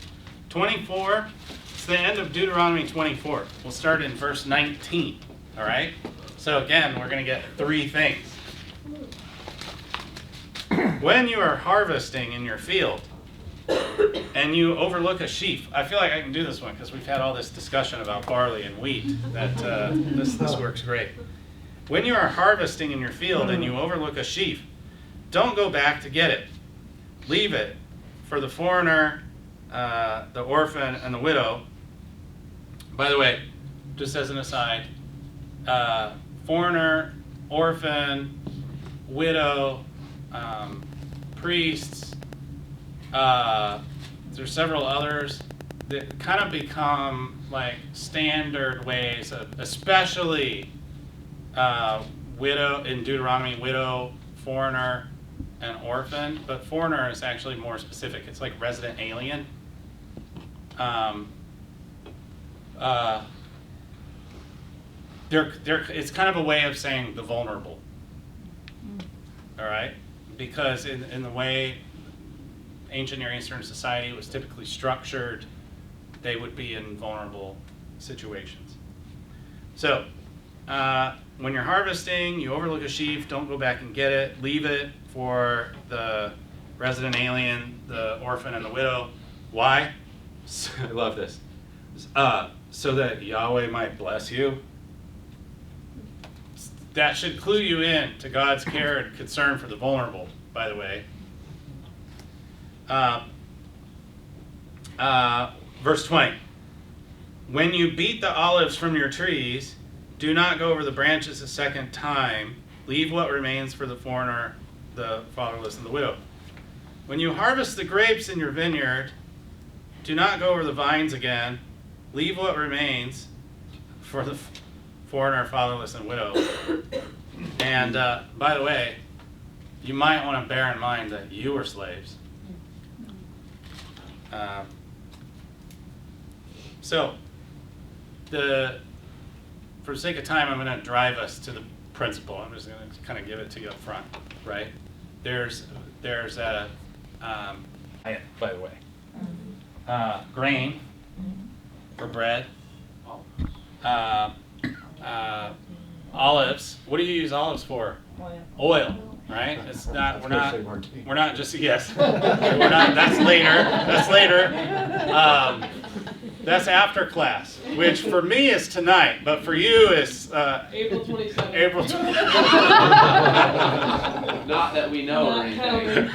24. It's the end of Deuteronomy 24. We'll start in verse 19. All right. So again, we're going to get 3 things. When you are harvesting in your field, and you overlook a sheaf. I feel like I can do this one because we've had all this discussion about barley and wheat. That this works great. When you are harvesting in your field and you overlook a sheaf, don't go back to get it. Leave it for the foreigner, the orphan, and the widow. By the way, just as an aside, foreigner, orphan, widow, priests. There's several others that kind of become like standard ways of, especially widow in Deuteronomy, widow, foreigner, and orphan. But foreigner is actually more specific. It's like resident alien. It's kind of a way of saying the vulnerable. All right, because in the way ancient Near Eastern society was typically structured, they would be in vulnerable situations. So, when you're harvesting, you overlook a sheaf, don't go back and get it, leave it for the resident alien, the orphan, and the widow. Why? I love this. So that Yahweh might bless you. That should clue you in to God's care and concern for the vulnerable, by the way. Verse 20. When you beat the olives from your trees, do not go over the branches a second time. Leave what remains for the foreigner, the fatherless, and the widow. When you harvest the grapes in your vineyard, do not go over the vines again. Leave what remains for the foreigner, fatherless, and widow. And by the way, you might want to bear in mind that you were slaves. So, for the sake of time, I'm going to drive us to the principle. I'm just going to kind of give it to you up front, right? There's a, by the way, grain for bread, olives. What do you use olives for? Oil. Oil. right? It's not, we're Espresso not, martini. we're not just, yes. We're not, that's later. That's after class, which for me is tonight, but for you is, April 27th. April. Not that we know or anything.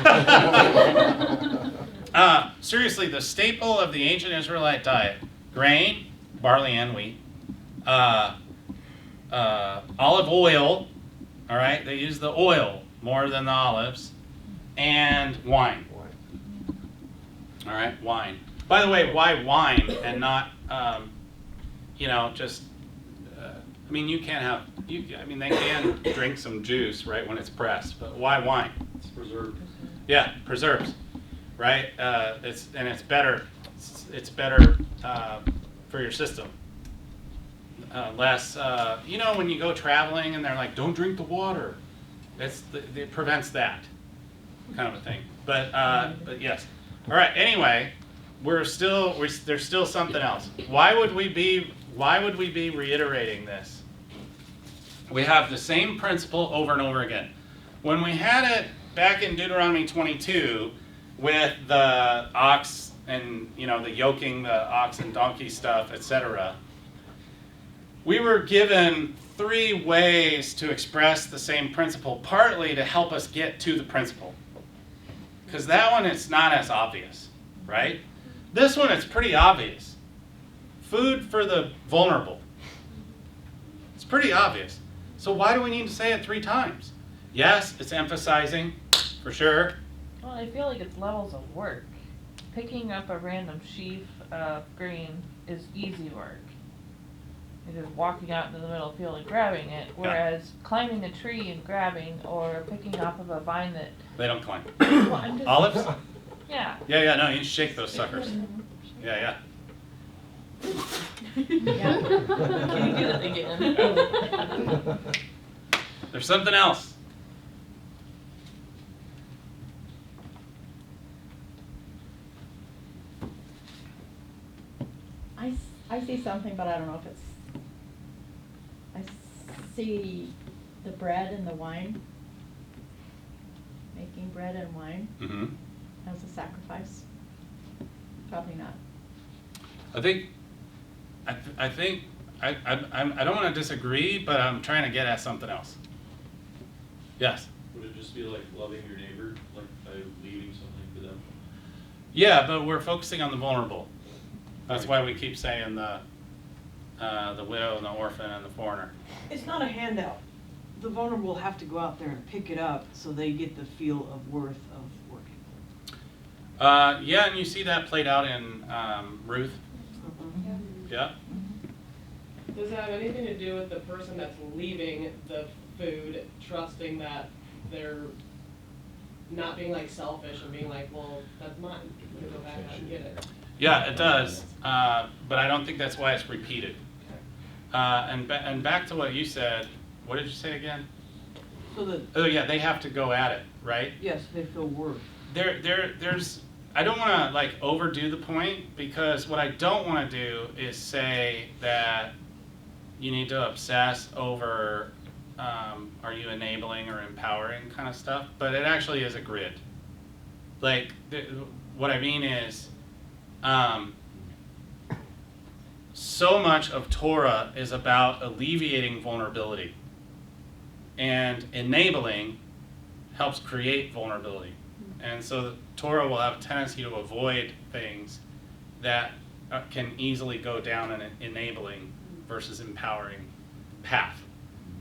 Seriously, the staple of the ancient Israelite diet: grain, barley, and wheat. Olive oil. All right, they use the oil more than the olives, and wine. All right, wine. By the way, why wine and not, just? I mean, you can have. I mean, they can drink some juice, right, when it's pressed. But why wine? It's preserved. Yeah, preserves, right? It's better. It's better for your system. Less, when you go traveling and they're like, "Don't drink the water," it prevents that kind of a thing. But yes. All right. Anyway, there's still something else. Why would we be reiterating this? We have the same principle over and over again. When we had it back in Deuteronomy 22 with the ox and the yoking the ox and donkey stuff, etc., we were given 3 ways to express the same principle, partly to help us get to the principle. Because that one, it's not as obvious, right? This one, it's pretty obvious. Food for the vulnerable. It's pretty obvious. So why do we need to say it 3 times? Yes, it's emphasizing, for sure. Well, I feel like it's levels of work. Picking up a random sheaf of grain is easy work. It is walking out into the middle of the field and grabbing it, whereas climbing a tree and grabbing or picking off of a vine that... They don't climb. Well, I'm just- Olives? Yeah. Yeah, no, you shake those suckers. Yeah. Can you do that again? There's something else. I see something, but I don't know if it's, I see the bread and the wine, making bread and wine Mm-hmm. as a sacrifice. Probably not. I don't want to disagree, but I'm trying to get at something else. Yes. Would it just be like loving your neighbor, like by leaving something for them? Yeah, but we're focusing on the vulnerable. That's why we keep saying the widow and the orphan and the foreigner. It's not a handout. The vulnerable have to go out there and pick it up so they get the feel of worth of working. Yeah, and you see that played out in Ruth. Yeah. Does it have anything to do with the person that's leaving the food, trusting that they're not being like selfish and being like, well, that's mine, I'm gonna go back out and get it? Yeah, it does, but I don't think that's why it's repeated. And back to what you said, what did you say again? So that, Oh yeah, they have to go at it, right? yes, they feel worth. There's, I don't want to like overdo the point, because what I don't want to do is say that you need to obsess over are you enabling or empowering kind of stuff, but it actually is a grid. Like what I mean is so much of Torah is about alleviating vulnerability, and enabling helps create vulnerability. And so the Torah will have a tendency to avoid things that can easily go down an enabling versus empowering path,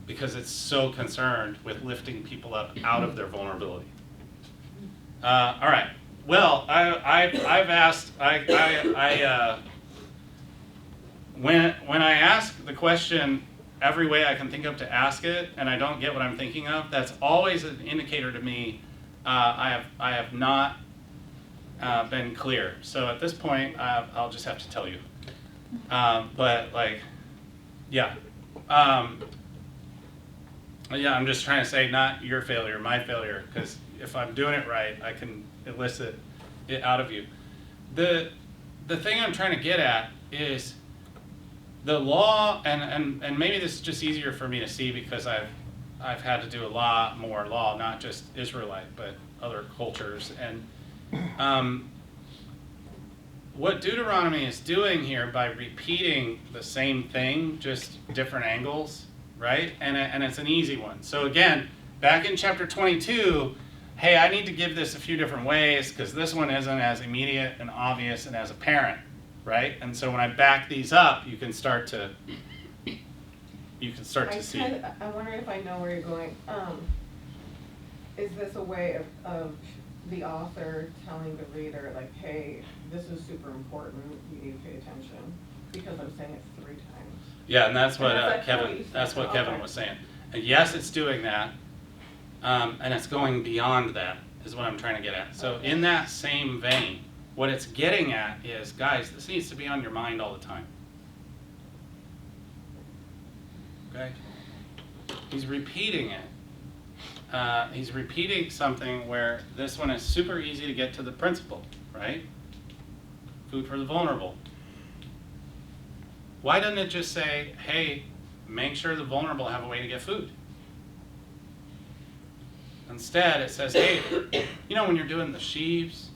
because it's so concerned with lifting people up out of their vulnerability. All right. Well, I've asked, when I ask the question every way I can think of to ask it, and I don't get what I'm thinking of, that's always an indicator to me I have not been clear. So at this point, I'll just have to tell you. But like, yeah. Yeah, I'm just trying to say not your failure, my failure, because if I'm doing it right, I can elicit it out of you. The thing I'm trying to get at is the law, and maybe this is just easier for me to see because I've I've had to do a lot more law, not just Israelite, but other cultures. And what Deuteronomy is doing here by repeating the same thing, just different angles, right? And it's an easy one. So again, back in chapter 22, hey, I need to give this a few different ways because this one isn't as immediate and obvious and as apparent, right? And so when I back these up, you can start to see. I'm wondering if I know where you're going. Is this a way of the author telling the reader, like, hey, this is super important, you need to pay attention, because I'm saying it 3 times? Yeah, and that's what And that's Kevin. what you said. That's what Okay. Kevin was saying. And yes, it's doing that, and it's going beyond that. Is what I'm trying to get at. So in that same vein, what it's getting at is, guys, this needs to be on your mind all the time. Okay? He's repeating it. He's repeating something where this one is super easy to get to the principle, right? Food for the vulnerable. Why doesn't it just say, hey, make sure the vulnerable have a way to get food? Instead, it says, hey, you know when you're doing the sheaves,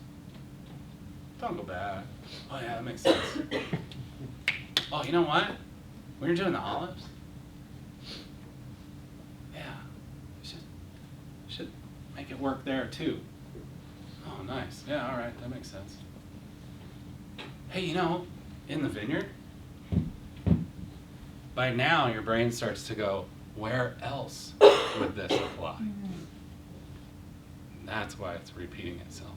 don't go back. Oh yeah, that makes sense. Oh, you know what? When you're doing the olives, yeah, you should make it work there too. Oh, nice. Yeah, all right, that makes sense. Hey, you know, in the vineyard, by now your brain starts to go, where else would this apply? That's why it's repeating itself.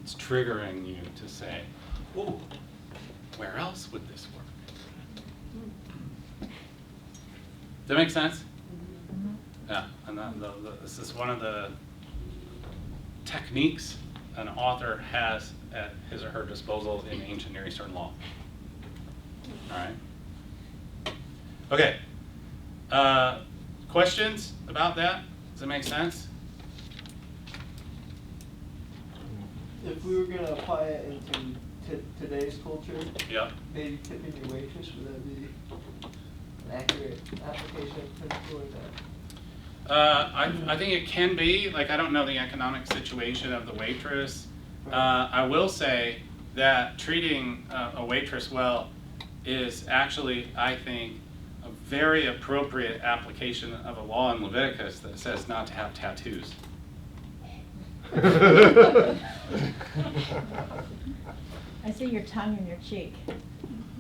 It's triggering you to say, ooh, where else would this work? Does that make sense? Yeah, and this is one of the techniques an author has at his or her disposal in ancient Near Eastern law. All right. Okay. Questions about that? Does it make sense? If we were gonna apply it into today's culture, Yep. maybe tipping your waitress, would that be an accurate application of principle or that? I think it can be. Like, I don't know the economic situation of the waitress. I will say that treating a waitress well is actually, I think, a very appropriate application of a law in Leviticus that says not to have tattoos. I see your tongue in your cheek.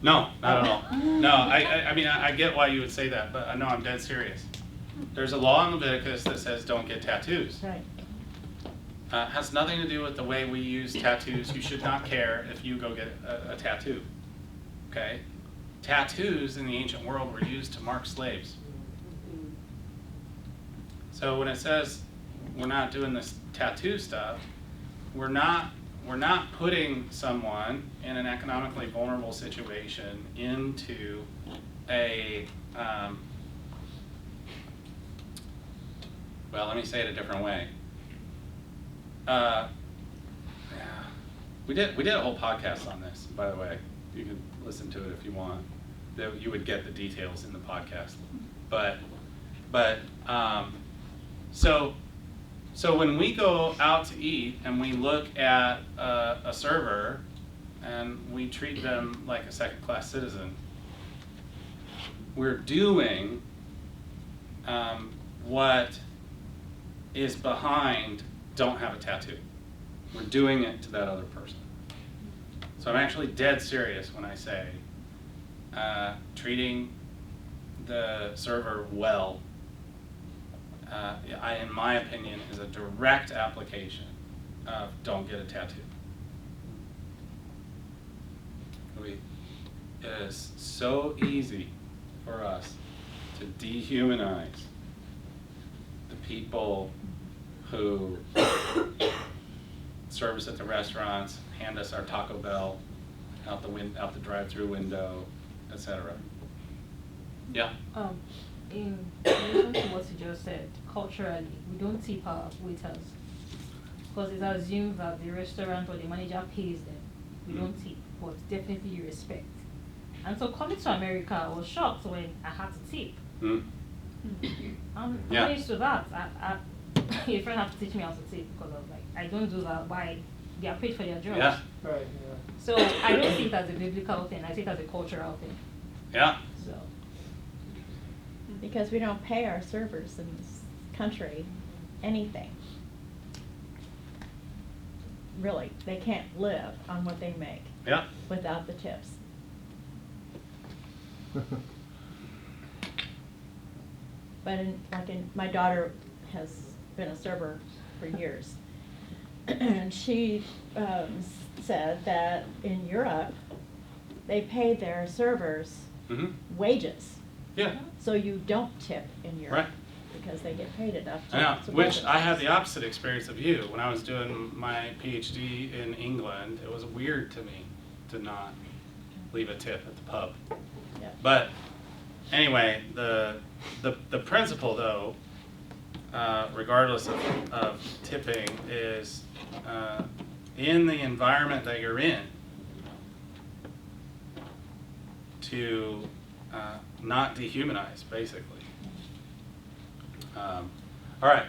No, not at all. No, I mean, I get why you would say that, but no, I'm dead serious. There's a law in Leviticus that says don't get tattoos. Right. Has nothing to do with the way we use tattoos. You should not care if you go get a tattoo. Okay? Tattoos in the ancient world were used to mark slaves. So when it says we're not doing this tattoo stuff, we're not putting someone in an economically vulnerable situation into a well, let me say it a different way. Yeah. We did a whole podcast on this, by the way. You can listen to it if you want. You would get the details in the podcast. So when we go out to eat and we look at a server and we treat them like a second-class citizen, we're doing what is behind don't have a tattoo. We're doing it to that other person. So I'm actually dead serious when I say treating the server well, in my opinion, is a direct application of don't get a tattoo. It is so easy for us to dehumanize the people who serve us at the restaurants, hand us our Taco Bell out the drive-through window, etc. Yeah. In relation to what you just said, culturally, we don't tip our waiters because it's assumed that the restaurant or the manager pays them. We don't tip, but definitely you respect. And so coming to America, I was shocked when I had to tip. Yeah. I'm used to that. A friend had to teach me how to tip because I was like, I don't do that. Why? They are paid for their jobs. Yeah. Right, yeah. So I don't see it as a biblical thing. I see it as a cultural thing. Yeah. So. Because we don't pay our servers in this country anything. Really, they can't live on what they make Yeah. without the tips. But my daughter has been a server for years. And she said that in Europe, they pay their servers Mm-hmm. wages. Yeah. So you don't tip in Europe. Right. Because they get paid enough to Yeah, support which I had the themselves. opposite experience of you. When I was doing my PhD in England, it was weird to me to not leave a tip at the pub. Yep. But anyway, the principle though, regardless of tipping, is in the environment that you're in, to not dehumanize, basically. All right.